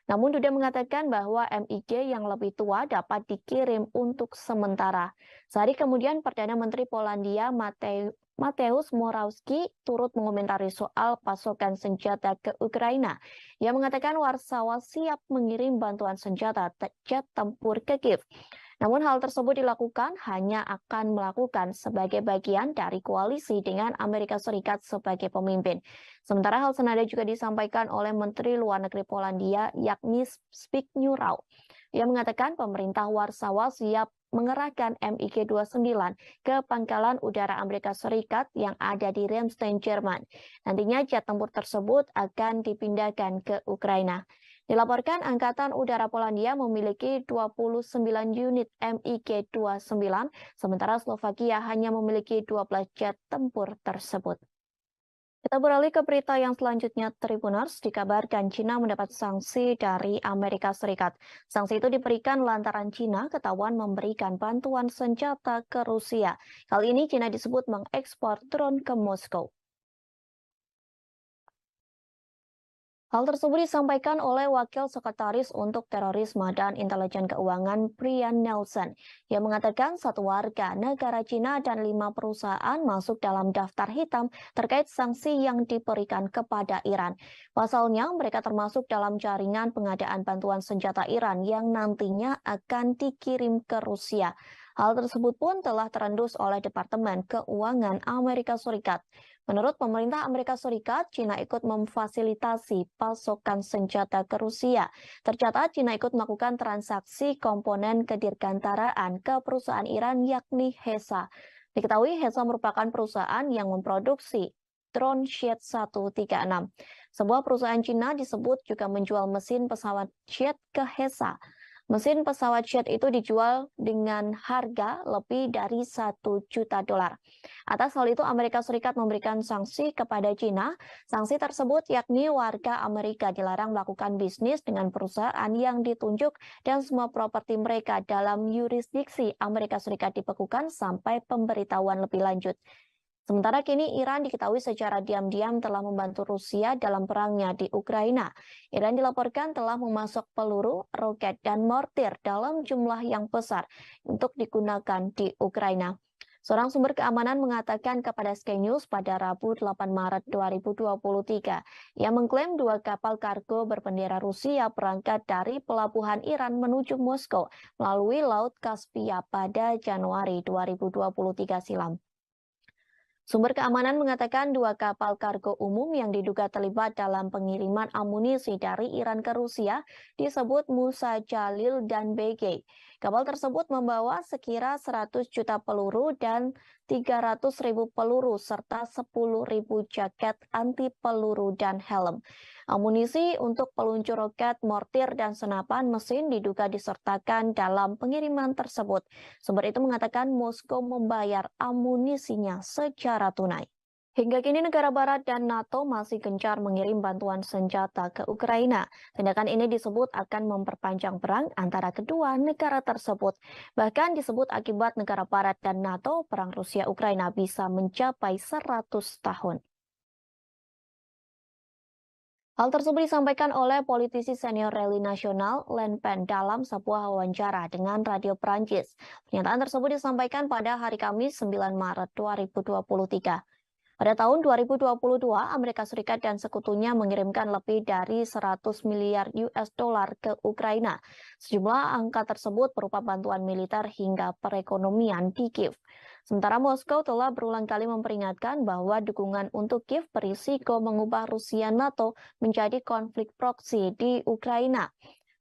Namun Duda mengatakan bahwa MiG yang lebih tua dapat dikirim untuk sementara. Sehari kemudian Perdana Menteri Polandia Mateusz Morawiecki turut mengomentari soal pasokan senjata ke Ukraina. Ia mengatakan Warsawa siap mengirim bantuan senjata jet tempur ke Kiev. Namun hal tersebut dilakukan hanya akan melakukan sebagai bagian dari koalisi dengan Amerika Serikat sebagai pemimpin. Sementara hal senada juga disampaikan oleh Menteri Luar Negeri Polandia yakni Zbigniew Rau. Ia mengatakan pemerintah Warsawa siap mengerahkan MiG-29 ke pangkalan udara Amerika Serikat yang ada di Ramstein, Jerman. Nantinya jet tempur tersebut akan dipindahkan ke Ukraina. Dilaporkan Angkatan Udara Polandia memiliki 29 unit MiG-29, sementara Slovakia hanya memiliki 12 jet tempur tersebut. Kita beralih ke berita yang selanjutnya, Tribuners. Dikabarkan Cina mendapat sanksi dari Amerika Serikat. Sanksi itu diberikan lantaran Cina ketahuan memberikan bantuan senjata ke Rusia. Kali ini Cina disebut mengekspor drone ke Moskow. Hal tersebut disampaikan oleh Wakil Sekretaris untuk Terorisme dan Intelijen Keuangan Brian Nelson yang mengatakan satu warga negara Cina dan 5 perusahaan masuk dalam daftar hitam terkait sanksi yang diberikan kepada Iran. Pasalnya, mereka termasuk dalam jaringan pengadaan bantuan senjata Iran yang nantinya akan dikirim ke Rusia. Hal tersebut pun telah terendus oleh Departemen Keuangan Amerika Serikat. Menurut pemerintah Amerika Serikat, Cina ikut memfasilitasi pasokan senjata ke Rusia. Tercatat Cina ikut melakukan transaksi komponen kedirgantaraan ke perusahaan Iran yakni HESA. Diketahui HESA merupakan perusahaan yang memproduksi drone Jet 136. Sebuah perusahaan Cina disebut juga menjual mesin pesawat jet ke HESA. Mesin pesawat jet itu dijual dengan harga lebih dari $1 juta. Atas hal itu, Amerika Serikat memberikan sanksi kepada Cina. Sanksi tersebut yakni warga Amerika dilarang melakukan bisnis dengan perusahaan yang ditunjuk dan semua properti mereka dalam yurisdiksi Amerika Serikat dibekukan sampai pemberitahuan lebih lanjut. Sementara kini Iran diketahui secara diam-diam telah membantu Rusia dalam perangnya di Ukraina. Iran dilaporkan telah memasok peluru, roket, dan mortir dalam jumlah yang besar untuk digunakan di Ukraina. Seorang sumber keamanan mengatakan kepada Sky News pada Rabu 8 Maret 2023, ia mengklaim 2 kapal kargo berbendera Rusia berangkat dari pelabuhan Iran menuju Moskow melalui Laut Kaspia pada Januari 2023 silam. Sumber keamanan mengatakan 2 kapal kargo umum yang diduga terlibat dalam pengiriman amunisi dari Iran ke Rusia disebut Musa Jalil dan BG. Kapal tersebut membawa sekira 100 juta peluru dan 300.000 peluru serta 10.000 jaket anti peluru dan helm. Amunisi untuk peluncur roket, mortir, dan senapan mesin diduga disertakan dalam pengiriman tersebut. Sumber itu mengatakan Moskow membayar amunisinya secara tunai. Hingga kini negara barat dan NATO masih gencar mengirim bantuan senjata ke Ukraina. Tindakan ini disebut akan memperpanjang perang antara kedua negara tersebut. Bahkan disebut akibat negara barat dan NATO, perang Rusia-Ukraina bisa mencapai 100 tahun. Hal tersebut disampaikan oleh politisi senior Rally Nasional Le Pen dalam sebuah wawancara dengan Radio Prancis. Pernyataan tersebut disampaikan pada hari Kamis 9 Maret 2023. Pada tahun 2022, Amerika Serikat dan sekutunya mengirimkan lebih dari 100 miliar US dollar ke Ukraina. Sejumlah angka tersebut berupa bantuan militer hingga perekonomian di Kiev. Sementara Moskow telah berulang kali memperingatkan bahwa dukungan untuk Kiev berisiko mengubah Rusia NATO menjadi konflik proksi di Ukraina.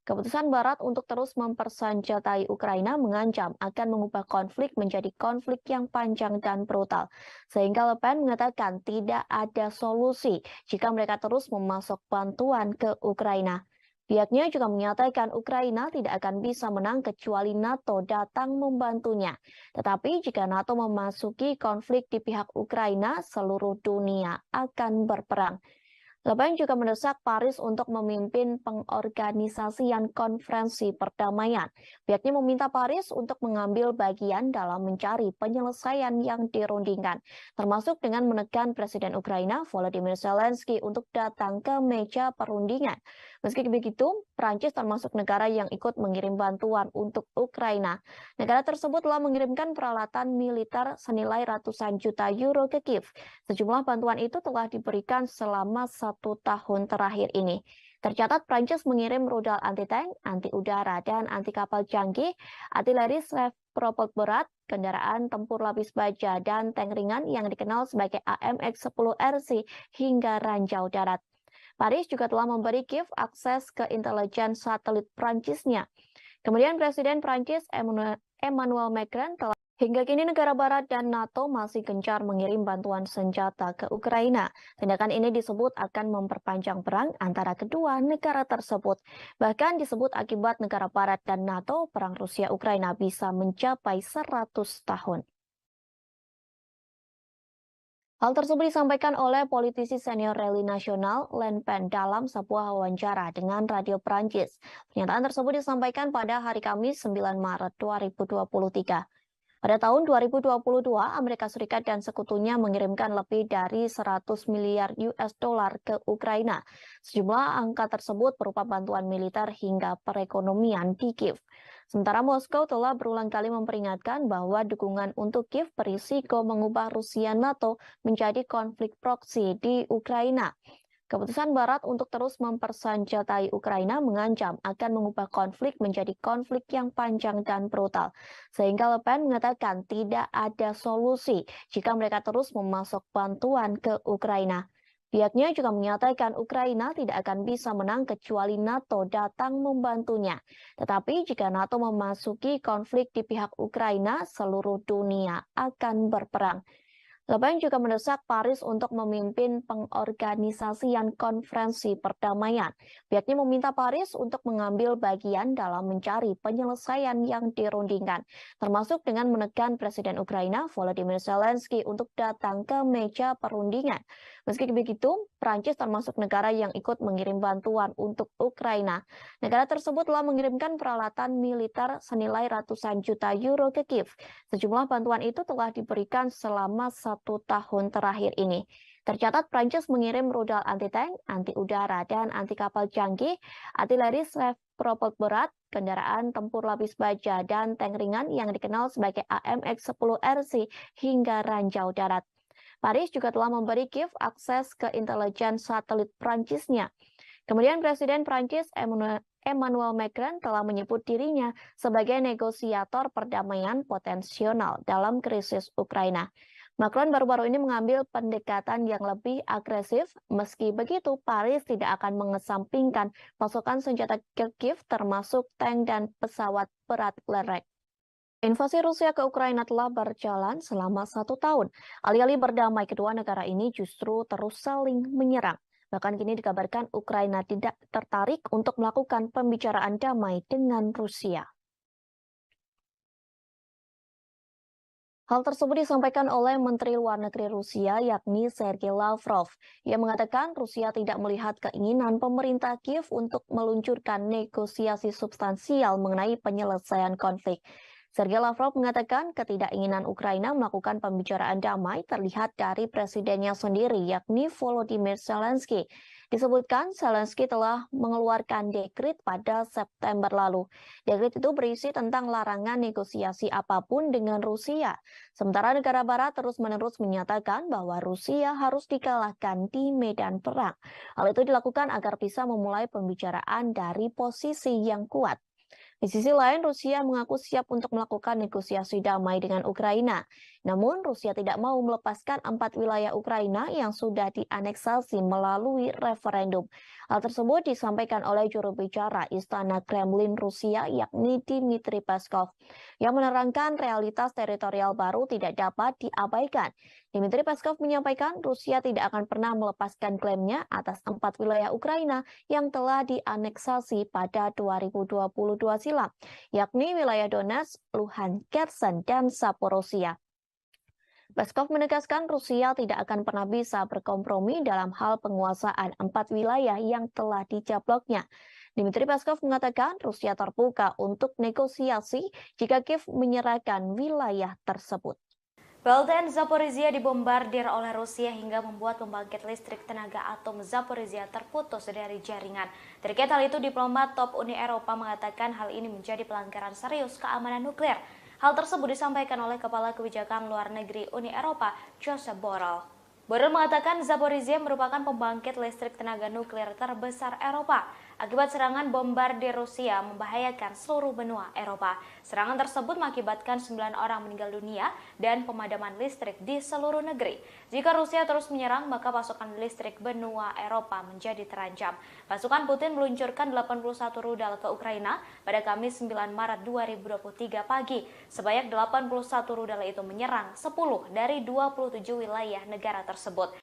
Keputusan Barat untuk terus mempersenjatai Ukraina mengancam akan mengubah konflik menjadi konflik yang panjang dan brutal. Sehingga Le Pen mengatakan tidak ada solusi jika mereka terus memasok bantuan ke Ukraina. Pihaknya juga menyatakan Ukraina tidak akan bisa menang kecuali NATO datang membantunya. Tetapi jika NATO memasuki konflik di pihak Ukraina, seluruh dunia akan berperang. Le Pen juga mendesak Paris untuk memimpin pengorganisasian konferensi perdamaian. Pihaknya meminta Paris untuk mengambil bagian dalam mencari penyelesaian yang dirundingkan, termasuk dengan menekan Presiden Ukraina Volodymyr Zelensky untuk datang ke meja perundingan. Meski begitu, Prancis termasuk negara yang ikut mengirim bantuan untuk Ukraina. Negara tersebut telah mengirimkan peralatan militer senilai ratusan juta euro ke Kiev. Sejumlah bantuan itu telah diberikan selama 1 tahun terakhir ini. Tercatat Prancis mengirim rudal anti-tank, anti-udara, dan anti-kapal canggih, artileri propel berat, kendaraan tempur lapis baja, dan tank ringan yang dikenal sebagai AMX-10RC hingga ranjau darat. Paris juga telah memberi Kiev akses ke intelijen satelit Prancisnya. Kemudian Presiden Prancis Emmanuel Macron telah Hingga kini negara barat dan NATO masih gencar mengirim bantuan senjata ke Ukraina. Tindakan ini disebut akan memperpanjang perang antara kedua negara tersebut. Bahkan disebut akibat negara barat dan NATO, perang Rusia-Ukraina bisa mencapai 100 tahun. Hal tersebut disampaikan oleh politisi senior Rally Nasional Le Pen dalam sebuah wawancara dengan Radio Prancis. Pernyataan tersebut disampaikan pada hari Kamis 9 Maret 2023. Pada tahun 2022, Amerika Serikat dan sekutunya mengirimkan lebih dari 100 miliar US dollar ke Ukraina. Sejumlah angka tersebut berupa bantuan militer hingga perekonomian di Kiev. Sementara Moskow telah berulang kali memperingatkan bahwa dukungan untuk Kiev berisiko mengubah Rusia NATO menjadi konflik proksi di Ukraina. Keputusan Barat untuk terus mempersenjatai Ukraina mengancam akan mengubah konflik menjadi konflik yang panjang dan brutal. Sehingga Le Pen mengatakan tidak ada solusi jika mereka terus memasok bantuan ke Ukraina. Pihaknya juga menyatakan Ukraina tidak akan bisa menang kecuali NATO datang membantunya. Tetapi jika NATO memasuki konflik di pihak Ukraina, seluruh dunia akan berperang. Le Pen juga mendesak Paris untuk memimpin pengorganisasian konferensi perdamaian. Pihaknya meminta Paris untuk mengambil bagian dalam mencari penyelesaian yang dirundingkan, termasuk dengan menekan Presiden Ukraina Volodymyr Zelensky untuk datang ke meja perundingan. Meski begitu, Prancis termasuk negara yang ikut mengirim bantuan untuk Ukraina. Negara tersebut telah mengirimkan peralatan militer senilai ratusan juta euro ke Kiev. Sejumlah bantuan itu telah diberikan selama 1 tahun terakhir ini. Tercatat Prancis mengirim rudal anti-tank, anti-udara, dan anti-kapal canggih, artileri self-propelled berat, kendaraan tempur lapis baja, dan tank ringan yang dikenal sebagai AMX-10RC hingga ranjau darat. Paris juga telah memberi Kiev akses ke intelijen satelit Prancisnya. Kemudian Presiden Prancis Emmanuel Macron telah menyebut dirinya sebagai negosiator perdamaian potensial dalam krisis Ukraina. Macron baru-baru ini mengambil pendekatan yang lebih agresif. Meski begitu, Paris tidak akan mengesampingkan pasokan senjata ke Kiev termasuk tank dan pesawat berat lerek. Invasi Rusia ke Ukraina telah berjalan selama 1 tahun. Alih-alih berdamai, kedua negara ini justru terus saling menyerang. Bahkan kini dikabarkan Ukraina tidak tertarik untuk melakukan pembicaraan damai dengan Rusia. Hal tersebut disampaikan oleh Menteri Luar Negeri Rusia yakni Sergei Lavrov. Ia mengatakan Rusia tidak melihat keinginan pemerintah Kiev untuk meluncurkan negosiasi substansial mengenai penyelesaian konflik. Sergei Lavrov mengatakan ketidakinginan Ukraina melakukan pembicaraan damai terlihat dari presidennya sendiri yakni Volodymyr Zelensky. Disebutkan Zelensky telah mengeluarkan dekret pada September lalu. Dekret itu berisi tentang larangan negosiasi apapun dengan Rusia. Sementara negara barat terus-menerus menyatakan bahwa Rusia harus dikalahkan di medan perang. Hal itu dilakukan agar bisa memulai pembicaraan dari posisi yang kuat. Di sisi lain, Rusia mengaku siap untuk melakukan negosiasi damai dengan Ukraina. Namun, Rusia tidak mau melepaskan 4 wilayah Ukraina yang sudah dianeksasi melalui referendum. Hal tersebut disampaikan oleh juru bicara Istana Kremlin Rusia, yakni Dmitry Peskov, yang menerangkan realitas teritorial baru tidak dapat diabaikan. Dmitry Peskov menyampaikan Rusia tidak akan pernah melepaskan klaimnya atas 4 wilayah Ukraina yang telah dianeksasi pada 2022 silam, yakni wilayah Donetsk, Luhansk, Kherson, dan Zaporozhia. Peskov menegaskan Rusia tidak akan pernah bisa berkompromi dalam hal penguasaan 4 wilayah yang telah dijabloknya. Dmitry Peskov mengatakan Rusia terbuka untuk negosiasi jika Kiev menyerahkan wilayah tersebut. PLTN Zaporizhia dibombardir oleh Rusia hingga membuat pembangkit listrik tenaga atom Zaporizhia terputus dari jaringan. Terkait hal itu, diplomat top Uni Eropa mengatakan hal ini menjadi pelanggaran serius keamanan nuklir. Hal tersebut disampaikan oleh Kepala Kebijakan Luar Negeri Uni Eropa, Josep Borrell. Borrell mengatakan Zaporizhia merupakan pembangkit listrik tenaga nuklir terbesar Eropa. Akibat serangan bombardir Rusia membahayakan seluruh benua Eropa. Serangan tersebut mengakibatkan 9 orang meninggal dunia dan pemadaman listrik di seluruh negeri. Jika Rusia terus menyerang, maka pasokan listrik benua Eropa menjadi terancam. Pasukan Putin meluncurkan 81 rudal ke Ukraina pada Kamis 9 Maret 2023 pagi. Sebanyak 81 rudal itu menyerang 10 dari 27 wilayah negara tersebut.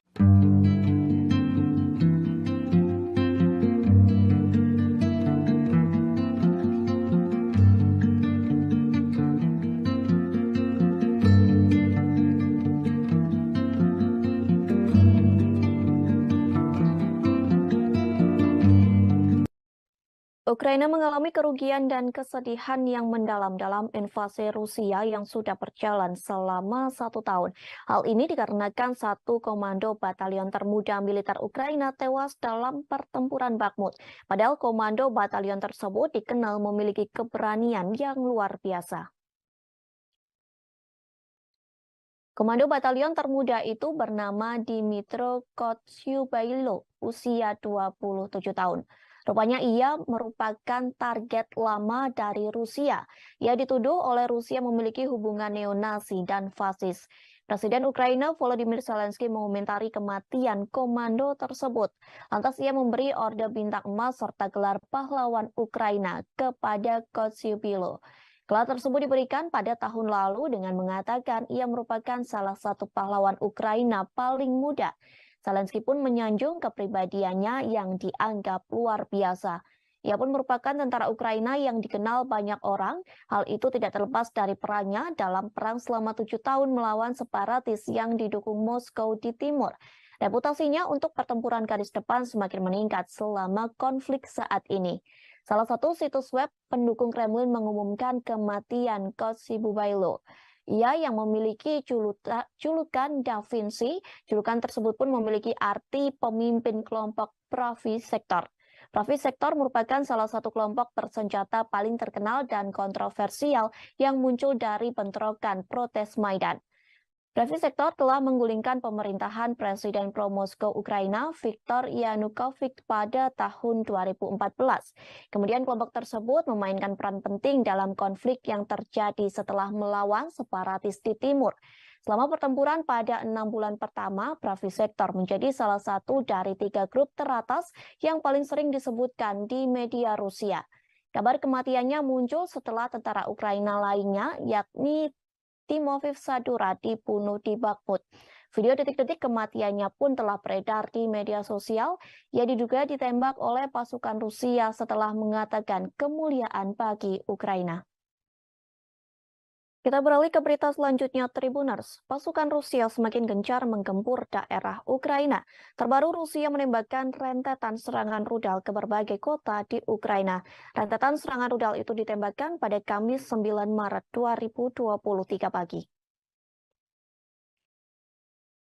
Ukraina mengalami kerugian dan kesedihan yang mendalam dalam invasi Rusia yang sudah berjalan selama 1 tahun. Hal ini dikarenakan satu komando batalion termuda militer Ukraina tewas dalam pertempuran Bakhmut. Padahal komando batalion tersebut dikenal memiliki keberanian yang luar biasa. Komando batalion termuda itu bernama Dmytro Kotsyubailo, usia 27 tahun. Rupanya ia merupakan target lama dari Rusia. Ia dituduh oleh Rusia memiliki hubungan neonazi dan fasis. Presiden Ukraina Volodymyr Zelensky mengomentari kematian komando tersebut. Lantas ia memberi orde bintang emas serta gelar pahlawan Ukraina kepada Kotsyubailo. Gelar tersebut diberikan pada tahun lalu dengan mengatakan ia merupakan salah satu pahlawan Ukraina paling muda. Zelensky pun menyanjung kepribadiannya yang dianggap luar biasa. Ia pun merupakan tentara Ukraina yang dikenal banyak orang. Hal itu tidak terlepas dari perannya dalam perang selama 7 tahun melawan separatis yang didukung Moskow di timur. Reputasinya untuk pertempuran garis depan semakin meningkat selama konflik saat ini. Salah satu situs web pendukung Kremlin mengumumkan kematian Kotsyubailo. Ia yang memiliki julukan Da Vinci, julukan tersebut pun memiliki arti pemimpin kelompok Pravy Sector. Pravy Sector merupakan salah satu kelompok bersenjata paling terkenal dan kontroversial yang muncul dari bentrokan protes Maidan. Pravy Sector telah menggulingkan pemerintahan Presiden pro-Moskow Ukraina Viktor Yanukovych pada tahun 2014. Kemudian kelompok tersebut memainkan peran penting dalam konflik yang terjadi setelah melawan separatis di timur. Selama pertempuran pada 6 bulan pertama, Pravy Sector menjadi salah satu dari 3 grup teratas yang paling sering disebutkan di media Rusia. Kabar kematiannya muncul setelah tentara Ukraina lainnya, yakni Timofey Sadura dibunuh di Bakhmut. Video detik-detik kematiannya pun telah beredar di media sosial. Ia diduga ditembak oleh pasukan Rusia setelah mengatakan kemuliaan bagi Ukraina. Kita beralih ke berita selanjutnya, Tribuners. Pasukan Rusia semakin gencar menggempur daerah Ukraina. Terbaru Rusia menembakkan rentetan serangan rudal ke berbagai kota di Ukraina. Rentetan serangan rudal itu ditembakkan pada Kamis 9 Maret 2023 pagi.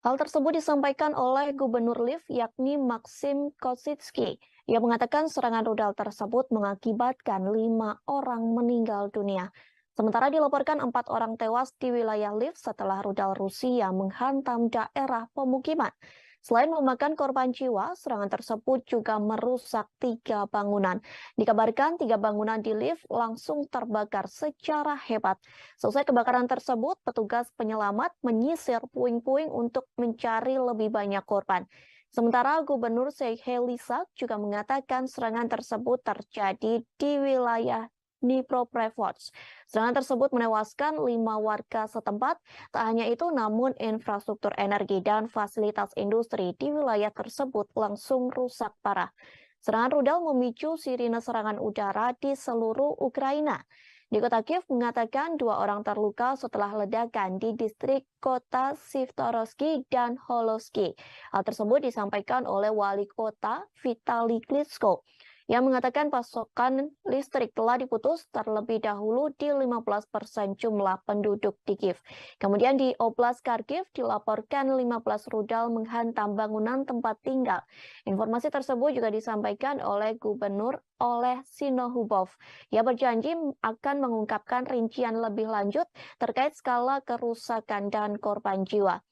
Hal tersebut disampaikan oleh Gubernur Lviv yakni Maxim Kosytsky. Ia mengatakan serangan rudal tersebut mengakibatkan 5 orang meninggal dunia. Sementara dilaporkan 4 orang tewas di wilayah Lviv setelah rudal Rusia menghantam daerah pemukiman. Selain memakan korban jiwa, serangan tersebut juga merusak 3 bangunan. Dikabarkan 3 bangunan di Lviv langsung terbakar secara hebat. Selesai kebakaran tersebut, petugas penyelamat menyisir puing-puing untuk mencari lebih banyak korban. Sementara Gubernur Serhiy Lysak juga mengatakan serangan tersebut terjadi di wilayah Dnipropetrovsk. Serangan tersebut menewaskan 5 warga setempat. Tak hanya itu, namun infrastruktur energi dan fasilitas industri di wilayah tersebut langsung rusak parah. Serangan rudal memicu sirine serangan udara di seluruh Ukraina. Di kota Kiev mengatakan 2 orang terluka setelah ledakan di distrik kota Sivtorovsky dan Holosky. Hal tersebut disampaikan oleh wali kota Vitaly Klitschko yang mengatakan pasokan listrik telah diputus terlebih dahulu di 15% jumlah penduduk di Kiev. Kemudian di Oblast Kharkiv dilaporkan 15 rudal menghantam bangunan tempat tinggal. Informasi tersebut juga disampaikan oleh Gubernur Oleh Sinohubov. Ia berjanji akan mengungkapkan rincian lebih lanjut terkait skala kerusakan dan korban jiwa.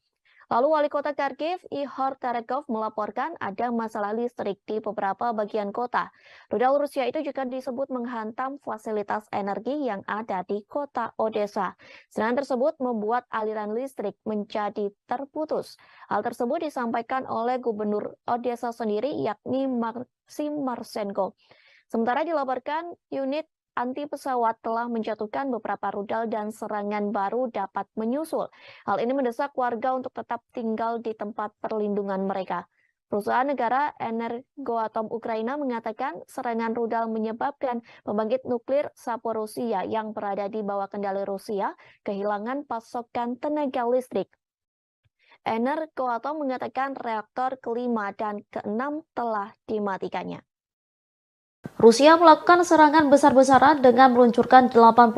Lalu Wali Kota Kharkiv, Ihor Terekov melaporkan ada masalah listrik di beberapa bagian kota. Rudal Rusia itu juga disebut menghantam fasilitas energi yang ada di kota Odessa. Serangan tersebut membuat aliran listrik menjadi terputus. Hal tersebut disampaikan oleh Gubernur Odessa sendiri, yakni Maxim Marchenko. Sementara dilaporkan unit anti pesawat telah menjatuhkan beberapa rudal dan serangan baru dapat menyusul. Hal ini mendesak warga untuk tetap tinggal di tempat perlindungan mereka. Perusahaan negara Energoatom Ukraina mengatakan serangan rudal menyebabkan pembangkit nuklir Zaporizhzhia yang berada di bawah kendali Rusia kehilangan pasokan tenaga listrik. Energoatom mengatakan reaktor kelima dan keenam telah dimatikannya. Rusia melakukan serangan besar-besaran dengan meluncurkan 81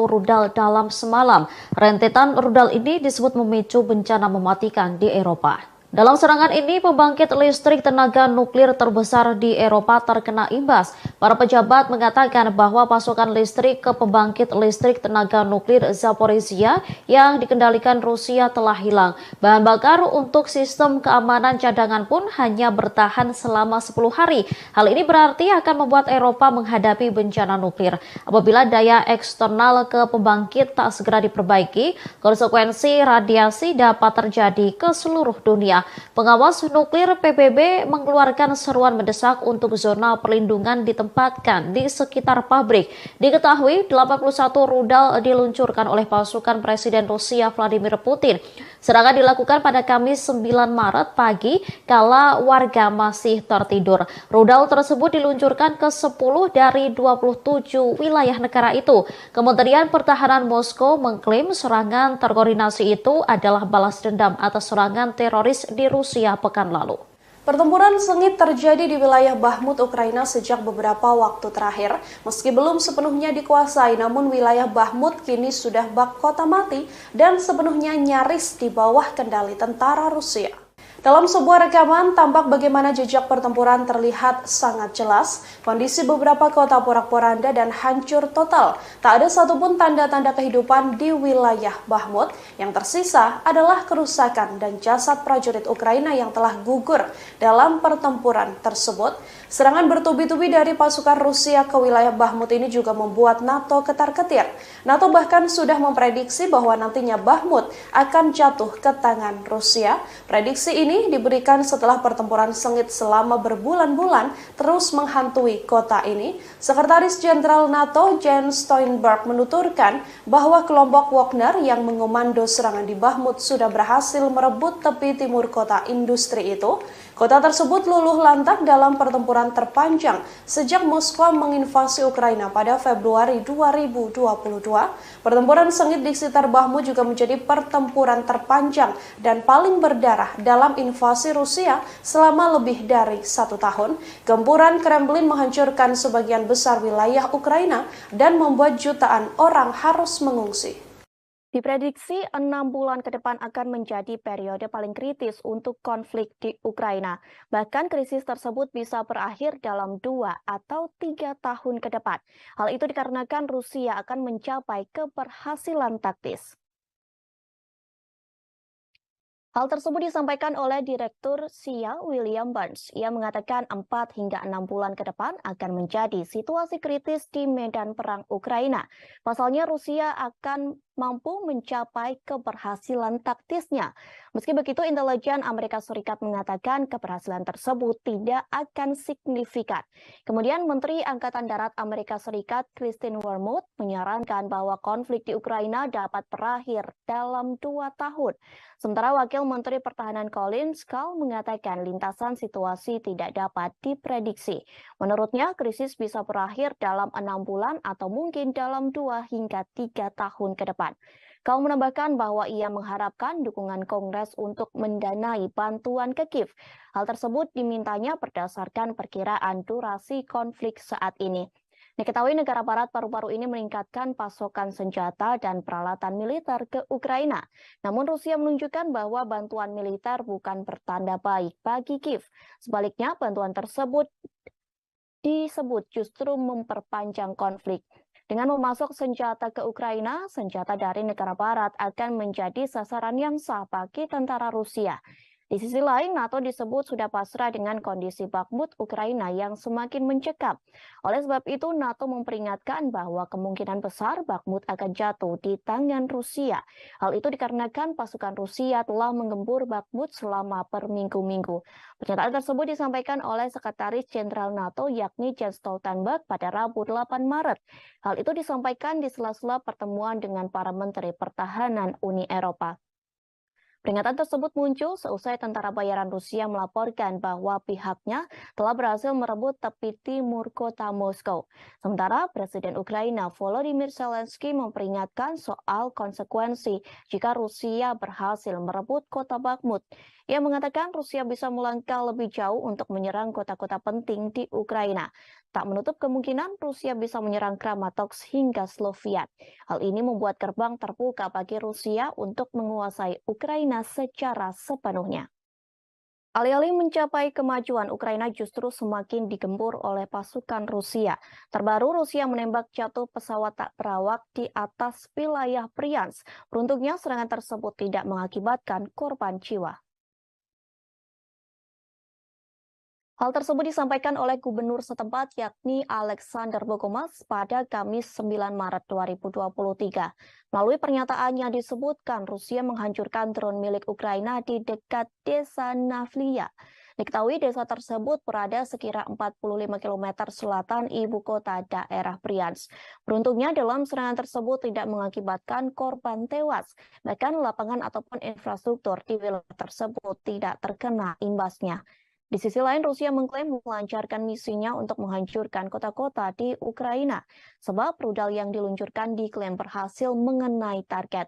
rudal dalam semalam. Rentetan rudal ini disebut memicu bencana mematikan di Eropa. Dalam serangan ini, pembangkit listrik tenaga nuklir terbesar di Eropa terkena imbas. Para pejabat mengatakan bahwa pasokan listrik ke pembangkit listrik tenaga nuklir Zaporizhzhia yang dikendalikan Rusia telah hilang. Bahan bakar untuk sistem keamanan cadangan pun hanya bertahan selama 10 hari. Hal ini berarti akan membuat Eropa menghadapi bencana nuklir. Apabila daya eksternal ke pembangkit tak segera diperbaiki, konsekuensi radiasi dapat terjadi ke seluruh dunia. Pengawas nuklir PBB mengeluarkan seruan mendesak untuk zona perlindungan ditempatkan di sekitar pabrik. Diketahui 81 rudal diluncurkan oleh pasukan Presiden Rusia Vladimir Putin. Serangan dilakukan pada Kamis 9 Maret pagi kala warga masih tertidur. Rudal tersebut diluncurkan ke 10 dari 27 wilayah negara itu. Kementerian Pertahanan Moskow mengklaim serangan terkoordinasi itu adalah balas dendam atas serangan teroris di Rusia pekan lalu. Pertempuran sengit terjadi di wilayah Bahmut, Ukraina sejak beberapa waktu terakhir. Meski belum sepenuhnya dikuasai, namun wilayah Bahmut kini sudah bak kota mati dan sepenuhnya nyaris di bawah kendali tentara Rusia. Dalam sebuah rekaman, tampak bagaimana jejak pertempuran terlihat sangat jelas. Kondisi beberapa kota porak-poranda dan hancur total. Tak ada satupun tanda-tanda kehidupan di wilayah Bahmut. Yang tersisa adalah kerusakan dan jasad prajurit Ukraina yang telah gugur dalam pertempuran tersebut. Serangan bertubi-tubi dari pasukan Rusia ke wilayah Bahmut ini juga membuat NATO ketar-ketir. NATO bahkan sudah memprediksi bahwa nantinya Bahmut akan jatuh ke tangan Rusia. Prediksi ini diberikan setelah pertempuran sengit selama berbulan-bulan terus menghantui kota ini. Sekretaris Jenderal NATO Jens Stoltenberg menuturkan bahwa kelompok Wagner yang mengomando serangan di Bahmut sudah berhasil merebut tepi timur kota industri itu. Kota tersebut luluh lantak dalam pertempuran terpanjang sejak Moskwa menginvasi Ukraina pada Februari 2022. Pertempuran sengit di sekitar Bahmut juga menjadi pertempuran terpanjang dan paling berdarah dalam invasi Rusia selama lebih dari 1 tahun. Gempuran Kremlin menghancurkan sebagian besar wilayah Ukraina dan membuat jutaan orang harus mengungsi. Diprediksi 6 bulan ke depan akan menjadi periode paling kritis untuk konflik di Ukraina. Bahkan krisis tersebut bisa berakhir dalam 2 atau 3 tahun ke depan. Hal itu dikarenakan Rusia akan mencapai keberhasilan taktis. Hal tersebut disampaikan oleh Direktur SIA William Burns. Ia mengatakan 4 hingga 6 bulan ke depan akan menjadi situasi kritis di medan perang Ukraina. Pasalnya Rusia akan mampu mencapai keberhasilan taktisnya. Meski begitu, intelijen Amerika Serikat mengatakan keberhasilan tersebut tidak akan signifikan. Kemudian Menteri Angkatan Darat Amerika Serikat Kristine Wormuth menyarankan bahwa konflik di Ukraina dapat berakhir dalam 2 tahun. Sementara Wakil Menteri Pertahanan Colin Powell mengatakan lintasan situasi tidak dapat diprediksi. Menurutnya, krisis bisa berakhir dalam 6 bulan atau mungkin dalam 2 hingga 3 tahun ke depan. Kau menambahkan bahwa ia mengharapkan dukungan Kongres untuk mendanai bantuan ke Kiev. Hal tersebut dimintanya berdasarkan perkiraan durasi konflik saat ini. Diketahui negara barat paru-paru ini meningkatkan pasokan senjata dan peralatan militer ke Ukraina. Namun Rusia menunjukkan bahwa bantuan militer bukan pertanda baik bagi Kiev. Sebaliknya, bantuan tersebut disebut justru memperpanjang konflik. Dengan memasok senjata ke Ukraina, senjata dari negara barat akan menjadi sasaran yang sah bagi tentara Rusia. Di sisi lain, NATO disebut sudah pasrah dengan kondisi Bakhmut Ukraina yang semakin mencekam. Oleh sebab itu, NATO memperingatkan bahwa kemungkinan besar Bakhmut akan jatuh di tangan Rusia. Hal itu dikarenakan pasukan Rusia telah menggempur Bakhmut selama berminggu-minggu. Pernyataan tersebut disampaikan oleh Sekretaris Jenderal NATO yakni Jens Stoltenberg pada Rabu 8 Maret. Hal itu disampaikan di sela-sela pertemuan dengan para Menteri Pertahanan Uni Eropa. Peringatan tersebut muncul seusai tentara bayaran Rusia melaporkan bahwa pihaknya telah berhasil merebut tepi timur kota Moskow. Sementara Presiden Ukraina Volodymyr Zelensky memperingatkan soal konsekuensi jika Rusia berhasil merebut kota Bakhmut. Ia mengatakan Rusia bisa melangkah lebih jauh untuk menyerang kota-kota penting di Ukraina. Tak menutup kemungkinan Rusia bisa menyerang Kramatorsk hingga Sloviansk. Hal ini membuat gerbang terbuka bagi Rusia untuk menguasai Ukraina secara sepenuhnya. Alih-alih mencapai kemajuan, Ukraina justru semakin digempur oleh pasukan Rusia. Terbaru, Rusia menembak jatuh pesawat tak berawak di atas wilayah Bryansk. Beruntungnya, serangan tersebut tidak mengakibatkan korban jiwa. Hal tersebut disampaikan oleh Gubernur setempat yakni Alexander Bogomas pada Kamis 9 Maret 2023. Melalui pernyataannya disebutkan Rusia menghancurkan drone milik Ukraina di dekat desa Navlia. Diketahui desa tersebut berada sekira 45 km selatan ibu kota daerah Bryansk. Beruntungnya dalam serangan tersebut tidak mengakibatkan korban tewas. Bahkan lapangan ataupun infrastruktur di wilayah tersebut tidak terkena imbasnya. Di sisi lain, Rusia mengklaim melancarkan misinya untuk menghancurkan kota-kota di Ukraina, sebab rudal yang diluncurkan diklaim berhasil mengenai target.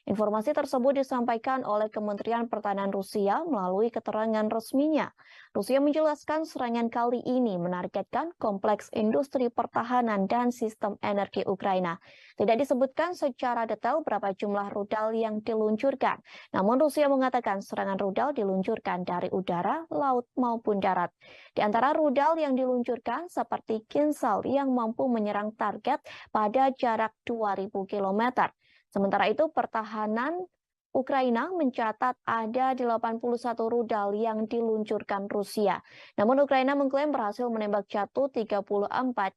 Informasi tersebut disampaikan oleh Kementerian Pertahanan Rusia melalui keterangan resminya. Rusia menjelaskan serangan kali ini menargetkan kompleks industri pertahanan dan sistem energi Ukraina. Tidak disebutkan secara detail berapa jumlah rudal yang diluncurkan. Namun Rusia mengatakan serangan rudal diluncurkan dari udara, laut maupun darat. Di antara rudal yang diluncurkan seperti Kinzhal yang mampu menyerang target pada jarak 2000 km. Sementara itu, pertahanan Ukraina mencatat ada 81 rudal yang diluncurkan Rusia. Namun Ukraina mengklaim berhasil menembak jatuh 34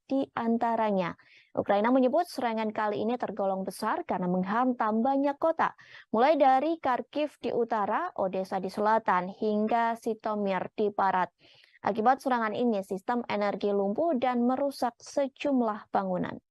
di antaranya. Ukraina menyebut serangan kali ini tergolong besar karena menghantam banyak kota, mulai dari Kharkiv di utara, Odessa di selatan, hingga Zhytomyr di barat. Akibat serangan ini, sistem energi lumpuh dan merusak sejumlah bangunan.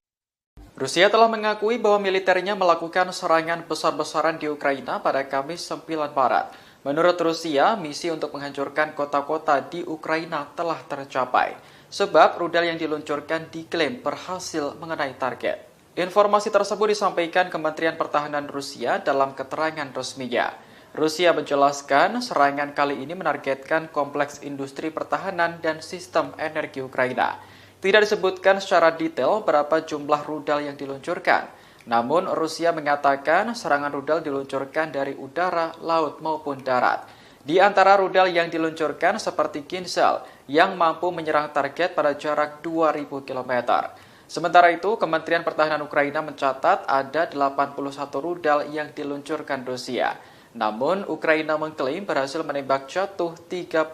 Rusia telah mengakui bahwa militernya melakukan serangan besar-besaran di Ukraina pada Kamis 9 Maret. Menurut Rusia, misi untuk menghancurkan kota-kota di Ukraina telah tercapai, sebab rudal yang diluncurkan diklaim berhasil mengenai target. Informasi tersebut disampaikan Kementerian Pertahanan Rusia dalam keterangan resminya. Rusia menjelaskan serangan kali ini menargetkan kompleks industri pertahanan dan sistem energi Ukraina. Tidak disebutkan secara detail berapa jumlah rudal yang diluncurkan. Namun, Rusia mengatakan serangan rudal diluncurkan dari udara, laut, maupun darat. Di antara rudal yang diluncurkan seperti Kinzhal yang mampu menyerang target pada jarak 2000 km. Sementara itu, Kementerian Pertahanan Ukraina mencatat ada 81 rudal yang diluncurkan Rusia. Namun, Ukraina mengklaim berhasil menembak jatuh 34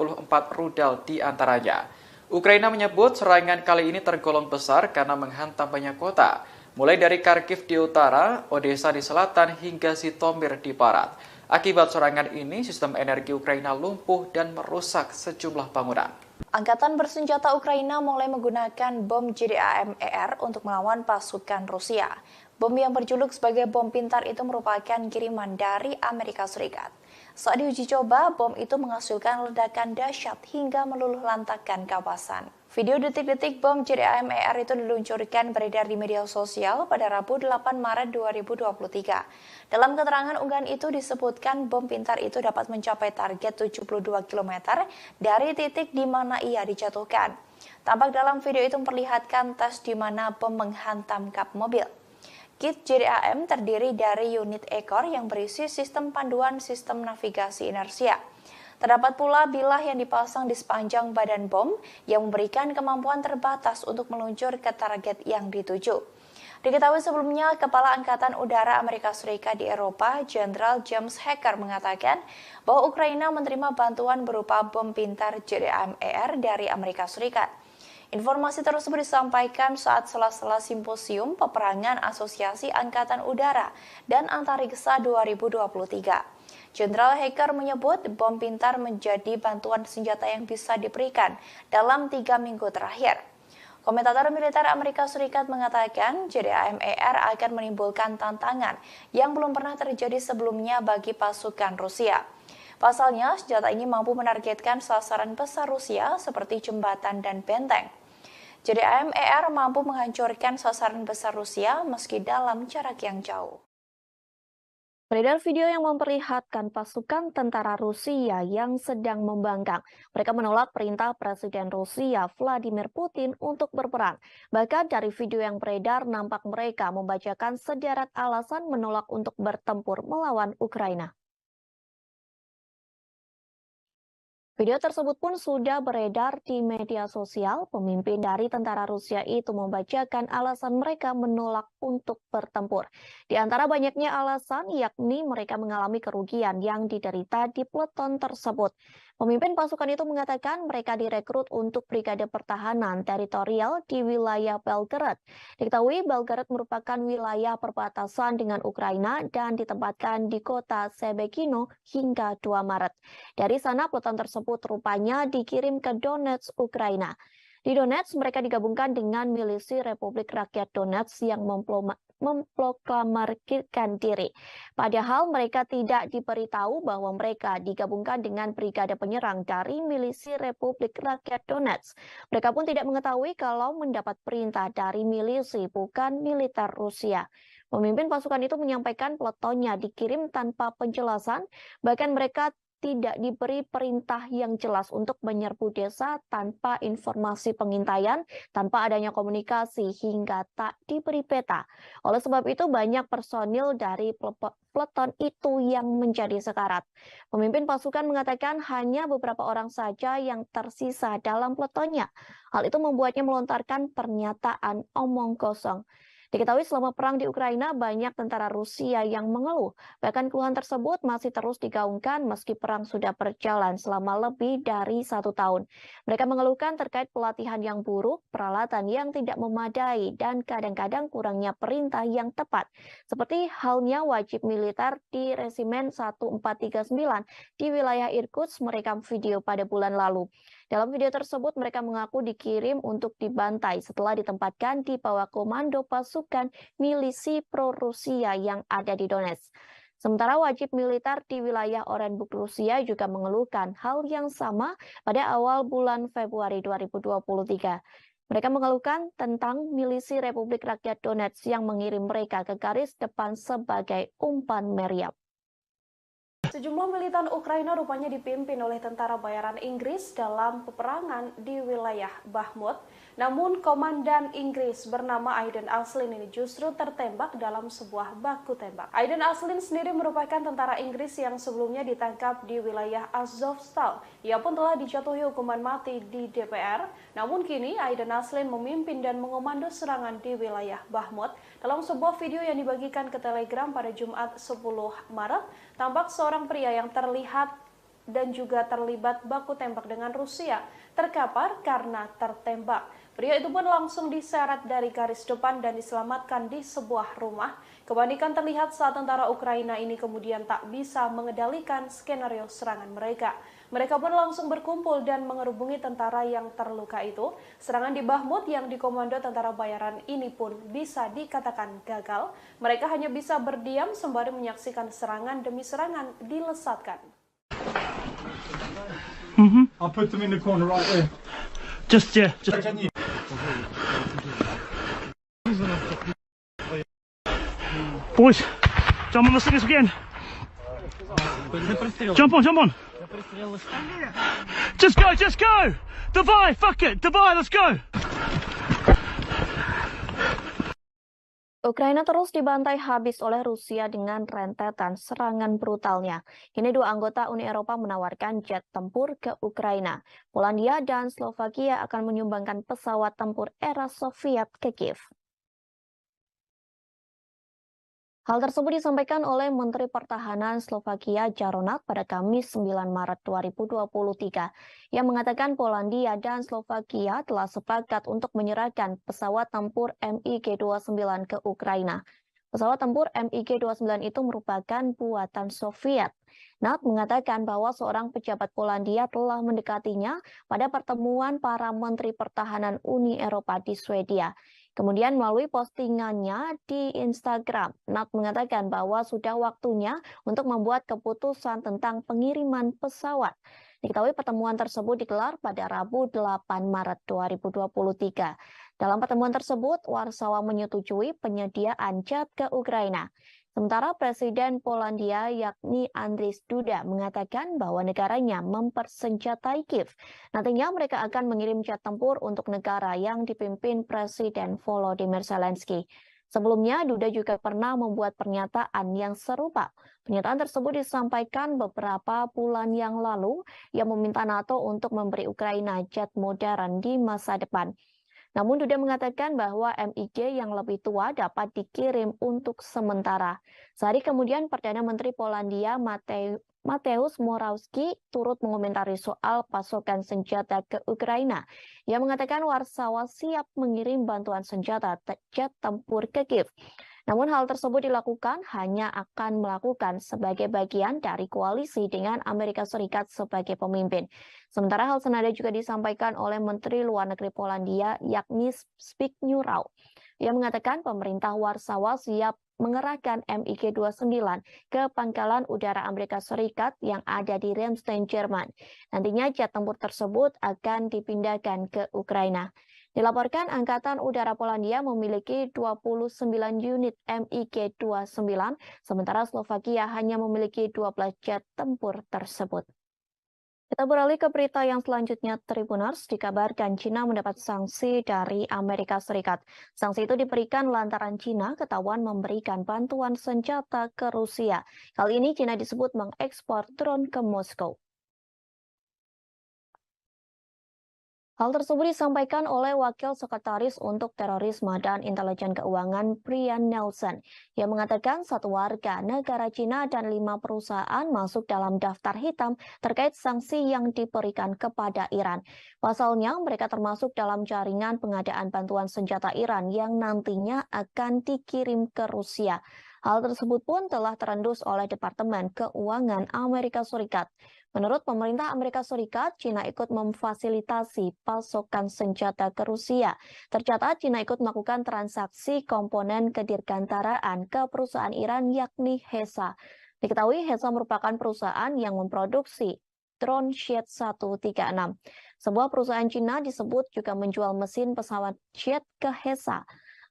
rudal di antaranya. Ukraina menyebut serangan kali ini tergolong besar karena menghantam banyak kota, mulai dari Kharkiv di utara, Odessa di selatan, hingga Zhytomyr di barat. Akibat serangan ini, sistem energi Ukraina lumpuh dan merusak sejumlah bangunan. Angkatan bersenjata Ukraina mulai menggunakan bom JDAM-ER untuk melawan pasukan Rusia. Bom yang berjuluk sebagai bom pintar itu merupakan kiriman dari Amerika Serikat. Saat diuji coba, bom itu menghasilkan ledakan dahsyat hingga meluluh lantakkan kawasan. Video detik-detik bom JDAM-ER itu diluncurkan beredar di media sosial pada Rabu 8 Maret 2023. Dalam keterangan unggahan itu disebutkan bom pintar itu dapat mencapai target 72 km dari titik di mana ia dijatuhkan. Tampak dalam video itu memperlihatkan tes di mana bom menghantam kap mobil. Kit JDAM terdiri dari unit ekor yang berisi sistem panduan sistem navigasi inersia. Terdapat pula bilah yang dipasang di sepanjang badan bom yang memberikan kemampuan terbatas untuk meluncur ke target yang dituju. Diketahui sebelumnya, Kepala Angkatan Udara Amerika Serikat di Eropa, Jenderal James Hacker mengatakan bahwa Ukraina menerima bantuan berupa bom pintar JDAM-ER dari Amerika Serikat. Informasi tersebut disampaikan saat sela-sela simposium peperangan Asosiasi Angkatan Udara dan Antariksa 2023. Jenderal Hacker menyebut bom pintar menjadi bantuan senjata yang bisa diberikan dalam 3 minggu terakhir. Komentator militer Amerika Serikat mengatakan JDAM-ER akan menimbulkan tantangan yang belum pernah terjadi sebelumnya bagi pasukan Rusia. Pasalnya, senjata ini mampu menargetkan sasaran besar Rusia seperti jembatan dan benteng. JDAM-ER mampu menghancurkan sasaran besar Rusia meski dalam jarak yang jauh. Beredar video yang memperlihatkan pasukan tentara Rusia yang sedang membangkang. Mereka menolak perintah Presiden Rusia Vladimir Putin untuk berperang. Bahkan dari video yang beredar nampak mereka membacakan sederet alasan menolak untuk bertempur melawan Ukraina. Video tersebut pun sudah beredar di media sosial. Pemimpin dari tentara Rusia itu membacakan alasan mereka menolak untuk bertempur. Di antara banyaknya alasan, yakni mereka mengalami kerugian yang diderita di peleton tersebut. Pemimpin pasukan itu mengatakan mereka direkrut untuk Brigade Pertahanan Teritorial di wilayah Belgorod. Diketahui Belgorod merupakan wilayah perbatasan dengan Ukraina dan ditempatkan di kota Shebekino hingga 2 Maret. Dari sana peleton tersebut rupanya dikirim ke Donetsk, Ukraina. Di Donetsk, mereka digabungkan dengan milisi Republik Rakyat Donetsk yang memproklamarkan diri. Padahal mereka tidak diberitahu bahwa mereka digabungkan dengan brigade penyerang dari milisi Republik Rakyat Donetsk. Mereka pun tidak mengetahui kalau mendapat perintah dari milisi bukan militer Rusia. Pemimpin pasukan itu menyampaikan peletonnya dikirim tanpa penjelasan, bahkan mereka tidak diberi perintah yang jelas untuk menyerbu desa tanpa informasi pengintaian, tanpa adanya komunikasi hingga tak diberi peta. Oleh sebab itu banyak personil dari peleton itu yang menjadi sekarat. Pemimpin pasukan mengatakan hanya beberapa orang saja yang tersisa dalam peletonnya. Hal itu membuatnya melontarkan pernyataan omong kosong. Diketahui selama perang di Ukraina banyak tentara Rusia yang mengeluh. Bahkan keluhan tersebut masih terus digaungkan meski perang sudah berjalan selama lebih dari 1 tahun. Mereka mengeluhkan terkait pelatihan yang buruk, peralatan yang tidak memadai, dan kadang-kadang kurangnya perintah yang tepat. Seperti halnya wajib militer di Resimen 1439 di wilayah Irkutsk merekam video pada bulan lalu. Dalam video tersebut mereka mengaku dikirim untuk dibantai setelah ditempatkan di bawah komando pasukan milisi pro-Rusia yang ada di Donetsk. Sementara wajib militer di wilayah Orenburg Rusia juga mengeluhkan hal yang sama pada awal bulan Februari 2023. Mereka mengeluhkan tentang milisi Republik Rakyat Donetsk yang mengirim mereka ke garis depan sebagai umpan meriam. Sejumlah militan Ukraina rupanya dipimpin oleh tentara bayaran Inggris dalam peperangan di wilayah Bakhmut. Namun komandan Inggris bernama Aiden Aslin ini justru tertembak dalam sebuah baku tembak. Aiden Aslin sendiri merupakan tentara Inggris yang sebelumnya ditangkap di wilayah Azovstal. Ia pun telah dijatuhi hukuman mati di DPR. Namun kini Aiden Aslin memimpin dan mengomando serangan di wilayah Bakhmut. Dalam sebuah video yang dibagikan ke Telegram pada Jumat 10 Maret, tampak seorang pria yang terlihat dan juga terlibat baku tembak dengan Rusia terkapar karena tertembak. Pria itu pun langsung diseret dari garis depan dan diselamatkan di sebuah rumah. Kepanikan terlihat saat tentara Ukraina ini kemudian tak bisa mengendalikan skenario serangan mereka. Mereka pun langsung berkumpul dan mengerubungi tentara yang terluka itu. Serangan di Bakhmut yang dikomando tentara bayaran ini pun bisa dikatakan gagal. Mereka hanya bisa berdiam sembari menyaksikan serangan demi serangan dilesatkan. I'll put them in the corner right there. Just. Boys, jump on the stickers again. Jump on. Just go. Davai, fuck it. Davai, let's go. Ukraina terus dibantai habis oleh Rusia dengan rentetan serangan brutalnya. Kini 2 anggota Uni Eropa menawarkan jet tempur ke Ukraina. Polandia dan Slovakia akan menyumbangkan pesawat tempur era Soviet ke Kiev. Hal tersebut disampaikan oleh Menteri Pertahanan Slovakia Jaronak pada Kamis 9 Maret 2023 yang mengatakan Polandia dan Slovakia telah sepakat untuk menyerahkan pesawat tempur MiG-29 ke Ukraina. Pesawat tempur MiG-29 itu merupakan buatan Soviet. Nat mengatakan bahwa seorang pejabat Polandia telah mendekatinya pada pertemuan para Menteri Pertahanan Uni Eropa di Swedia. Kemudian melalui postingannya di Instagram, Nat mengatakan bahwa sudah waktunya untuk membuat keputusan tentang pengiriman pesawat. Diketahui pertemuan tersebut digelar pada Rabu 8 Maret 2023. Dalam pertemuan tersebut, Warsawa menyetujui penyediaan jet ke Ukraina. Sementara Presiden Polandia yakni Andrzej Duda mengatakan bahwa negaranya mempersenjatai Kiev. Nantinya mereka akan mengirim jet tempur untuk negara yang dipimpin Presiden Volodymyr Zelensky. Sebelumnya, Duda juga pernah membuat pernyataan yang serupa. Pernyataan tersebut disampaikan beberapa bulan yang lalu yang meminta NATO untuk memberi Ukraina jet modern di masa depan. Namun Duda mengatakan bahwa MiG yang lebih tua dapat dikirim untuk sementara. Sehari kemudian Perdana Menteri Polandia Mateusz Morawiecki turut mengomentari soal pasokan senjata ke Ukraina. Ia mengatakan Warsawa siap mengirim bantuan senjata jet tempur ke Kiev. Namun hal tersebut dilakukan hanya akan melakukan sebagai bagian dari koalisi dengan Amerika Serikat sebagai pemimpin. Sementara hal senada juga disampaikan oleh Menteri Luar Negeri Polandia yakni Zbigniew Rau. Ia mengatakan pemerintah Warsawa siap mengerahkan MiG-29 ke pangkalan udara Amerika Serikat yang ada di Ramstein, Jerman. Nantinya jet tempur tersebut akan dipindahkan ke Ukraina. Dilaporkan Angkatan Udara Polandia memiliki 29 unit MiG-29, sementara Slovakia hanya memiliki 12 jet tempur tersebut. Kita beralih ke berita yang selanjutnya, Tribuners dikabarkan Cina mendapat sanksi dari Amerika Serikat. Sanksi itu diberikan lantaran Cina ketahuan memberikan bantuan senjata ke Rusia. Kali ini Cina disebut mengekspor drone ke Moskow. Hal tersebut disampaikan oleh Wakil Sekretaris untuk Terorisme dan Intelijen Keuangan Brian Nelson yang mengatakan satu warga negara Cina dan 5 perusahaan masuk dalam daftar hitam terkait sanksi yang diberikan kepada Iran. Pasalnya, mereka termasuk dalam jaringan pengadaan bantuan senjata Iran yang nantinya akan dikirim ke Rusia. Hal tersebut pun telah terendus oleh Departemen Keuangan Amerika Serikat. Menurut pemerintah Amerika Serikat, Cina ikut memfasilitasi pasokan senjata ke Rusia. Tercatat, Cina ikut melakukan transaksi komponen kedirgantaraan ke perusahaan Iran yakni HESA. Diketahui HESA merupakan perusahaan yang memproduksi drone Jet 136. Sebuah perusahaan Cina disebut juga menjual mesin pesawat jet ke HESA.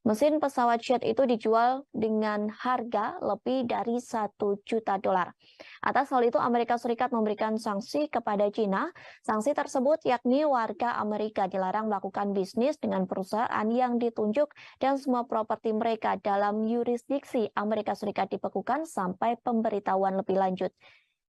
Mesin pesawat jet itu dijual dengan harga lebih dari $1 juta. Atas hal itu, Amerika Serikat memberikan sanksi kepada Cina. Sanksi tersebut yakni warga Amerika dilarang melakukan bisnis dengan perusahaan yang ditunjuk dan semua properti mereka dalam yurisdiksi Amerika Serikat dibekukan sampai pemberitahuan lebih lanjut.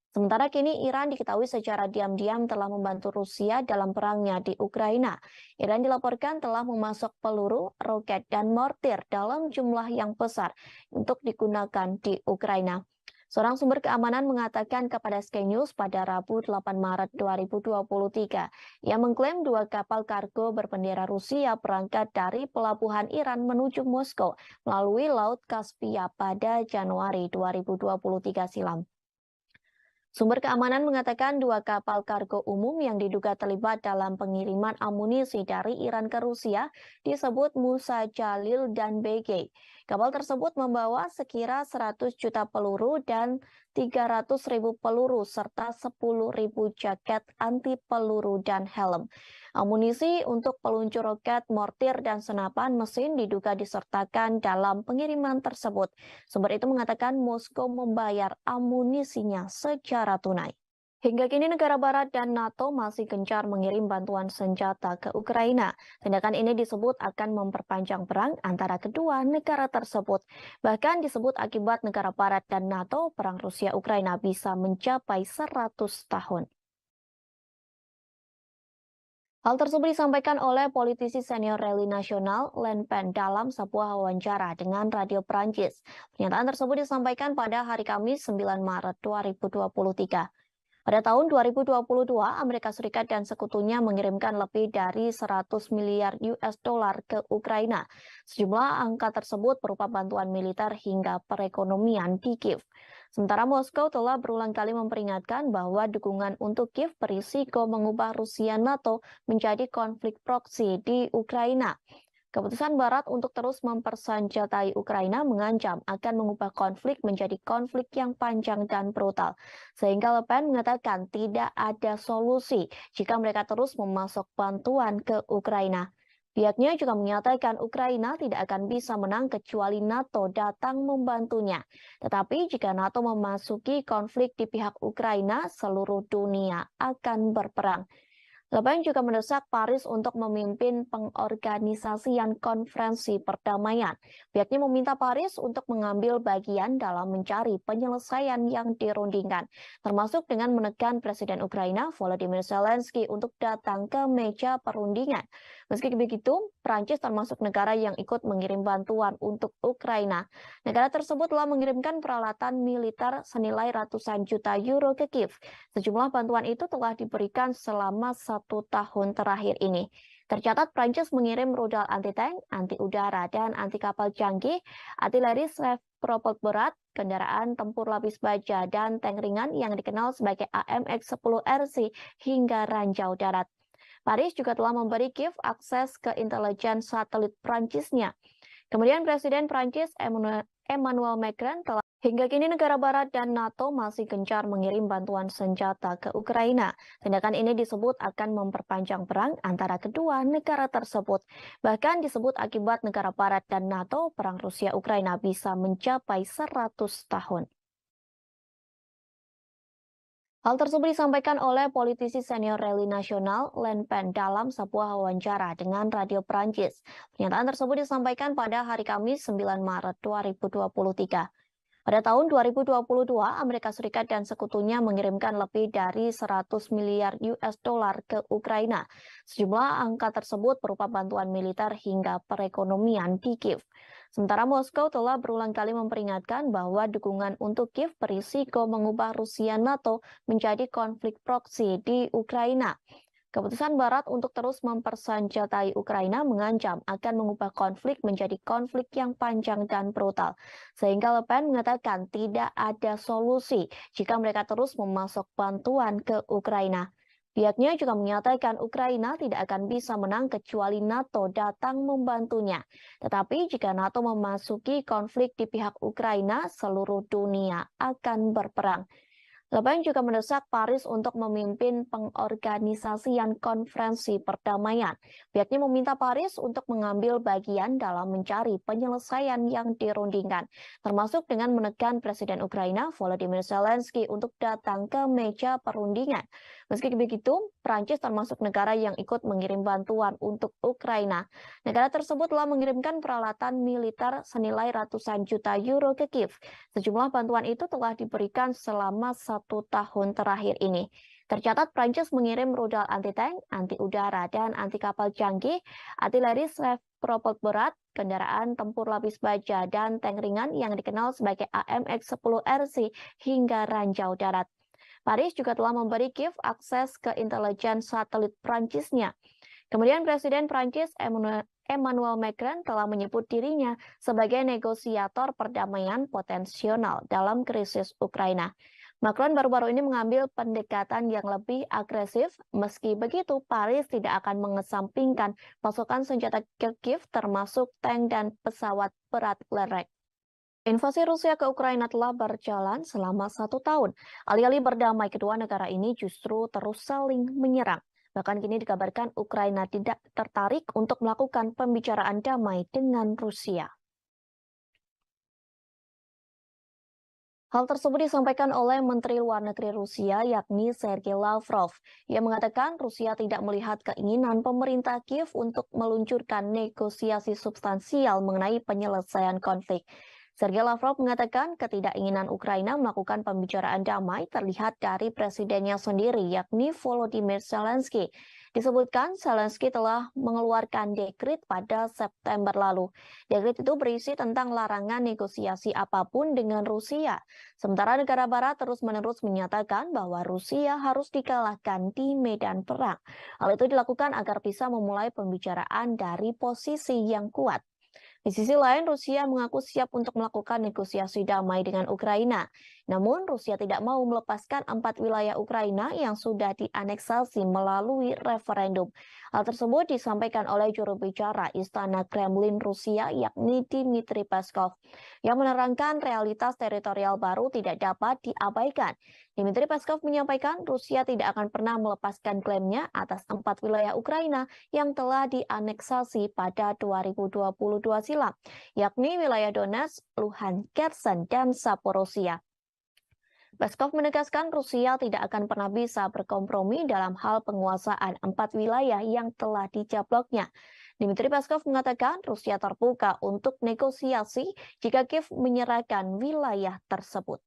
Sementara kini Iran diketahui secara diam-diam telah membantu Rusia dalam perangnya di Ukraina. Iran dilaporkan telah memasok peluru, roket, dan mortir dalam jumlah yang besar untuk digunakan di Ukraina. Seorang sumber keamanan mengatakan kepada Sky News pada Rabu 8 Maret 2023, ia mengklaim 2 kapal kargo berbendera Rusia berangkat dari pelabuhan Iran menuju Moskow melalui Laut Kaspia pada Januari 2023 silam. Sumber keamanan mengatakan 2 kapal kargo umum yang diduga terlibat dalam pengiriman amunisi dari Iran ke Rusia disebut Musa Jalil dan BG. Kapal tersebut membawa sekira 100 juta peluru dan 300.000 peluru serta 10.000 jaket anti peluru dan helm. Amunisi untuk peluncur roket, mortir, dan senapan mesin diduga disertakan dalam pengiriman tersebut. Sumber itu mengatakan Moskow membayar amunisinya secara tunai. Hingga kini negara barat dan NATO masih gencar mengirim bantuan senjata ke Ukraina. Tindakan ini disebut akan memperpanjang perang antara kedua negara tersebut. Bahkan disebut akibat negara barat dan NATO, perang Rusia-Ukraina bisa mencapai 100 tahun. Hal tersebut disampaikan oleh politisi senior Rally Nasional Le Pen dalam sebuah wawancara dengan radio Prancis. Pernyataan tersebut disampaikan pada hari Kamis 9 Maret 2023. Pada tahun 2022, Amerika Serikat dan sekutunya mengirimkan lebih dari 100 miliar US dollar ke Ukraina. Sejumlah angka tersebut berupa bantuan militer hingga perekonomian di Kiev. Sementara Moskow telah berulang kali memperingatkan bahwa dukungan untuk Kiev berisiko mengubah Rusia NATO menjadi konflik proksi di Ukraina. Keputusan Barat untuk terus mempersenjatai Ukraina mengancam akan mengubah konflik menjadi konflik yang panjang dan brutal. Sehingga Le Pen mengatakan tidak ada solusi jika mereka terus memasok bantuan ke Ukraina. Pihaknya juga menyatakan Ukraina tidak akan bisa menang kecuali NATO datang membantunya. Tetapi jika NATO memasuki konflik di pihak Ukraina, seluruh dunia akan berperang. Le Pen juga mendesak Paris untuk memimpin pengorganisasian konferensi perdamaian. Pihaknya meminta Paris untuk mengambil bagian dalam mencari penyelesaian yang dirundingkan, termasuk dengan menekan Presiden Ukraina Volodymyr Zelensky untuk datang ke meja perundingan. Meski begitu, Prancis termasuk negara yang ikut mengirim bantuan untuk Ukraina. Negara tersebut telah mengirimkan peralatan militer senilai ratusan juta euro ke Kiev. Sejumlah bantuan itu telah diberikan selama 1 tahun terakhir ini. Tercatat Prancis mengirim rudal anti-tank, anti-udara, dan anti-kapal canggih, artileri propeled berat, kendaraan tempur lapis baja, dan tank ringan yang dikenal sebagai AMX-10 RC hingga ranjau darat. Paris juga telah memberi Kiev akses ke intelijen satelit Prancisnya. Kemudian Presiden Prancis Emmanuel Macron telah hingga kini negara barat dan NATO masih gencar mengirim bantuan senjata ke Ukraina. Tindakan ini disebut akan memperpanjang perang antara kedua negara tersebut. Bahkan disebut akibat negara barat dan NATO, perang Rusia-Ukraina bisa mencapai 100 tahun. Hal tersebut disampaikan oleh politisi senior Rally Nasional Le Pen dalam sebuah wawancara dengan radio Prancis. Pernyataan tersebut disampaikan pada hari Kamis 9 Maret 2023. Pada tahun 2022, Amerika Serikat dan sekutunya mengirimkan lebih dari 100 miliar US dollar ke Ukraina. Sejumlah angka tersebut berupa bantuan militer hingga perekonomian di Kiev. Sementara Moskow telah berulang kali memperingatkan bahwa dukungan untuk Kiev berisiko mengubah Rusia NATO menjadi konflik proksi di Ukraina. Keputusan Barat untuk terus mempersenjatai Ukraina mengancam akan mengubah konflik menjadi konflik yang panjang dan brutal. Sehingga Le Pen mengatakan tidak ada solusi jika mereka terus memasok bantuan ke Ukraina. Pihaknya juga menyatakan Ukraina tidak akan bisa menang kecuali NATO datang membantunya. Tetapi jika NATO memasuki konflik di pihak Ukraina, seluruh dunia akan berperang. Le Pen juga mendesak Paris untuk memimpin pengorganisasian konferensi perdamaian. Pihaknya meminta Paris untuk mengambil bagian dalam mencari penyelesaian yang dirundingkan, termasuk dengan menekan Presiden Ukraina Volodymyr Zelensky untuk datang ke meja perundingan. Meski begitu, Prancis termasuk negara yang ikut mengirim bantuan untuk Ukraina. Negara tersebut telah mengirimkan peralatan militer senilai ratusan juta euro ke Kiev. Sejumlah bantuan itu telah diberikan selama 1 tahun terakhir ini. Tercatat Prancis mengirim rudal anti-tank, anti-udara, dan anti-kapal canggih, artileri propeled berat, kendaraan tempur lapis baja, dan tank ringan yang dikenal sebagai AMX-10 RC hingga ranjau darat. Paris juga telah memberi Kiev akses ke intelijen satelit Prancisnya. Kemudian Presiden Prancis Emmanuel Macron telah menyebut dirinya sebagai negosiator perdamaian potensial dalam krisis Ukraina. Macron baru-baru ini mengambil pendekatan yang lebih agresif. Meski begitu, Paris tidak akan mengesampingkan pasokan senjata ke Kiev termasuk tank dan pesawat berat lerek. Invasi Rusia ke Ukraina telah berjalan selama 1 tahun. Alih-alih berdamai, kedua negara ini justru terus saling menyerang. Bahkan kini dikabarkan Ukraina tidak tertarik untuk melakukan pembicaraan damai dengan Rusia. Hal tersebut disampaikan oleh Menteri Luar Negeri Rusia yakni Sergei Lavrov. Ia mengatakan Rusia tidak melihat keinginan pemerintah Kiev untuk meluncurkan negosiasi substansial mengenai penyelesaian konflik. Sergei Lavrov mengatakan ketidakinginan Ukraina melakukan pembicaraan damai terlihat dari presidennya sendiri, yakni Volodymyr Zelensky. Disebutkan Zelensky telah mengeluarkan dekret pada September lalu. Dekret itu berisi tentang larangan negosiasi apapun dengan Rusia. Sementara negara barat terus-menerus menyatakan bahwa Rusia harus dikalahkan di medan perang. Hal itu dilakukan agar bisa memulai pembicaraan dari posisi yang kuat. Di sisi lain, Rusia mengaku siap untuk melakukan negosiasi damai dengan Ukraina. Namun, Rusia tidak mau melepaskan 4 wilayah Ukraina yang sudah dianeksasi melalui referendum. Hal tersebut disampaikan oleh juru bicara Istana Kremlin Rusia, yakni Dmitry Peskov, yang menerangkan realitas teritorial baru tidak dapat diabaikan. Dmitry Peskov menyampaikan Rusia tidak akan pernah melepaskan klaimnya atas 4 wilayah Ukraina yang telah dianeksasi pada 2022 silam, yakni wilayah Donetsk, Luhansk, Kherson, dan Zaporozhia. Peskov menegaskan Rusia tidak akan pernah bisa berkompromi dalam hal penguasaan 4 wilayah yang telah dijabloknya. Dmitry Peskov mengatakan Rusia terbuka untuk negosiasi jika Kiev menyerahkan wilayah tersebut.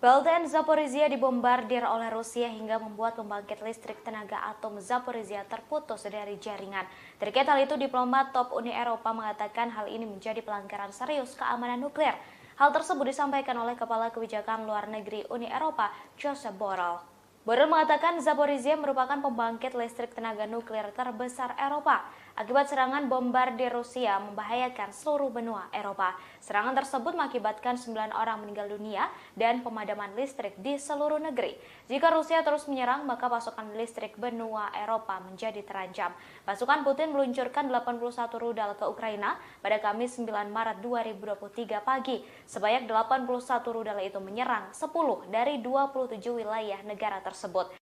PLTN Zaporizhia dibombardir oleh Rusia hingga membuat pembangkit listrik tenaga atom Zaporizhia terputus dari jaringan. Terkait hal itu, diplomat top Uni Eropa mengatakan hal ini menjadi pelanggaran serius keamanan nuklir. Hal tersebut disampaikan oleh Kepala Kebijakan Luar Negeri Uni Eropa, Josep Borrell. Borrell mengatakan Zaporizhia merupakan pembangkit listrik tenaga nuklir terbesar Eropa. Akibat serangan bombardir Rusia membahayakan seluruh benua Eropa. Serangan tersebut mengakibatkan 9 orang meninggal dunia dan pemadaman listrik di seluruh negeri. Jika Rusia terus menyerang, maka pasokan listrik benua Eropa menjadi terancam. Pasukan Putin meluncurkan 81 rudal ke Ukraina pada Kamis 9 Maret 2023 pagi. Sebanyak 81 rudal itu menyerang 10 dari 27 wilayah negara tersebut.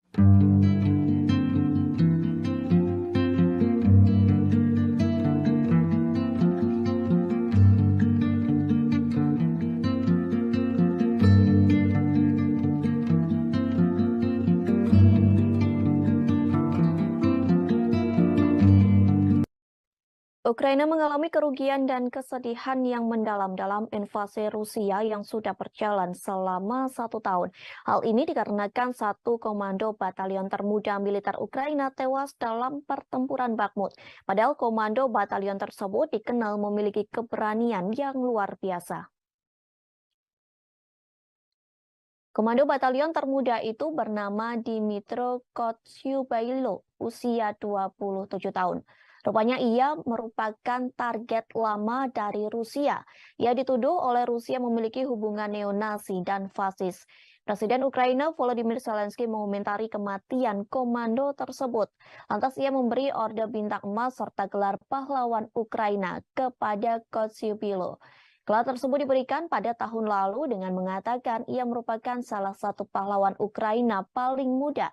Ukraina mengalami kerugian dan kesedihan yang mendalam dalam invasi Rusia yang sudah berjalan selama 1 tahun. Hal ini dikarenakan 1 komando batalion termuda militer Ukraina tewas dalam pertempuran Bakhmut. Padahal komando batalion tersebut dikenal memiliki keberanian yang luar biasa. Komando batalion termuda itu bernama Dmytro Kotsyubailo, usia 27 tahun. Rupanya ia merupakan target lama dari Rusia. Ia dituduh oleh Rusia memiliki hubungan neonasi dan fasis. Presiden Ukraina Volodymyr Zelensky mengomentari kematian komando tersebut. Lantas ia memberi orde bintang emas serta gelar pahlawan Ukraina kepada Kotsyubailo. Gelar tersebut diberikan pada tahun lalu dengan mengatakan ia merupakan salah satu pahlawan Ukraina paling muda.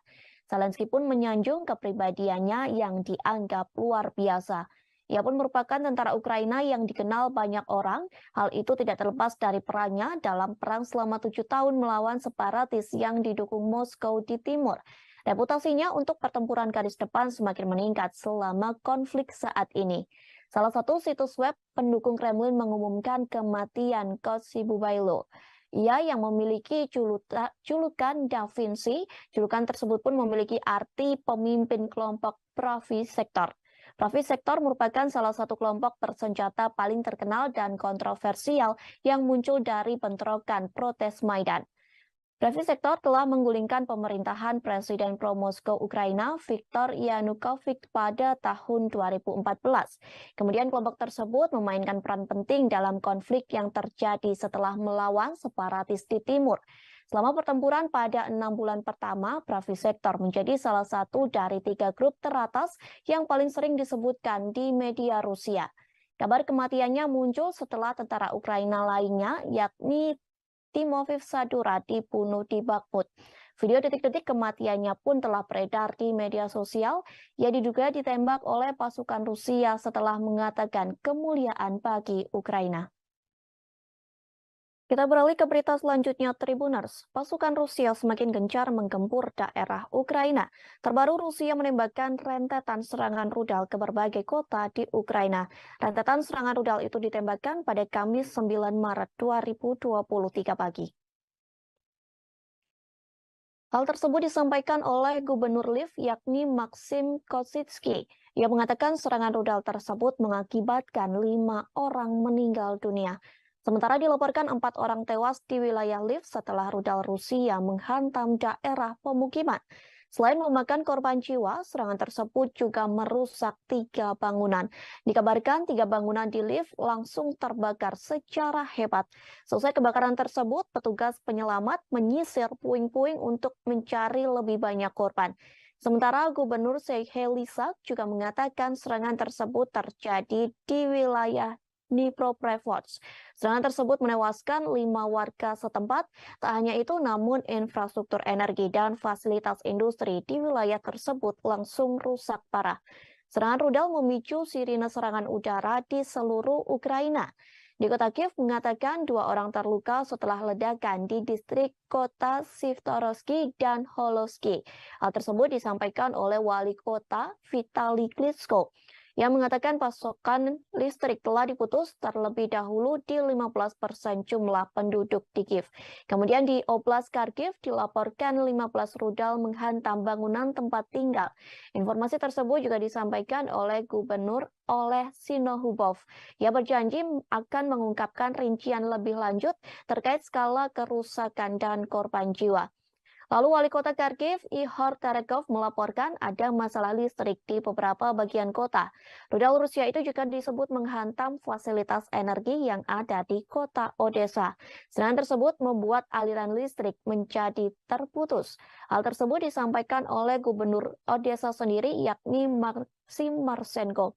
Zelensky pun menyanjung kepribadiannya yang dianggap luar biasa. Ia pun merupakan tentara Ukraina yang dikenal banyak orang. Hal itu tidak terlepas dari perannya dalam perang selama 7 tahun melawan separatis yang didukung Moskow di timur. Reputasinya untuk pertempuran garis depan semakin meningkat selama konflik saat ini. Salah satu situs web pendukung Kremlin mengumumkan kematian Kotsyubailo. Ia yang memiliki julukan Da Vinci, julukan tersebut pun memiliki arti pemimpin kelompok Pravy Sektor. Pravy Sektor merupakan salah satu kelompok bersenjata paling terkenal dan kontroversial yang muncul dari bentrokan protes Maidan. Pravy Sektor telah menggulingkan pemerintahan Presiden pro-Moskow Ukraina Viktor Yanukovych pada tahun 2014. Kemudian kelompok tersebut memainkan peran penting dalam konflik yang terjadi setelah melawan separatis di timur. Selama pertempuran pada 6 bulan pertama, Pravy Sektor menjadi salah satu dari 3 grup teratas yang paling sering disebutkan di media Rusia. Kabar kematiannya muncul setelah tentara Ukraina lainnya, yakni Timofiv Sadura dibunuh di Bakhmut. Video detik-detik kematiannya pun telah beredar di media sosial. Ia diduga ditembak oleh pasukan Rusia setelah mengatakan kemuliaan bagi Ukraina. Kita beralih ke berita selanjutnya, Tribuners. Pasukan Rusia semakin gencar menggempur daerah Ukraina. Terbaru Rusia menembakkan rentetan serangan rudal ke berbagai kota di Ukraina. Rentetan serangan rudal itu ditembakkan pada Kamis 9 Maret 2023 pagi. Hal tersebut disampaikan oleh Gubernur Lviv yakni Maxim Kositsky. Ia mengatakan serangan rudal tersebut mengakibatkan 5 orang meninggal dunia. Sementara dilaporkan 4 orang tewas di wilayah Lviv setelah rudal Rusia menghantam daerah pemukiman. Selain memakan korban jiwa, serangan tersebut juga merusak 3 bangunan. Dikabarkan 3 bangunan di Lviv langsung terbakar secara hebat. Selesai kebakaran tersebut, petugas penyelamat menyisir puing-puing untuk mencari lebih banyak korban. Sementara Gubernur Serhiy Lysak juga mengatakan serangan tersebut terjadi di wilayah Dnipropetrovsk. Serangan tersebut menewaskan 5 warga setempat. Tak hanya itu, namun infrastruktur energi dan fasilitas industri di wilayah tersebut langsung rusak parah. Serangan rudal memicu sirine serangan udara di seluruh Ukraina. Di kota Kiev mengatakan 2 orang terluka setelah ledakan di distrik kota Sivtorovsky dan Holosky. Hal tersebut disampaikan oleh wali kota Vitaly Klitschko yang mengatakan pasokan listrik telah diputus terlebih dahulu di 15% jumlah penduduk di Kiev. Kemudian di Oblast Kharkiv dilaporkan 15 rudal menghantam bangunan tempat tinggal. Informasi tersebut juga disampaikan oleh Gubernur Oleh Sinohubov. Ia berjanji akan mengungkapkan rincian lebih lanjut terkait skala kerusakan dan korban jiwa. Lalu Wali Kota Kharkiv, Ihor Terekov, melaporkan ada masalah listrik di beberapa bagian kota. Rudal Rusia itu juga disebut menghantam fasilitas energi yang ada di kota Odessa. Serangan tersebut membuat aliran listrik menjadi terputus. Hal tersebut disampaikan oleh Gubernur Odessa sendiri, yakni Maxim Marchenko.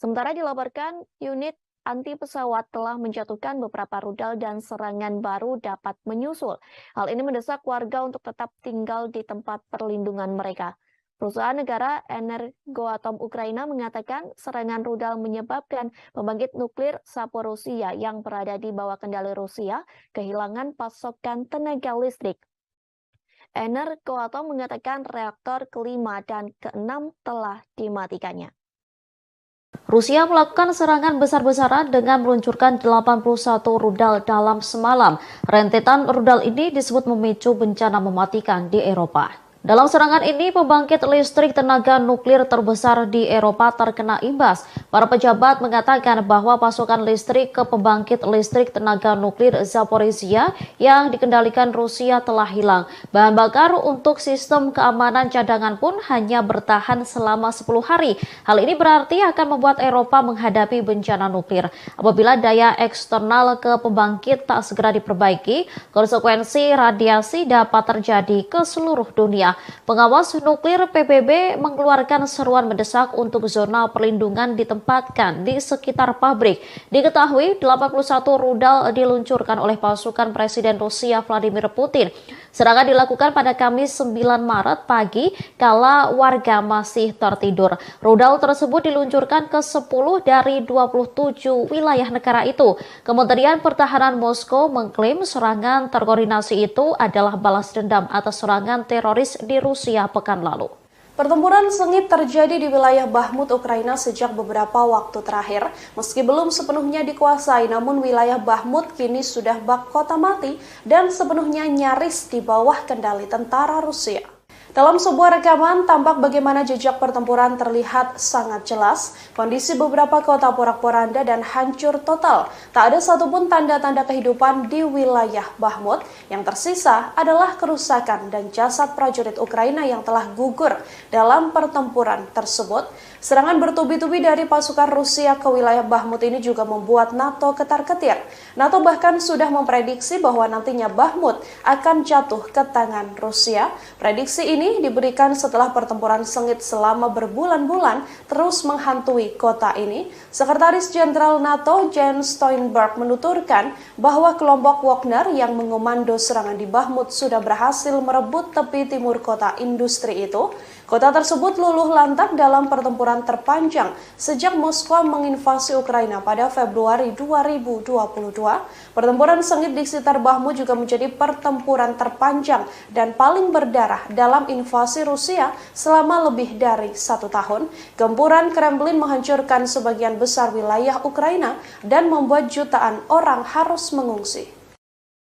Sementara dilaporkan unit anti pesawat telah menjatuhkan beberapa rudal dan serangan baru dapat menyusul. Hal ini mendesak warga untuk tetap tinggal di tempat perlindungan mereka. Perusahaan negara Energoatom Ukraina mengatakan serangan rudal menyebabkan pembangkit nuklir Zaporizhzhia yang berada di bawah kendali Rusia kehilangan pasokan tenaga listrik. Energoatom mengatakan reaktor kelima dan keenam telah dimatikannya. Rusia melakukan serangan besar-besaran dengan meluncurkan 81 rudal dalam semalam. Rentetan rudal ini disebut memicu bencana mematikan di Eropa. Dalam serangan ini, pembangkit listrik tenaga nuklir terbesar di Eropa terkena imbas. Para pejabat mengatakan bahwa pasokan listrik ke pembangkit listrik tenaga nuklir Zaporizhzhia yang dikendalikan Rusia telah hilang. Bahan bakar untuk sistem keamanan cadangan pun hanya bertahan selama 10 hari. Hal ini berarti akan membuat Eropa menghadapi bencana nuklir. Apabila daya eksternal ke pembangkit tak segera diperbaiki, konsekuensi radiasi dapat terjadi ke seluruh dunia. Pengawas nuklir PBB mengeluarkan seruan mendesak untuk zona perlindungan ditempatkan di sekitar pabrik. Diketahui 81 rudal diluncurkan oleh pasukan Presiden Rusia Vladimir Putin. Serangan dilakukan pada Kamis 9 Maret pagi kala warga masih tertidur. Rudal tersebut diluncurkan ke 10 dari 27 wilayah negara itu. Kementerian Pertahanan Moskow mengklaim serangan terkoordinasi itu adalah balas dendam atas serangan teroris di Rusia pekan lalu. Pertempuran sengit terjadi di wilayah Bahmut, Ukraina sejak beberapa waktu terakhir. Meski belum sepenuhnya dikuasai, namun wilayah Bahmut kini sudah bak kota mati dan sepenuhnya nyaris di bawah kendali tentara Rusia. Dalam sebuah rekaman, tampak bagaimana jejak pertempuran terlihat sangat jelas. Kondisi beberapa kota porak-poranda dan hancur total. Tak ada satupun tanda-tanda kehidupan di wilayah Bahmut. Yang tersisa adalah kerusakan dan jasad prajurit Ukraina yang telah gugur dalam pertempuran tersebut. Serangan bertubi-tubi dari pasukan Rusia ke wilayah Bahmut ini juga membuat NATO ketar-ketir. NATO bahkan sudah memprediksi bahwa nantinya Bahmut akan jatuh ke tangan Rusia. Prediksi ini diberikan setelah pertempuran sengit selama berbulan-bulan terus menghantui kota ini. Sekretaris Jenderal NATO Jens Stoltenberg menuturkan bahwa kelompok Wagner yang mengomando serangan di Bahmut sudah berhasil merebut tepi timur kota industri itu. Kota tersebut luluh lantak dalam pertempuran terpanjang sejak Moskow menginvasi Ukraina pada Februari 2022. Pertempuran sengit di sekitar Bahmut juga menjadi pertempuran terpanjang dan paling berdarah dalam invasi Rusia selama lebih dari 1 tahun. Gempuran Kremlin menghancurkan sebagian besar wilayah Ukraina dan membuat jutaan orang harus mengungsi.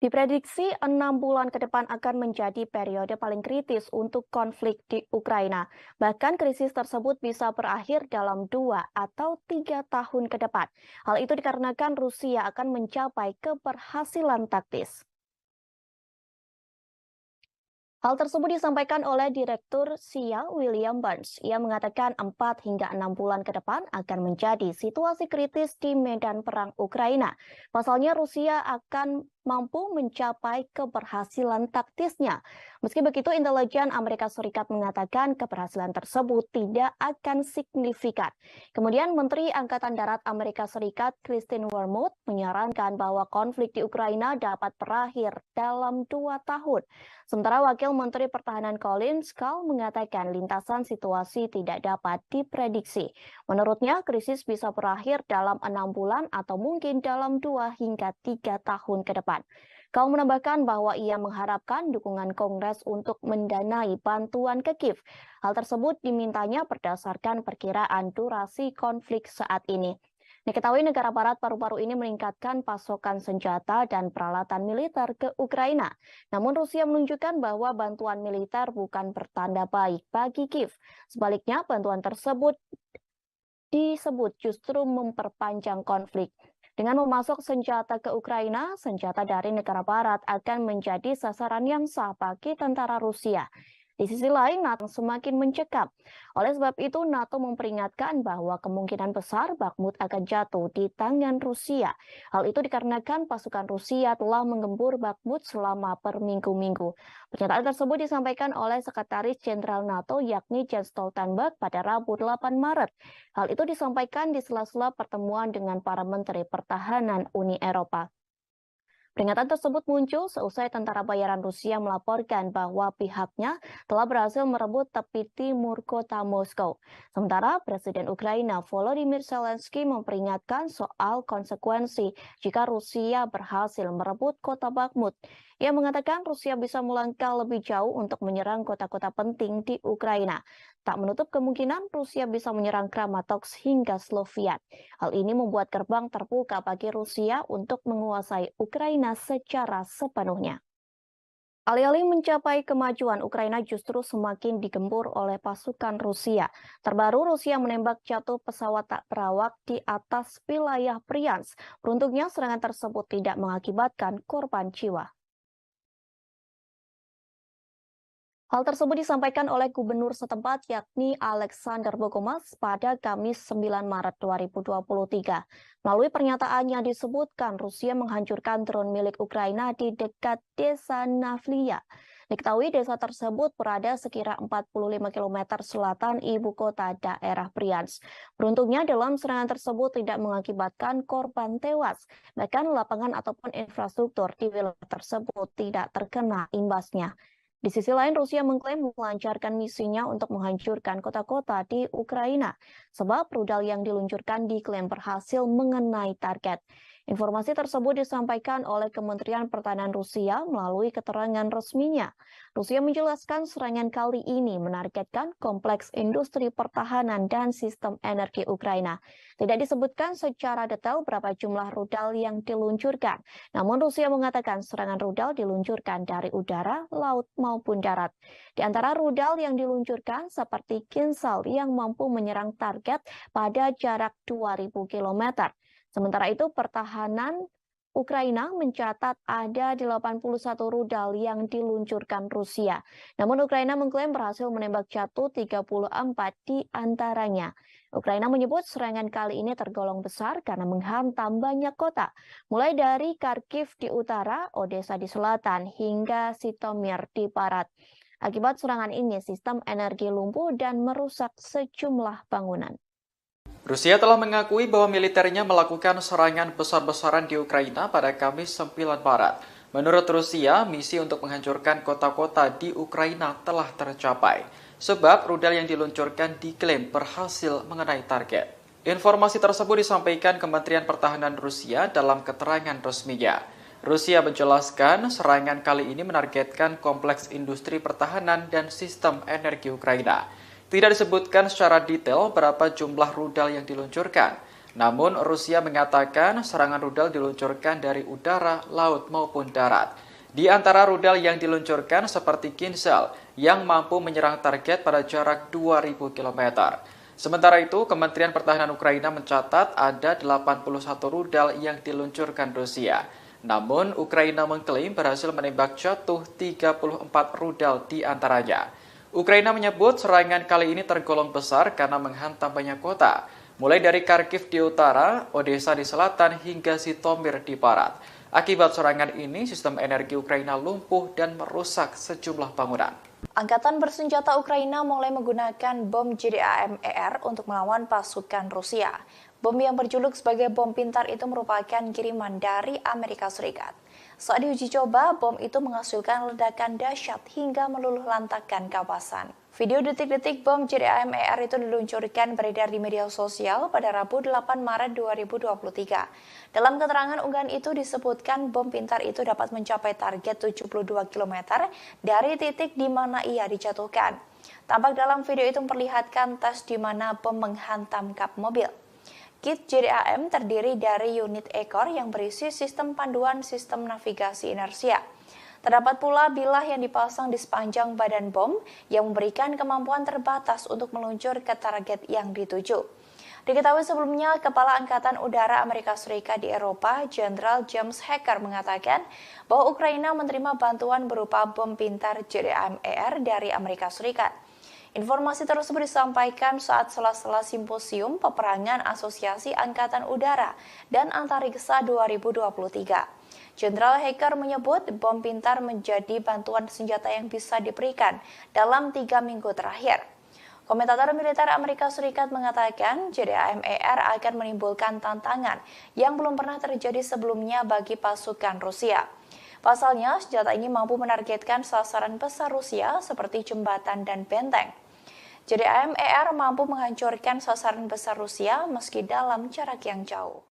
Diprediksi 6 bulan ke depan akan menjadi periode paling kritis untuk konflik di Ukraina. Bahkan krisis tersebut bisa berakhir dalam 2 atau 3 tahun ke depan. Hal itu dikarenakan Rusia akan mencapai keberhasilan taktis. Hal tersebut disampaikan oleh Direktur SIA William Burns. Ia mengatakan 4 hingga 6 bulan ke depan akan menjadi situasi kritis di medan perang Ukraina. Pasalnya Rusia akan mampu mencapai keberhasilan taktisnya. Meski begitu, intelijen Amerika Serikat mengatakan keberhasilan tersebut tidak akan signifikan. Kemudian Menteri Angkatan Darat Amerika Serikat Kristine Wormuth menyarankan bahwa konflik di Ukraina dapat berakhir dalam 2 tahun. Sementara Wakil Menteri Pertahanan Colin Kahl mengatakan lintasan situasi tidak dapat diprediksi. Menurutnya, krisis bisa berakhir dalam 6 bulan atau mungkin dalam 2 hingga 3 tahun ke depan. Kahl menambahkan bahwa ia mengharapkan dukungan Kongres untuk mendanai bantuan ke Kiev. Hal tersebut dimintanya berdasarkan perkiraan durasi konflik saat ini. Diketahui negara barat paru-paru ini meningkatkan pasokan senjata dan peralatan militer ke Ukraina. Namun Rusia menunjukkan bahwa bantuan militer bukan pertanda baik bagi Kiev. Sebaliknya, bantuan tersebut disebut justru memperpanjang konflik. Dengan memasok senjata ke Ukraina, senjata dari negara barat akan menjadi sasaran yang sah bagi tentara Rusia. Di sisi lain, NATO semakin mencekam. Oleh sebab itu, NATO memperingatkan bahwa kemungkinan besar Bakhmut akan jatuh di tangan Rusia. Hal itu dikarenakan pasukan Rusia telah menggempur Bakhmut selama berminggu-minggu. Pernyataan tersebut disampaikan oleh Sekretaris Jenderal NATO yakni Jens Stoltenberg pada Rabu 8 Maret. Hal itu disampaikan di sela-sela pertemuan dengan para Menteri Pertahanan Uni Eropa. Peringatan tersebut muncul seusai tentara bayaran Rusia melaporkan bahwa pihaknya telah berhasil merebut tepi timur kota Moskow. Sementara Presiden Ukraina Volodymyr Zelensky memperingatkan soal konsekuensi jika Rusia berhasil merebut kota Bakhmut. Ia mengatakan Rusia bisa melangkah lebih jauh untuk menyerang kota-kota penting di Ukraina. Tak menutup kemungkinan Rusia bisa menyerang Kramatorsk hingga Sloviansk. Hal ini membuat gerbang terbuka bagi Rusia untuk menguasai Ukraina secara sepenuhnya. Alih-alih mencapai kemajuan, Ukraina justru semakin digempur oleh pasukan Rusia. Terbaru, Rusia menembak jatuh pesawat tak berawak di atas wilayah Bryansk. Beruntungnya, serangan tersebut tidak mengakibatkan korban jiwa. Hal tersebut disampaikan oleh Gubernur setempat yakni Alexander Bogomas pada Kamis 9 Maret 2023. Melalui pernyataannya disebutkan Rusia menghancurkan drone milik Ukraina di dekat desa Navlia. Diketahui desa tersebut berada sekira 45 km selatan ibu kota daerah Bryansk. Beruntungnya dalam serangan tersebut tidak mengakibatkan korban tewas. Bahkan lapangan ataupun infrastruktur di wilayah tersebut tidak terkena imbasnya. Di sisi lain, Rusia mengklaim melancarkan misinya untuk menghancurkan kota-kota di Ukraina, sebab rudal yang diluncurkan diklaim berhasil mengenai target. Informasi tersebut disampaikan oleh Kementerian Pertahanan Rusia melalui keterangan resminya. Rusia menjelaskan serangan kali ini menargetkan kompleks industri pertahanan dan sistem energi Ukraina. Tidak disebutkan secara detail berapa jumlah rudal yang diluncurkan. Namun Rusia mengatakan serangan rudal diluncurkan dari udara, laut maupun darat. Di antara rudal yang diluncurkan seperti Kinzhal yang mampu menyerang target pada jarak 2000 km. Sementara itu, pertahanan Ukraina mencatat ada 81 rudal yang diluncurkan Rusia. Namun Ukraina mengklaim berhasil menembak jatuh 34 di antaranya. Ukraina menyebut serangan kali ini tergolong besar karena menghantam banyak kota, mulai dari Kharkiv di utara, Odessa di selatan, hingga Zhytomyr di barat. Akibat serangan ini, sistem energi lumpuh dan merusak sejumlah bangunan. Rusia telah mengakui bahwa militernya melakukan serangan besar-besaran di Ukraina pada Kamis 9 Maret. Menurut Rusia, misi untuk menghancurkan kota-kota di Ukraina telah tercapai. sebab rudal yang diluncurkan diklaim berhasil mengenai target. Informasi tersebut disampaikan Kementerian Pertahanan Rusia dalam keterangan resminya. Rusia menjelaskan serangan kali ini menargetkan kompleks industri pertahanan dan sistem energi Ukraina. Tidak disebutkan secara detail berapa jumlah rudal yang diluncurkan. Namun Rusia mengatakan serangan rudal diluncurkan dari udara, laut maupun darat. Di antara rudal yang diluncurkan seperti Kinzhal yang mampu menyerang target pada jarak 2.000 km. Sementara itu, Kementerian Pertahanan Ukraina mencatat ada 81 rudal yang diluncurkan Rusia. Namun, Ukraina mengklaim berhasil menembak jatuh 34 rudal di antaranya. Ukraina menyebut serangan kali ini tergolong besar karena menghantam banyak kota, mulai dari Kharkiv di utara, Odessa di selatan, hingga Zhytomyr di barat. Akibat serangan ini, sistem energi Ukraina lumpuh dan merusak sejumlah bangunan. Angkatan bersenjata Ukraina mulai menggunakan bom JDAM-ER untuk melawan pasukan Rusia. Bom yang berjuluk sebagai bom pintar itu merupakan kiriman dari Amerika Serikat. Saat diuji coba, bom itu menghasilkan ledakan dahsyat hingga meluluh lantakkan kawasan. Video detik-detik bom JDAM-ER itu diluncurkan beredar di media sosial pada Rabu 8 Maret 2023. Dalam keterangan unggahan itu disebutkan bom pintar itu dapat mencapai target 72 km dari titik di mana ia dijatuhkan. Tampak dalam video itu memperlihatkan tes di mana bom menghantam kap mobil. Kit JDAM terdiri dari unit ekor yang berisi sistem panduan sistem navigasi inersia. Terdapat pula bilah yang dipasang di sepanjang badan bom yang memberikan kemampuan terbatas untuk meluncur ke target yang dituju. Diketahui sebelumnya, Kepala Angkatan Udara Amerika Serikat di Eropa, Jenderal James Hacker mengatakan bahwa Ukraina menerima bantuan berupa bom pintar JDAM-ER dari Amerika Serikat. Informasi tersebut disampaikan saat sela-sela simposium peperangan Asosiasi Angkatan Udara dan Antariksa 2023. Jenderal Hacker menyebut bom pintar menjadi bantuan senjata yang bisa diberikan dalam 3 minggu terakhir. Komentator militer Amerika Serikat mengatakan JDAM-ER akan menimbulkan tantangan yang belum pernah terjadi sebelumnya bagi pasukan Rusia. Pasalnya, senjata ini mampu menargetkan sasaran besar Rusia seperti jembatan dan benteng. JDAM-ER mampu menghancurkan sasaran besar Rusia meski dalam jarak yang jauh.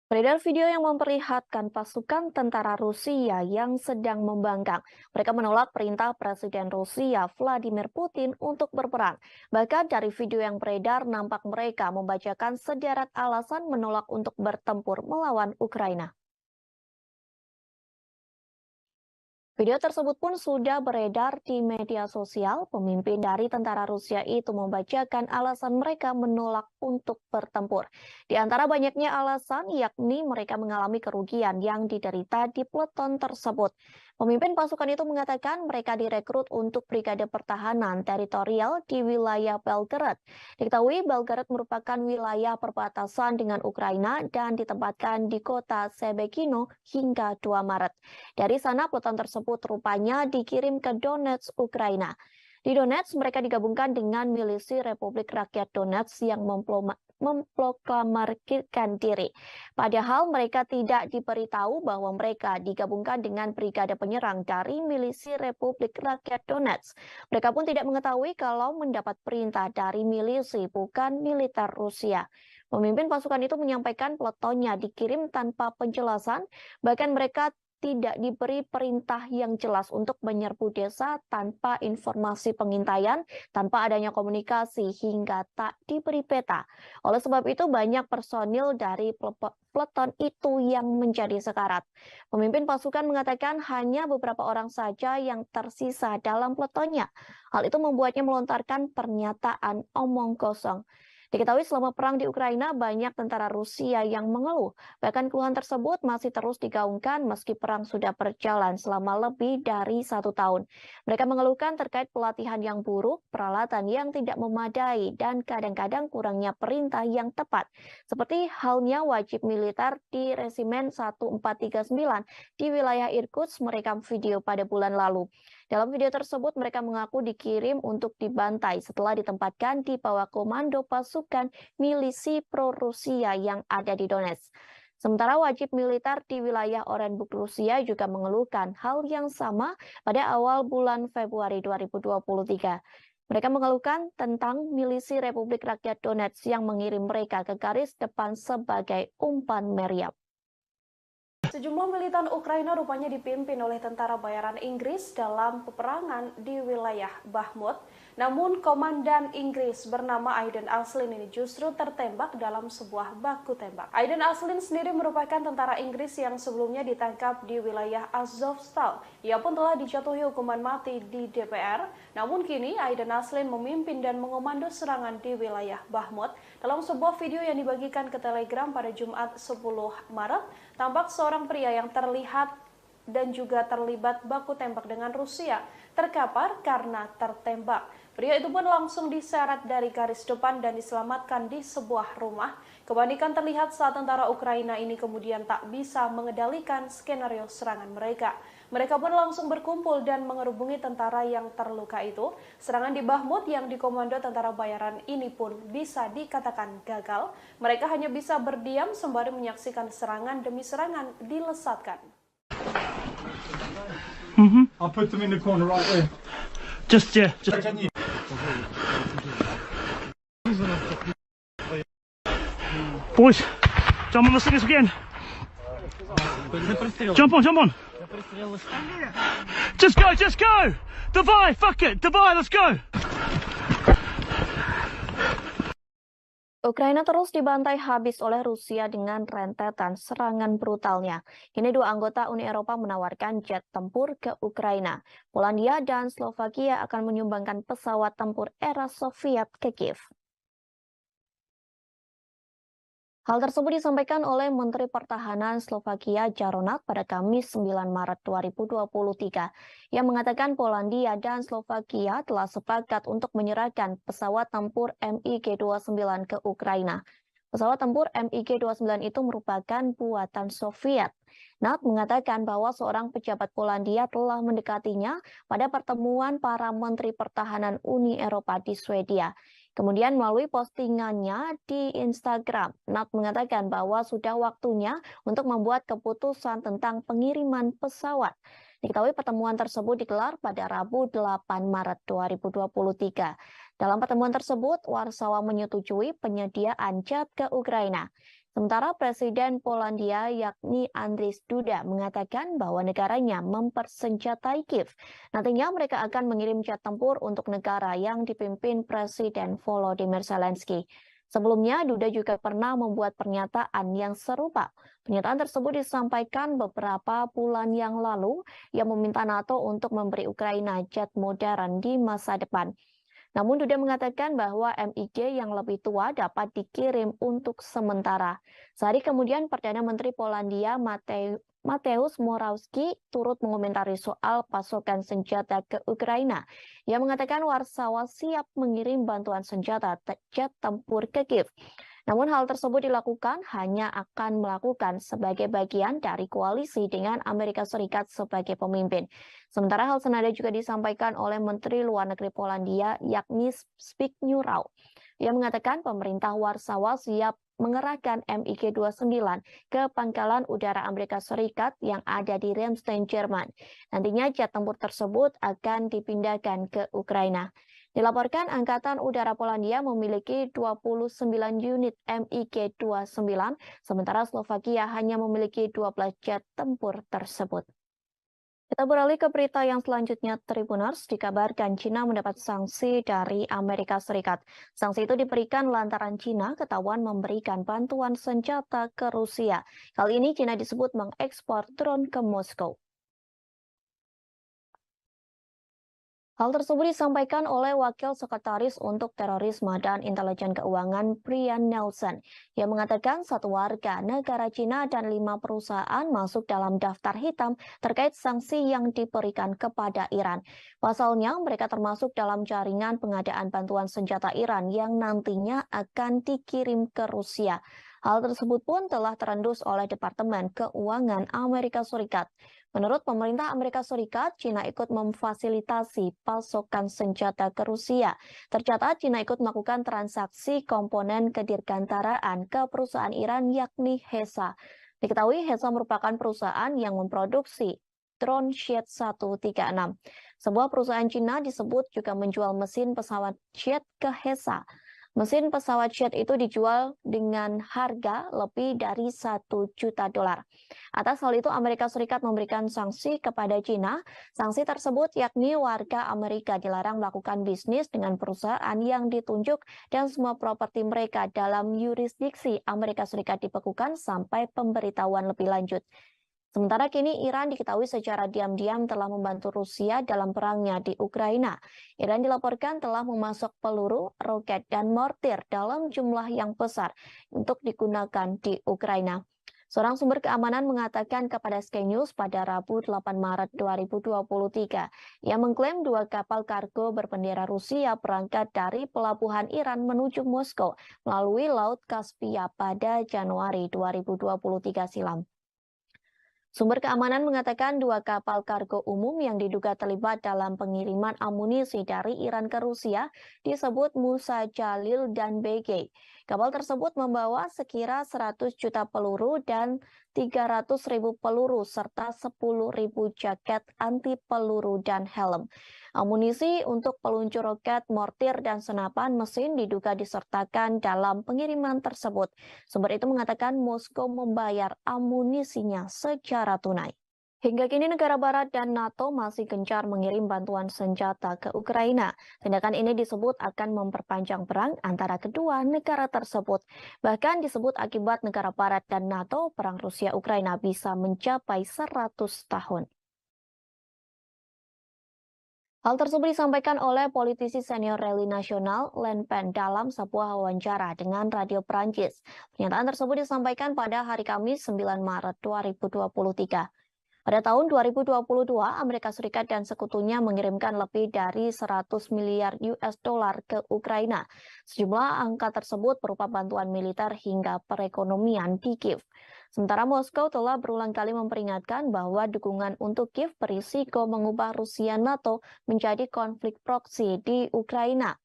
Beredar video yang memperlihatkan pasukan tentara Rusia yang sedang membangkang. Mereka menolak perintah Presiden Rusia Vladimir Putin untuk berperang. Bahkan dari video yang beredar nampak mereka membacakan sederet alasan menolak untuk bertempur melawan Ukraina. Video tersebut pun sudah beredar di media sosial. Pemimpin dari tentara Rusia itu membacakan alasan mereka menolak untuk bertempur. Di antara banyaknya alasan, yakni mereka mengalami kerugian yang diderita di peleton tersebut. Pemimpin pasukan itu mengatakan mereka direkrut untuk Brigade Pertahanan Teritorial di wilayah Belgorod. Diketahui Belgorod merupakan wilayah perbatasan dengan Ukraina dan ditempatkan di kota Shebekino hingga 2 Maret. Dari sana peleton tersebut rupanya dikirim ke Donetsk, Ukraina. Di Donetsk, mereka digabungkan dengan milisi Republik Rakyat Donetsk yang memproklamarkan diri. Padahal mereka tidak diberitahu bahwa mereka digabungkan dengan brigade penyerang dari milisi Republik Rakyat Donetsk. Mereka pun tidak mengetahui kalau mendapat perintah dari milisi bukan militer Rusia. Pemimpin pasukan itu menyampaikan peletonnya dikirim tanpa penjelasan, bahkan mereka tidak diberi perintah yang jelas untuk menyerbu desa tanpa informasi pengintaian, tanpa adanya komunikasi hingga tak diberi peta. Oleh sebab itu banyak personil dari peleton itu yang menjadi sekarat. Pemimpin pasukan mengatakan hanya beberapa orang saja yang tersisa dalam peletonnya. Hal itu membuatnya melontarkan pernyataan omong kosong. Diketahui selama perang di Ukraina banyak tentara Rusia yang mengeluh. Bahkan keluhan tersebut masih terus digaungkan meski perang sudah berjalan selama lebih dari 1 tahun. Mereka mengeluhkan terkait pelatihan yang buruk, peralatan yang tidak memadai, dan kadang-kadang kurangnya perintah yang tepat. Seperti halnya wajib militer di Resimen 1439 di wilayah Irkutsk merekam video pada bulan lalu. Dalam video tersebut mereka mengaku dikirim untuk dibantai setelah ditempatkan di bawah komando pasukan milisi pro-Rusia yang ada di Donetsk. Sementara wajib militer di wilayah Orenburg, Rusia juga mengeluhkan hal yang sama pada awal bulan Februari 2023. Mereka mengeluhkan tentang milisi Republik Rakyat Donetsk yang mengirim mereka ke garis depan sebagai umpan meriam. Sejumlah militan Ukraina rupanya dipimpin oleh tentara bayaran Inggris dalam peperangan di wilayah Bakhmut. Namun komandan Inggris bernama Aiden Aslin ini justru tertembak dalam sebuah baku tembak. Aiden Aslin sendiri merupakan tentara Inggris yang sebelumnya ditangkap di wilayah Azovstal. Ia pun telah dijatuhi hukuman mati di DPR. Namun kini Aiden Aslin memimpin dan mengomando serangan di wilayah Bakhmut. Dalam sebuah video yang dibagikan ke Telegram pada Jumat 10 Maret, tampak seorang pria yang terlihat dan juga terlibat baku tembak dengan Rusia terkapar karena tertembak. Pria itu pun langsung diseret dari garis depan dan diselamatkan di sebuah rumah. Kepanikan terlihat saat tentara Ukraina ini kemudian tak bisa mengendalikan skenario serangan mereka. Mereka pun langsung berkumpul dan mengerubungi tentara yang terluka itu. Serangan di Bakhmut yang dikomando tentara bayaran ini pun bisa dikatakan gagal. Mereka hanya bisa berdiam sembari menyaksikan serangan demi serangan dilesatkan. I'll put them in the corner right there. Just. Boys, jump on the thing again. Jump on. Just go. Davai, fuck it. Davai, let's go. Ukraina terus dibantai habis oleh Rusia dengan rentetan serangan brutalnya. Kini dua anggota Uni Eropa menawarkan jet tempur ke Ukraina. Polandia dan Slovakia akan menyumbangkan pesawat tempur era Soviet ke Kiev. Hal tersebut disampaikan oleh Menteri Pertahanan Slovakia Jaronat pada Kamis 9 Maret 2023 yang mengatakan Polandia dan Slovakia telah sepakat untuk menyerahkan pesawat tempur MiG-29 ke Ukraina. Pesawat tempur MiG-29 itu merupakan buatan Soviet. Nat mengatakan bahwa seorang pejabat Polandia telah mendekatinya pada pertemuan para Menteri Pertahanan Uni Eropa di Swedia. Kemudian melalui postingannya di Instagram, Nat mengatakan bahwa sudah waktunya untuk membuat keputusan tentang pengiriman pesawat. Diketahui pertemuan tersebut digelar pada Rabu 8 Maret 2023. Dalam pertemuan tersebut, Warsawa menyetujui penyediaan jet ke Ukraina. Sementara Presiden Polandia yakni Andrzej Duda mengatakan bahwa negaranya mempersenjatai Kiev. Nantinya mereka akan mengirim jet tempur untuk negara yang dipimpin Presiden Volodymyr Zelensky. Sebelumnya, Duda juga pernah membuat pernyataan yang serupa. Pernyataan tersebut disampaikan beberapa bulan yang lalu yang meminta NATO untuk memberi Ukraina jet modern di masa depan. Namun Duda mengatakan bahwa MiG yang lebih tua dapat dikirim untuk sementara. Sehari kemudian Perdana Menteri Polandia Mateusz Morawiecki turut mengomentari soal pasokan senjata ke Ukraina. Ia mengatakan Warsawa siap mengirim bantuan senjata jet tempur ke Kiev. Namun hal tersebut dilakukan hanya akan melakukan sebagai bagian dari koalisi dengan Amerika Serikat sebagai pemimpin. Sementara hal senada juga disampaikan oleh Menteri Luar Negeri Polandia yakni Zbigniew Rau. Ia mengatakan pemerintah Warsawa siap mengerahkan MiG-29 ke pangkalan udara Amerika Serikat yang ada di Ramstein, Jerman. Nantinya jet tempur tersebut akan dipindahkan ke Ukraina. Dilaporkan Angkatan Udara Polandia memiliki 29 unit MiG-29, sementara Slovakia hanya memiliki 12 jet tempur tersebut. Kita beralih ke berita yang selanjutnya, Tribuners. Dikabarkan Cina mendapat sanksi dari Amerika Serikat. Sanksi itu diberikan lantaran Cina ketahuan memberikan bantuan senjata ke Rusia. Kali ini Cina disebut mengekspor drone ke Moskow. Hal tersebut disampaikan oleh Wakil Sekretaris untuk Terorisme dan Intelijen Keuangan Brian Nelson yang mengatakan satu warga negara Cina dan 5 perusahaan masuk dalam daftar hitam terkait sanksi yang diberikan kepada Iran. Pasalnya mereka termasuk dalam jaringan pengadaan bantuan senjata Iran yang nantinya akan dikirim ke Rusia. Hal tersebut pun telah terendus oleh Departemen Keuangan Amerika Serikat. Menurut pemerintah Amerika Serikat, Cina ikut memfasilitasi pasokan senjata ke Rusia. Tercatat, Cina ikut melakukan transaksi komponen kedirgantaraan ke perusahaan Iran yakni HESA. Diketahui HESA merupakan perusahaan yang memproduksi drone Jet 136. Sebuah perusahaan Cina disebut juga menjual mesin pesawat jet ke HESA. Mesin pesawat jet itu dijual dengan harga lebih dari $1 juta. Atas hal itu, Amerika Serikat memberikan sanksi kepada Cina. Sanksi tersebut yakni warga Amerika dilarang melakukan bisnis dengan perusahaan yang ditunjuk dan semua properti mereka dalam yurisdiksi Amerika Serikat dibekukan sampai pemberitahuan lebih lanjut. Sementara kini Iran diketahui secara diam-diam telah membantu Rusia dalam perangnya di Ukraina. Iran dilaporkan telah memasok peluru, roket, dan mortir dalam jumlah yang besar untuk digunakan di Ukraina. Seorang sumber keamanan mengatakan kepada Sky News pada Rabu 8 Maret 2023, ia mengklaim 2 kapal kargo berbendera Rusia berangkat dari pelabuhan Iran menuju Moskow melalui Laut Kaspia pada Januari 2023 silam. Sumber keamanan mengatakan 2 kapal kargo umum yang diduga terlibat dalam pengiriman amunisi dari Iran ke Rusia disebut Musa Jalil dan BG. Kapal tersebut membawa sekira 100 juta peluru dan 300.000 peluru serta 10.000 jaket anti peluru dan helm. Amunisi untuk peluncur roket, mortir, dan senapan mesin diduga disertakan dalam pengiriman tersebut. Sumber itu mengatakan Moskow membayar amunisinya secara tunai. Hingga kini negara barat dan NATO masih gencar mengirim bantuan senjata ke Ukraina. Tindakan ini disebut akan memperpanjang perang antara kedua negara tersebut. Bahkan disebut akibat negara barat dan NATO, perang Rusia-Ukraina bisa mencapai 100 tahun. Hal tersebut disampaikan oleh politisi senior Rally Nasional Le Pen dalam sebuah wawancara dengan Radio Prancis. Pernyataan tersebut disampaikan pada hari Kamis 9 Maret 2023. Pada tahun 2022, Amerika Serikat dan sekutunya mengirimkan lebih dari 100 miliar US dollar ke Ukraina. Sejumlah angka tersebut berupa bantuan militer hingga perekonomian di Kiev. Sementara Moskow telah berulang kali memperingatkan bahwa dukungan untuk Kiev berisiko mengubah Rusia NATO menjadi konflik proksi di Ukraina.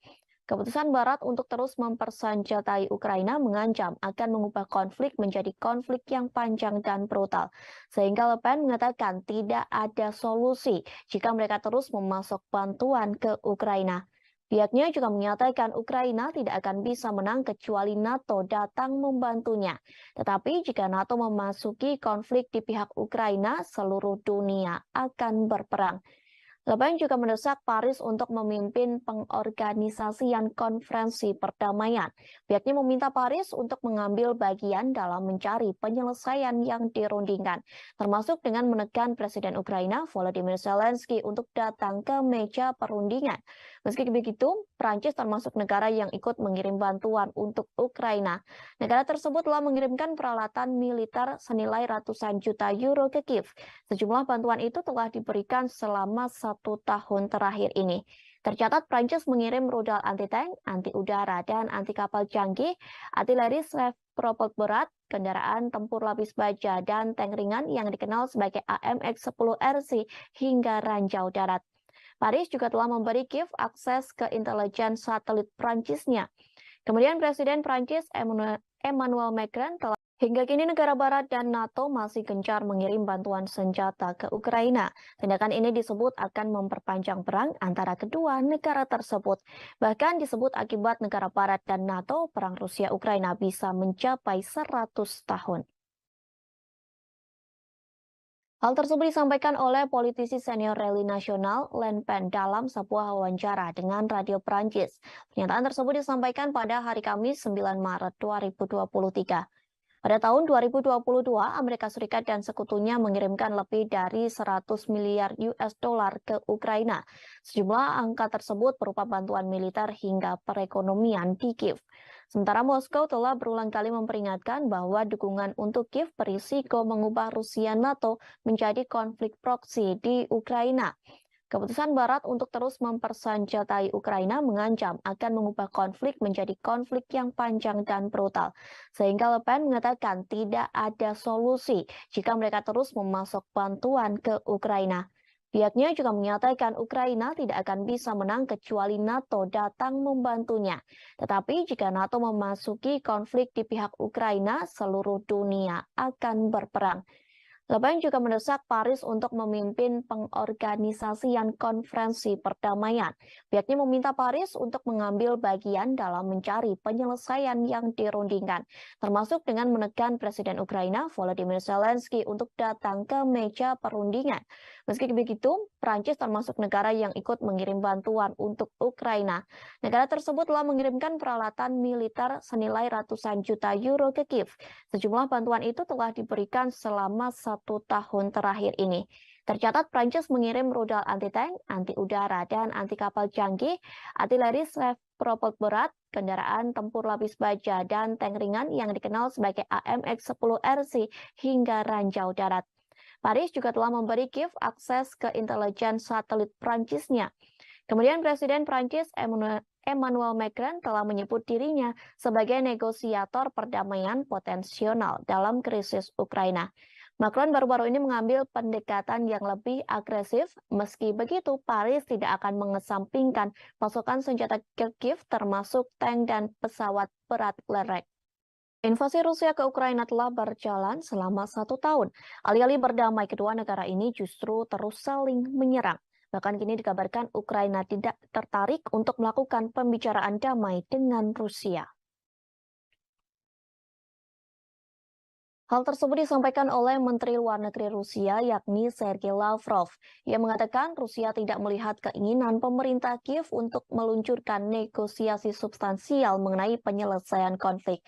Keputusan Barat untuk terus mempersenjatai Ukraina mengancam akan mengubah konflik menjadi konflik yang panjang dan brutal. Sehingga Le Pen mengatakan tidak ada solusi jika mereka terus memasok bantuan ke Ukraina. Pihaknya juga menyatakan Ukraina tidak akan bisa menang kecuali NATO datang membantunya. Tetapi jika NATO memasuki konflik di pihak Ukraina, seluruh dunia akan berperang. Le Pen juga mendesak Paris untuk memimpin pengorganisasian konferensi perdamaian. Pihaknya meminta Paris untuk mengambil bagian dalam mencari penyelesaian yang dirundingkan, termasuk dengan menekan Presiden Ukraina Volodymyr Zelensky untuk datang ke meja perundingan. Meski begitu, Prancis termasuk negara yang ikut mengirim bantuan untuk Ukraina. Negara tersebut telah mengirimkan peralatan militer senilai ratusan juta euro ke Kiev. Sejumlah bantuan itu telah diberikan selama 1 tahun terakhir ini. Tercatat Prancis mengirim rudal anti-tank, anti-udara, dan anti-kapal canggih, artileri self-propelled berat, kendaraan tempur lapis baja, dan tank ringan yang dikenal sebagai AMX-10RC hingga ranjau darat. Paris juga telah memberi Kiev akses ke intelijen satelit Prancisnya. Kemudian Presiden Prancis Emmanuel Macron telah hingga kini negara barat dan NATO masih gencar mengirim bantuan senjata ke Ukraina. Tindakan ini disebut akan memperpanjang perang antara kedua negara tersebut. Bahkan disebut akibat negara barat dan NATO, perang Rusia-Ukraina bisa mencapai 100 tahun. Hal tersebut disampaikan oleh politisi senior Rally Nasional Le Pen dalam sebuah wawancara dengan Radio Prancis. Pernyataan tersebut disampaikan pada hari Kamis 9 Maret 2023. Pada tahun 2022, Amerika Serikat dan sekutunya mengirimkan lebih dari 100 miliar US dollar ke Ukraina. Sejumlah angka tersebut berupa bantuan militer hingga perekonomian di Kiev. Sementara Moskow telah berulang kali memperingatkan bahwa dukungan untuk Kiev berisiko mengubah Rusia NATO menjadi konflik proksi di Ukraina. Keputusan Barat untuk terus mempersenjatai Ukraina mengancam akan mengubah konflik menjadi konflik yang panjang dan brutal. Sehingga Le Pen mengatakan tidak ada solusi jika mereka terus memasok bantuan ke Ukraina. Pihaknya juga menyatakan Ukraina tidak akan bisa menang kecuali NATO datang membantunya. Tetapi jika NATO memasuki konflik di pihak Ukraina, seluruh dunia akan berperang. Le Pen juga mendesak Paris untuk memimpin pengorganisasian konferensi perdamaian. Pihaknya meminta Paris untuk mengambil bagian dalam mencari penyelesaian yang dirundingkan, termasuk dengan menekan Presiden Ukraina Volodymyr Zelensky untuk datang ke meja perundingan. Meski begitu, Prancis termasuk negara yang ikut mengirim bantuan untuk Ukraina. Negara tersebut telah mengirimkan peralatan militer senilai ratusan juta euro ke Kiev. Sejumlah bantuan itu telah diberikan selama 1 tahun terakhir ini. Tercatat Prancis mengirim rudal anti-tank, anti-udara, dan anti-kapal canggih, artileri propeled berat, kendaraan tempur lapis baja, dan tank ringan yang dikenal sebagai AMX-10 RC hingga ranjau darat. Paris juga telah memberi Kiev akses ke intelijen satelit Prancisnya. Kemudian Presiden Prancis Emmanuel Macron telah menyebut dirinya sebagai negosiator perdamaian potensial dalam krisis Ukraina. Macron baru-baru ini mengambil pendekatan yang lebih agresif. Meski begitu, Paris tidak akan mengesampingkan pasokan senjata ke Kiev termasuk tank dan pesawat berat lerek. Invasi Rusia ke Ukraina telah berjalan selama 1 tahun. Alih-alih berdamai, kedua negara ini justru terus saling menyerang. Bahkan kini dikabarkan Ukraina tidak tertarik untuk melakukan pembicaraan damai dengan Rusia. Hal tersebut disampaikan oleh Menteri Luar Negeri Rusia yakni Sergei Lavrov. Ia mengatakan Rusia tidak melihat keinginan pemerintah Kiev untuk meluncurkan negosiasi substansial mengenai penyelesaian konflik.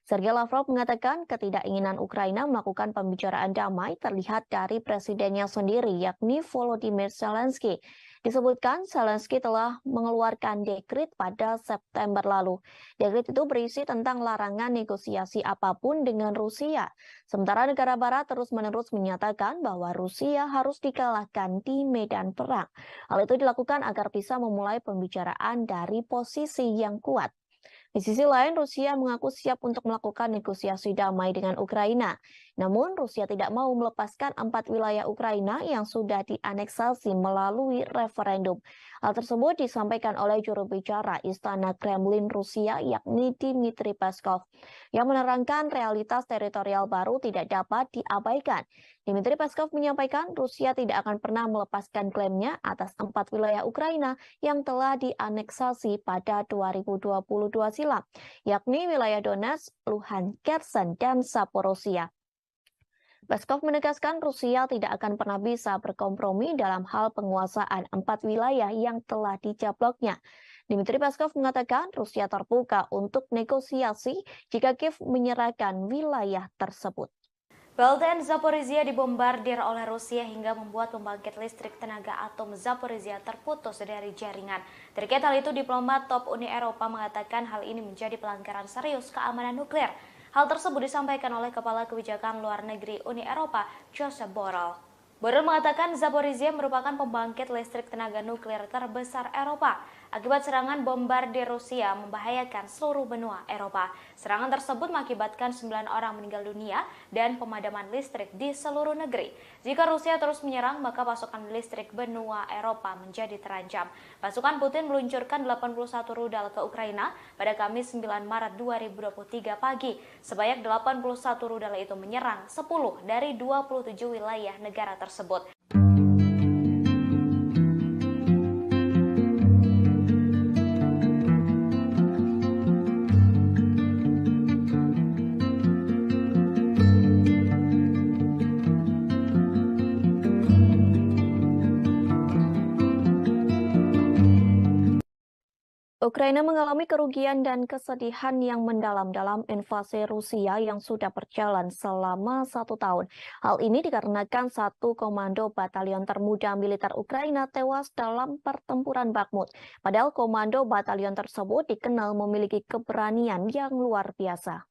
Sergei Lavrov mengatakan ketidakinginan Ukraina melakukan pembicaraan damai terlihat dari presidennya sendiri, yakni Volodymyr Zelensky. Disebutkan Zelensky telah mengeluarkan dekret pada September lalu. Dekret itu berisi tentang larangan negosiasi apapun dengan Rusia. Sementara negara barat terus-menerus menyatakan bahwa Rusia harus dikalahkan di medan perang. Hal itu dilakukan agar bisa memulai pembicaraan dari posisi yang kuat. Di sisi lain, Rusia mengaku siap untuk melakukan negosiasi damai dengan Ukraina. Namun, Rusia tidak mau melepaskan 4 wilayah Ukraina yang sudah dianeksasi melalui referendum. Hal tersebut disampaikan oleh juru bicara Istana Kremlin Rusia, yakni Dmitry Peskov, yang menerangkan realitas teritorial baru tidak dapat diabaikan. Dmitry Peskov menyampaikan Rusia tidak akan pernah melepaskan klaimnya atas 4 wilayah Ukraina yang telah dianeksasi pada 2022 silam, yakni wilayah Donetsk, Luhansk, Kherson, dan Zaporozhia. Peskov menegaskan Rusia tidak akan pernah bisa berkompromi dalam hal penguasaan 4 wilayah yang telah dijabloknya. Dmitry Peskov mengatakan Rusia terbuka untuk negosiasi jika Kiev menyerahkan wilayah tersebut. PLTN Zaporizhia dibombardir oleh Rusia hingga membuat pembangkit listrik tenaga atom Zaporizhia terputus dari jaringan. Terkait hal itu, diplomat top Uni Eropa mengatakan hal ini menjadi pelanggaran serius keamanan nuklir. Hal tersebut disampaikan oleh Kepala Kebijakan Luar Negeri Uni Eropa, Josep Borrell. Borrell mengatakan Zaporizhia merupakan pembangkit listrik tenaga nuklir terbesar Eropa. Akibat serangan bombardir Rusia membahayakan seluruh benua Eropa. Serangan tersebut mengakibatkan 9 orang meninggal dunia dan pemadaman listrik di seluruh negeri. Jika Rusia terus menyerang, maka pasokan listrik benua Eropa menjadi terancam. Pasukan Putin meluncurkan 81 rudal ke Ukraina pada Kamis 9 Maret 2023 pagi. Sebanyak 81 rudal itu menyerang 10 dari 27 wilayah negara tersebut. Ukraina mengalami kerugian dan kesedihan yang mendalam dalam invasi Rusia yang sudah berjalan selama 1 tahun. Hal ini dikarenakan 1 komando batalion termuda militer Ukraina tewas dalam pertempuran Bakhmut. Padahal komando batalion tersebut dikenal memiliki keberanian yang luar biasa.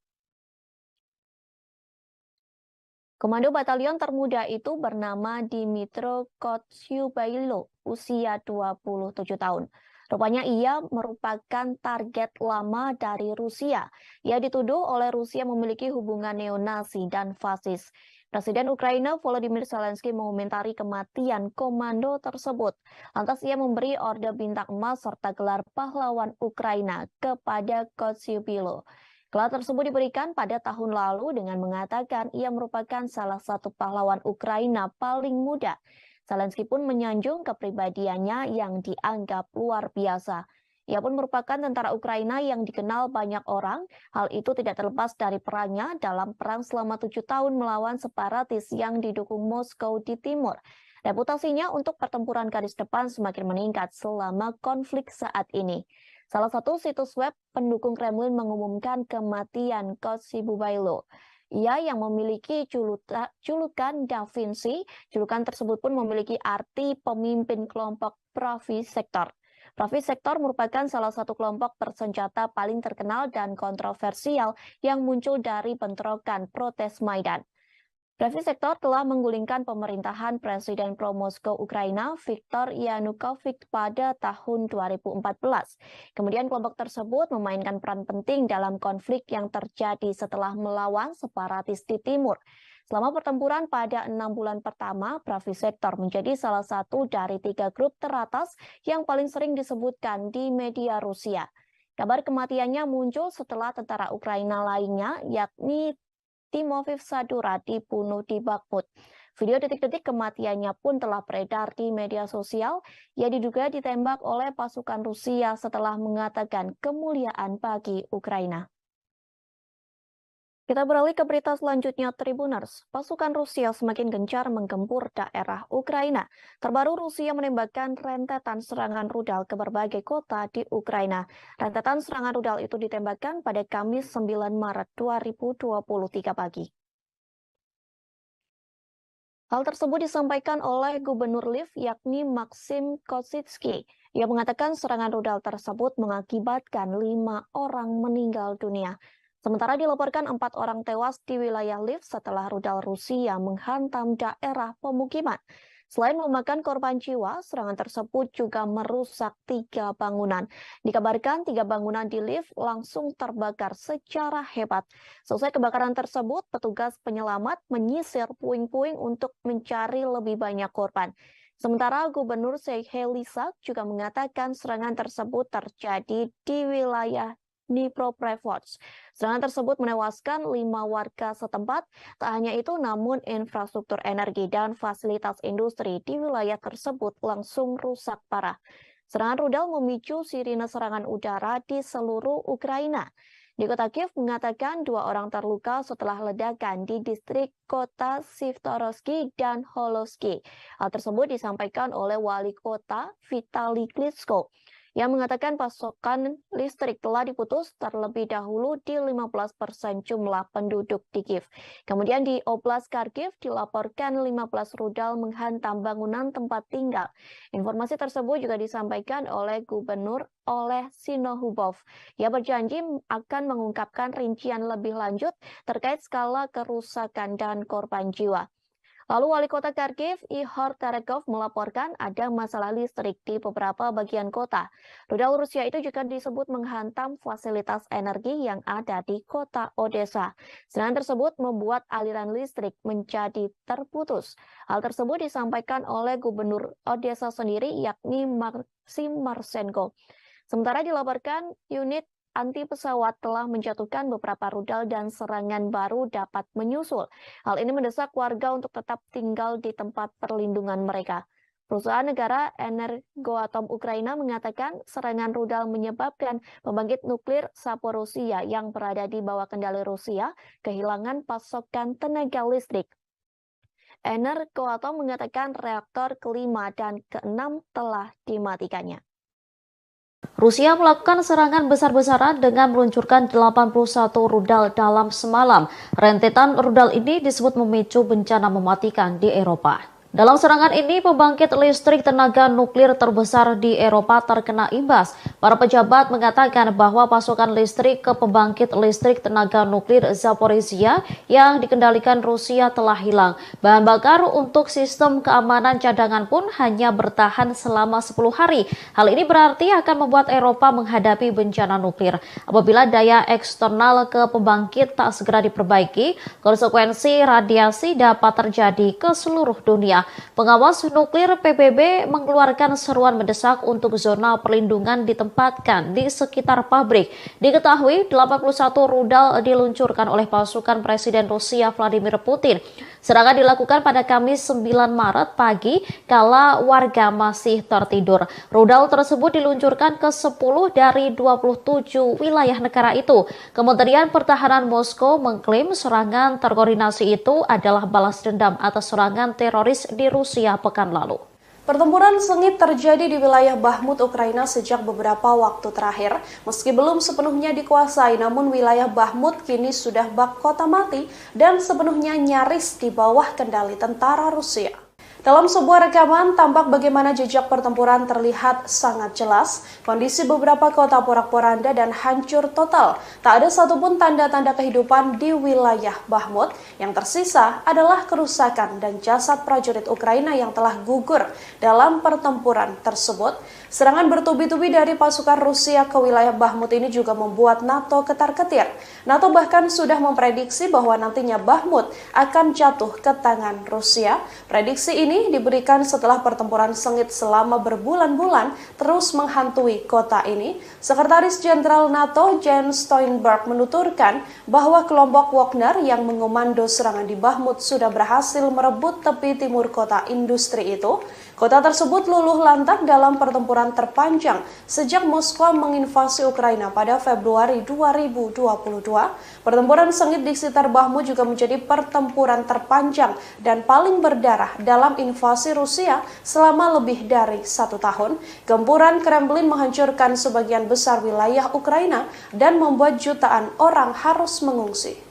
Komando batalion termuda itu bernama Dmytro Kotsyubailo, usia 27 tahun. Rupanya ia merupakan target lama dari Rusia. Ia dituduh oleh Rusia memiliki hubungan neonasi dan fasis. Presiden Ukraina Volodymyr Zelensky mengomentari kematian komando tersebut. Lantas ia memberi orde bintang emas serta gelar pahlawan Ukraina kepada Kotsiubylo. Gelar tersebut diberikan pada tahun lalu dengan mengatakan ia merupakan salah satu pahlawan Ukraina paling muda. Zelensky pun menyanjung kepribadiannya yang dianggap luar biasa. Ia pun merupakan tentara Ukraina yang dikenal banyak orang. Hal itu tidak terlepas dari perannya dalam perang selama 7 tahun melawan separatis yang didukung Moskow di timur. Reputasinya untuk pertempuran garis depan semakin meningkat selama konflik saat ini. Salah satu situs web pendukung Kremlin mengumumkan kematian Kotsiubylo. Ia yang memiliki julukan Da Vinci. Julukan tersebut pun memiliki arti pemimpin kelompok Pravy Sektor. Pravy Sektor merupakan salah satu kelompok bersenjata paling terkenal dan kontroversial yang muncul dari bentrokan protes Maidan. Pravy Sektor telah menggulingkan pemerintahan Presiden pro-Moskow Ukraina Viktor Yanukovych pada tahun 2014. Kemudian kelompok tersebut memainkan peran penting dalam konflik yang terjadi setelah melawan separatis di timur. Selama pertempuran pada 6 bulan pertama, Pravy Sektor menjadi salah satu dari 3 grup teratas yang paling sering disebutkan di media Rusia. Kabar kematiannya muncul setelah tentara Ukraina lainnya, yakni Timofey Sadura, dibunuh di Bakhmut. Video detik-detik kematiannya pun telah beredar di media sosial. Ia diduga ditembak oleh pasukan Rusia setelah mengatakan kemuliaan bagi Ukraina. Kita beralih ke berita selanjutnya, Tribuners. Pasukan Rusia semakin gencar menggempur daerah Ukraina. Terbaru Rusia menembakkan rentetan serangan rudal ke berbagai kota di Ukraina. Rentetan serangan rudal itu ditembakkan pada Kamis 9 Maret 2023 pagi. Hal tersebut disampaikan oleh Gubernur Lviv yakni Maxim Kosytsky. Ia mengatakan serangan rudal tersebut mengakibatkan 5 orang meninggal dunia. Sementara dilaporkan 4 orang tewas di wilayah Lviv setelah rudal Rusia menghantam daerah pemukiman. Selain memakan korban jiwa, serangan tersebut juga merusak 3 bangunan. Dikabarkan 3 bangunan di Lviv langsung terbakar secara hebat. Selesai kebakaran tersebut, petugas penyelamat menyisir puing-puing untuk mencari lebih banyak korban. Sementara Gubernur Serhiy Lysak juga mengatakan serangan tersebut terjadi di wilayah Dnipropetrovsk. Serangan tersebut menewaskan 5 warga setempat. Tak hanya itu, namun infrastruktur energi dan fasilitas industri di wilayah tersebut langsung rusak parah. Serangan rudal memicu sirine serangan udara di seluruh Ukraina. Di kota Kiev mengatakan 2 orang terluka setelah ledakan di distrik kota Sivtorovsky dan Holovsky. Hal tersebut disampaikan oleh wali kota Vitaly Klitschko yang mengatakan pasokan listrik telah diputus terlebih dahulu di 15% jumlah penduduk di Kiev. Kemudian di Oblast Kharkiv dilaporkan 15 rudal menghantam bangunan tempat tinggal. Informasi tersebut juga disampaikan oleh Gubernur Oleh Sinohubov. Ia berjanji akan mengungkapkan rincian lebih lanjut terkait skala kerusakan dan korban jiwa. Lalu Wali Kota Kharkiv, Ihor Terekov, melaporkan ada masalah listrik di beberapa bagian kota. Rudal Rusia itu juga disebut menghantam fasilitas energi yang ada di kota Odessa. Serangan tersebut membuat aliran listrik menjadi terputus. Hal tersebut disampaikan oleh Gubernur Odessa sendiri, yakni Maxim Marchenko. Sementara dilaporkan unit anti pesawat telah menjatuhkan beberapa rudal dan serangan baru dapat menyusul. Hal ini mendesak warga untuk tetap tinggal di tempat perlindungan mereka. Perusahaan negara Energoatom Ukraina mengatakan serangan rudal menyebabkan pembangkit nuklir Zaporizhzhia yang berada di bawah kendali Rusia kehilangan pasokan tenaga listrik. Energoatom mengatakan reaktor kelima dan keenam telah dimatikannya. Rusia melakukan serangan besar-besaran dengan meluncurkan 81 rudal dalam semalam. Rentetan rudal ini disebut memicu bencana mematikan di Eropa. Dalam serangan ini, pembangkit listrik tenaga nuklir terbesar di Eropa terkena imbas. Para pejabat mengatakan bahwa pasokan listrik ke pembangkit listrik tenaga nuklir Zaporizhia yang dikendalikan Rusia telah hilang. Bahan bakar untuk sistem keamanan cadangan pun hanya bertahan selama 10 hari. Hal ini berarti akan membuat Eropa menghadapi bencana nuklir. Apabila daya eksternal ke pembangkit tak segera diperbaiki, konsekuensi radiasi dapat terjadi ke seluruh dunia. Pengawas nuklir PBB mengeluarkan seruan mendesak untuk zona perlindungan ditempatkan di sekitar pabrik. Diketahui 81 rudal diluncurkan oleh pasukan Presiden Rusia Vladimir Putin. Serangan dilakukan pada Kamis 9 Maret pagi kala warga masih tertidur. Rudal tersebut diluncurkan ke 10 dari 27 wilayah negara itu. Kementerian Pertahanan Moskow mengklaim serangan terkoordinasi itu adalah balas dendam atas serangan teroris di Rusia pekan lalu. Pertempuran sengit terjadi di wilayah Bahmut, Ukraina sejak beberapa waktu terakhir. Meski belum sepenuhnya dikuasai, namun wilayah Bahmut kini sudah bak kota mati dan sepenuhnya nyaris di bawah kendali tentara Rusia. Dalam sebuah rekaman, tampak bagaimana jejak pertempuran terlihat sangat jelas. Kondisi beberapa kota porak-poranda dan hancur total. Tak ada satupun tanda-tanda kehidupan di wilayah Bahmut. Yang tersisa adalah kerusakan dan jasad prajurit Ukraina yang telah gugur dalam pertempuran tersebut. Serangan bertubi-tubi dari pasukan Rusia ke wilayah Bahmut ini juga membuat NATO ketar-ketir. NATO bahkan sudah memprediksi bahwa nantinya Bahmut akan jatuh ke tangan Rusia. Prediksi ini diberikan setelah pertempuran sengit selama berbulan-bulan terus menghantui kota ini. Sekretaris Jenderal NATO Jens Stoltenberg menuturkan bahwa kelompok Wagner yang mengomando serangan di Bahmut sudah berhasil merebut tepi timur kota industri itu. Kota tersebut luluh lantak dalam pertempuran terpanjang sejak Moskow menginvasi Ukraina pada Februari 2022. Pertempuran sengit di sekitar Bahmut juga menjadi pertempuran terpanjang dan paling berdarah dalam invasi Rusia selama lebih dari 1 tahun. Gempuran Kremlin menghancurkan sebagian besar wilayah Ukraina dan membuat jutaan orang harus mengungsi.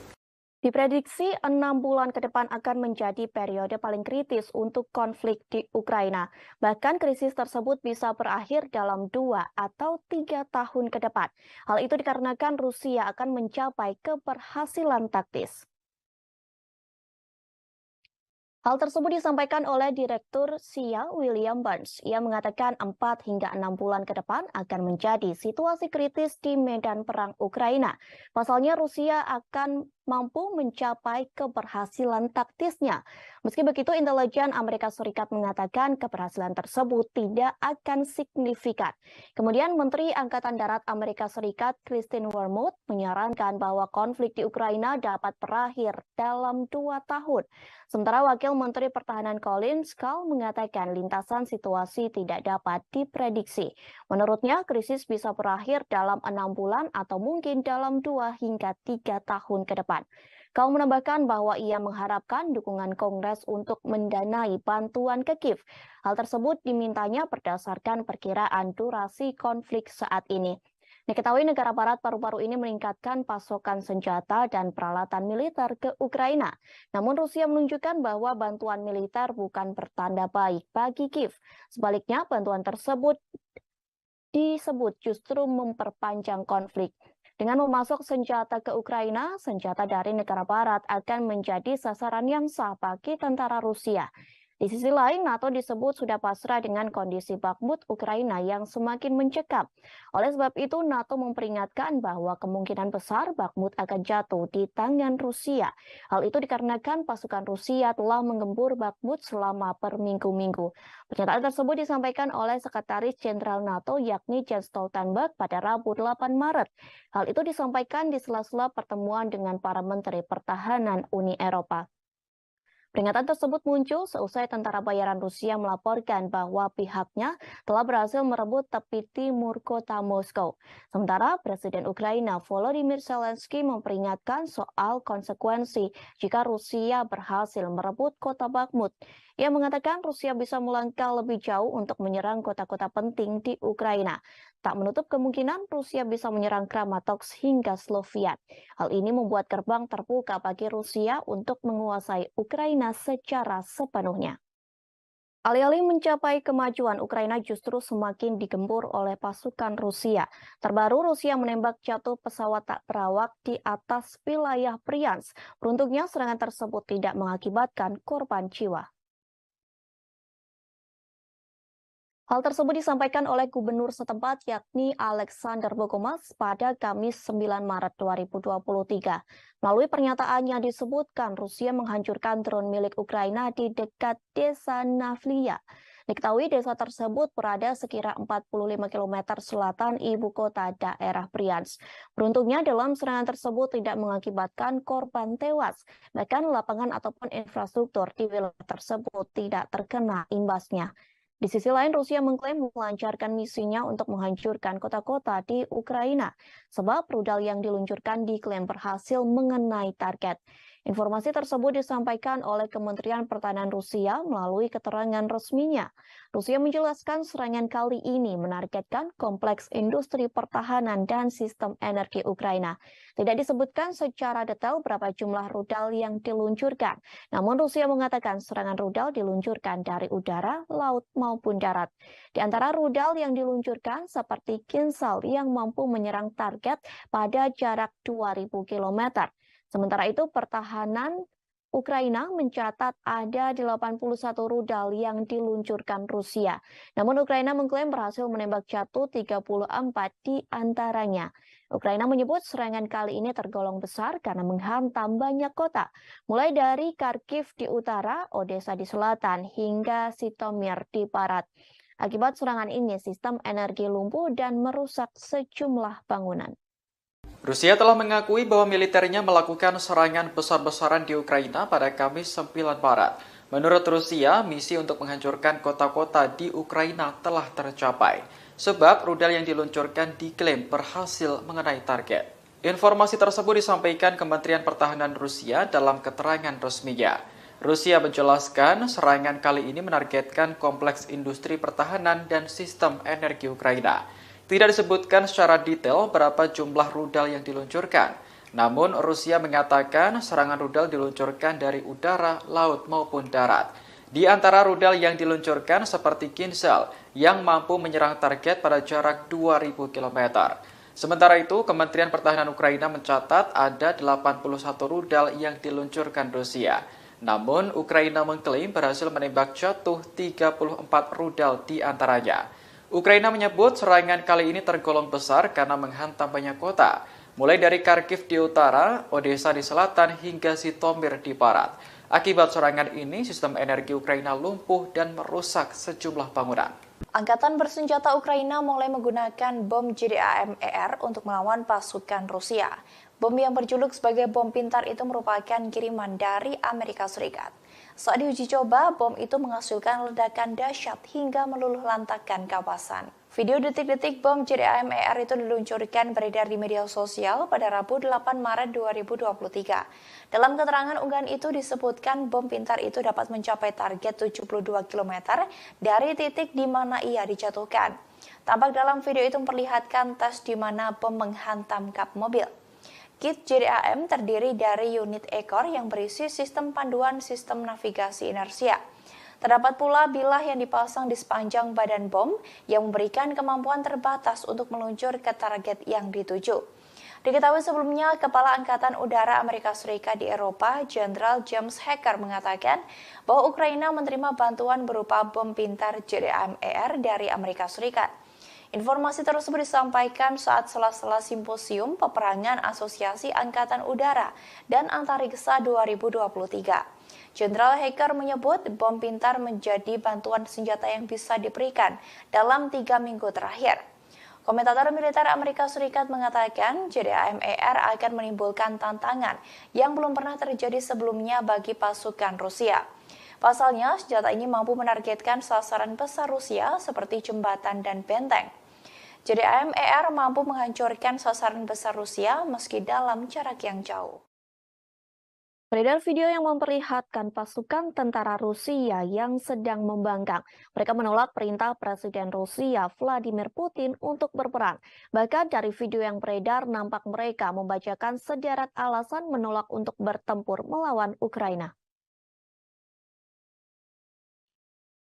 Diprediksi 6 bulan ke depan akan menjadi periode paling kritis untuk konflik di Ukraina. Bahkan krisis tersebut bisa berakhir dalam 2 atau 3 tahun ke depan. Hal itu dikarenakan Rusia akan mencapai keberhasilan taktis. Hal tersebut disampaikan oleh Direktur SIA William Burns. Ia mengatakan 4 hingga 6 bulan ke depan akan menjadi situasi kritis di medan perang Ukraina. Pasalnya Rusia akan mampu mencapai keberhasilan taktisnya. Meski begitu, intelijen Amerika Serikat mengatakan keberhasilan tersebut tidak akan signifikan. Kemudian Menteri Angkatan Darat Amerika Serikat Kristine Wormuth menyarankan bahwa konflik di Ukraina dapat berakhir dalam 2 tahun. Sementara Wakil Menteri Pertahanan Colin Schall mengatakan lintasan situasi tidak dapat diprediksi. Menurutnya, krisis bisa berakhir dalam 6 bulan atau mungkin dalam 2 hingga 3 tahun ke depan. Kau menambahkan bahwa ia mengharapkan dukungan Kongres untuk mendanai bantuan ke Kiev. Hal tersebut dimintanya berdasarkan perkiraan durasi konflik saat ini. Diketahui negara barat paru-paru ini meningkatkan pasokan senjata dan peralatan militer ke Ukraina. Namun Rusia menunjukkan bahwa bantuan militer bukan pertanda baik bagi Kiev. Sebaliknya, bantuan tersebut disebut justru memperpanjang konflik. Dengan memasok senjata ke Ukraina, senjata dari negara barat akan menjadi sasaran yang sah bagi tentara Rusia. Di sisi lain, NATO disebut sudah pasrah dengan kondisi Bakhmut Ukraina yang semakin mencekam. Oleh sebab itu, NATO memperingatkan bahwa kemungkinan besar Bakhmut akan jatuh di tangan Rusia. Hal itu dikarenakan pasukan Rusia telah menggempur Bakhmut selama berminggu-minggu. Pernyataan tersebut disampaikan oleh Sekretaris Jenderal NATO yakni Jens Stoltenberg pada Rabu 8 Maret. Hal itu disampaikan di sela-sela pertemuan dengan para Menteri Pertahanan Uni Eropa. Peringatan tersebut muncul seusai tentara bayaran Rusia melaporkan bahwa pihaknya telah berhasil merebut tepi timur kota Moskow. Sementara Presiden Ukraina Volodymyr Zelensky memperingatkan soal konsekuensi jika Rusia berhasil merebut kota Bakhmut. Ia mengatakan Rusia bisa melangkah lebih jauh untuk menyerang kota-kota penting di Ukraina. Tak menutup kemungkinan Rusia bisa menyerang Kramatorsk hingga Sloviansk. Hal ini membuat gerbang terbuka bagi Rusia untuk menguasai Ukraina secara sepenuhnya. Alih-alih mencapai kemajuan, Ukraina justru semakin digempur oleh pasukan Rusia. Terbaru, Rusia menembak jatuh pesawat tak berawak di atas wilayah Bryansk. Beruntungnya, serangan tersebut tidak mengakibatkan korban jiwa. Hal tersebut disampaikan oleh gubernur setempat yakni Alexander Bogomas pada Kamis 9 Maret 2023. Melalui pernyataannya disebutkan Rusia menghancurkan drone milik Ukraina di dekat desa Navlia. Diketahui desa tersebut berada sekira 45 km selatan ibu kota daerah Bryansk. Beruntungnya dalam serangan tersebut tidak mengakibatkan korban tewas. Bahkan lapangan ataupun infrastruktur di wilayah tersebut tidak terkena imbasnya. Di sisi lain, Rusia mengklaim melancarkan misinya untuk menghancurkan kota-kota di Ukraina, sebab rudal yang diluncurkan diklaim berhasil mengenai target. Informasi tersebut disampaikan oleh Kementerian Pertahanan Rusia melalui keterangan resminya. Rusia menjelaskan serangan kali ini menargetkan kompleks industri pertahanan dan sistem energi Ukraina. Tidak disebutkan secara detail berapa jumlah rudal yang diluncurkan. Namun Rusia mengatakan serangan rudal diluncurkan dari udara, laut, maupun darat. Di antara rudal yang diluncurkan seperti Kinsal yang mampu menyerang target pada jarak 2.000 km. Sementara itu, pertahanan Ukraina mencatat ada 81 rudal yang diluncurkan Rusia. Namun Ukraina mengklaim berhasil menembak jatuh 34 di antaranya. Ukraina menyebut serangan kali ini tergolong besar karena menghantam banyak kota, mulai dari Kharkiv di utara, Odessa di selatan, hingga Sitomir di barat. Akibat serangan ini, sistem energi lumpuh dan merusak sejumlah bangunan. Rusia telah mengakui bahwa militernya melakukan serangan besar-besaran di Ukraina pada Kamis 9 Maret. Menurut Rusia, misi untuk menghancurkan kota-kota di Ukraina telah tercapai, sebab rudal yang diluncurkan diklaim berhasil mengenai target. Informasi tersebut disampaikan Kementerian Pertahanan Rusia dalam keterangan resminya. Rusia menjelaskan serangan kali ini menargetkan kompleks industri pertahanan dan sistem energi Ukraina. Tidak disebutkan secara detail berapa jumlah rudal yang diluncurkan. Namun, Rusia mengatakan serangan rudal diluncurkan dari udara, laut, maupun darat. Di antara rudal yang diluncurkan seperti Kinsal yang mampu menyerang target pada jarak 2.000 km. Sementara itu, Kementerian Pertahanan Ukraina mencatat ada 81 rudal yang diluncurkan Rusia. Namun, Ukraina mengklaim berhasil menembak jatuh 34 rudal di antaranya. Ukraina menyebut serangan kali ini tergolong besar karena menghantam banyak kota, mulai dari Kharkiv di utara, Odessa di selatan, hingga Sitomir di barat. Akibat serangan ini, sistem energi Ukraina lumpuh dan merusak sejumlah bangunan. Angkatan bersenjata Ukraina mulai menggunakan bom JDAM-ER untuk melawan pasukan Rusia. Bom yang berjuluk sebagai bom pintar itu merupakan kiriman dari Amerika Serikat. Saat diuji coba, bom itu menghasilkan ledakan dahsyat hingga meluluh lantakkan kawasan. Video detik-detik bom JDAM-ER itu diluncurkan beredar di media sosial pada Rabu 8 Maret 2023. Dalam keterangan unggahan itu disebutkan bom pintar itu dapat mencapai target 72 km dari titik di mana ia dijatuhkan. Tampak dalam video itu memperlihatkan tes di mana bom menghantam kap mobil. Kit JDAM terdiri dari unit ekor yang berisi sistem panduan sistem navigasi inersia. Terdapat pula bilah yang dipasang di sepanjang badan bom yang memberikan kemampuan terbatas untuk meluncur ke target yang dituju. Diketahui sebelumnya, Kepala Angkatan Udara Amerika Serikat di Eropa, Jenderal James Hacker mengatakan bahwa Ukraina menerima bantuan berupa bom pintar JDAM-ER dari Amerika Serikat. Informasi tersebut disampaikan saat sela-sela simposium peperangan Asosiasi Angkatan Udara dan Antariksa 2023. Jenderal Hacker menyebut bom pintar menjadi bantuan senjata yang bisa diberikan dalam 3 minggu terakhir. Komentator militer Amerika Serikat mengatakan JDAM-ER akan menimbulkan tantangan yang belum pernah terjadi sebelumnya bagi pasukan Rusia. Pasalnya, senjata ini mampu menargetkan sasaran besar Rusia seperti jembatan dan benteng. JDAM-ER mampu menghancurkan sasaran besar Rusia meski dalam jarak yang jauh. Beredar video yang memperlihatkan pasukan tentara Rusia yang sedang membangkang. Mereka menolak perintah Presiden Rusia Vladimir Putin untuk berperang. Bahkan dari video yang beredar nampak mereka membacakan sederet alasan menolak untuk bertempur melawan Ukraina.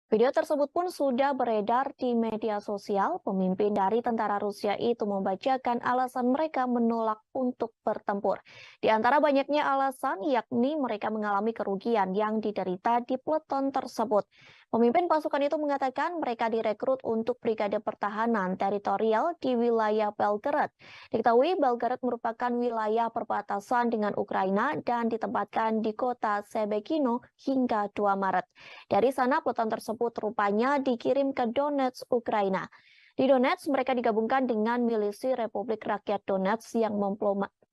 Video tersebut pun sudah beredar di media sosial. Pemimpin dari tentara Rusia itu membacakan alasan mereka menolak untuk bertempur. Di antara banyaknya alasan, yakni mereka mengalami kerugian yang diderita di peleton tersebut. Pemimpin pasukan itu mengatakan mereka direkrut untuk Brigade Pertahanan Teritorial di wilayah Belgorod. Diketahui Belgorod merupakan wilayah perbatasan dengan Ukraina dan ditempatkan di kota Shebekino hingga 2 Maret. Dari sana peleton tersebut rupanya dikirim ke Donetsk, Ukraina. Di Donetsk, mereka digabungkan dengan milisi Republik Rakyat Donetsk yang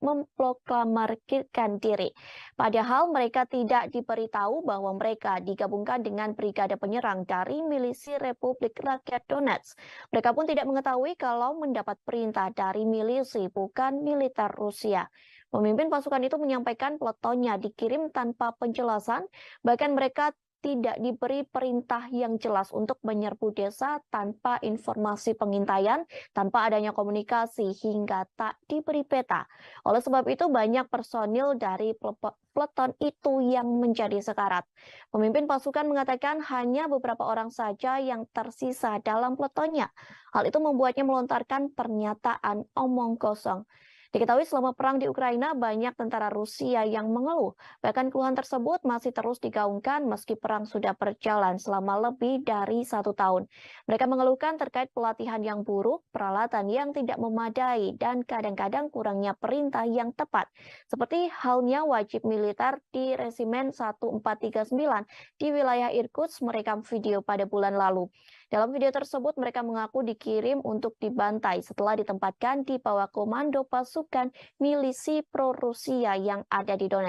memproklamarkan diri. Padahal mereka tidak diberitahu bahwa mereka digabungkan dengan brigade penyerang dari milisi Republik Rakyat Donetsk. Mereka pun tidak mengetahui kalau mendapat perintah dari milisi bukan militer Rusia. Pemimpin pasukan itu menyampaikan peletonnya dikirim tanpa penjelasan, bahkan mereka tidak diberi perintah yang jelas untuk menyerbu desa tanpa informasi pengintaian, tanpa adanya komunikasi hingga tak diberi peta. Oleh sebab itu banyak personil dari peleton itu yang menjadi sekarat. Pemimpin pasukan mengatakan hanya beberapa orang saja yang tersisa dalam peletonnya. Hal itu membuatnya melontarkan pernyataan omong kosong. Diketahui selama perang di Ukraina banyak tentara Rusia yang mengeluh. Bahkan keluhan tersebut masih terus digaungkan meski perang sudah berjalan selama lebih dari 1 tahun. Mereka mengeluhkan terkait pelatihan yang buruk, peralatan yang tidak memadai, dan kadang-kadang kurangnya perintah yang tepat. Seperti halnya wajib militer di Resimen 1439 di wilayah Irkutsk merekam video pada bulan lalu. Dalam video tersebut mereka mengaku dikirim untuk dibantai setelah ditempatkan di bawah komando pasukan milisi pro-Rusia yang ada di Donetsk.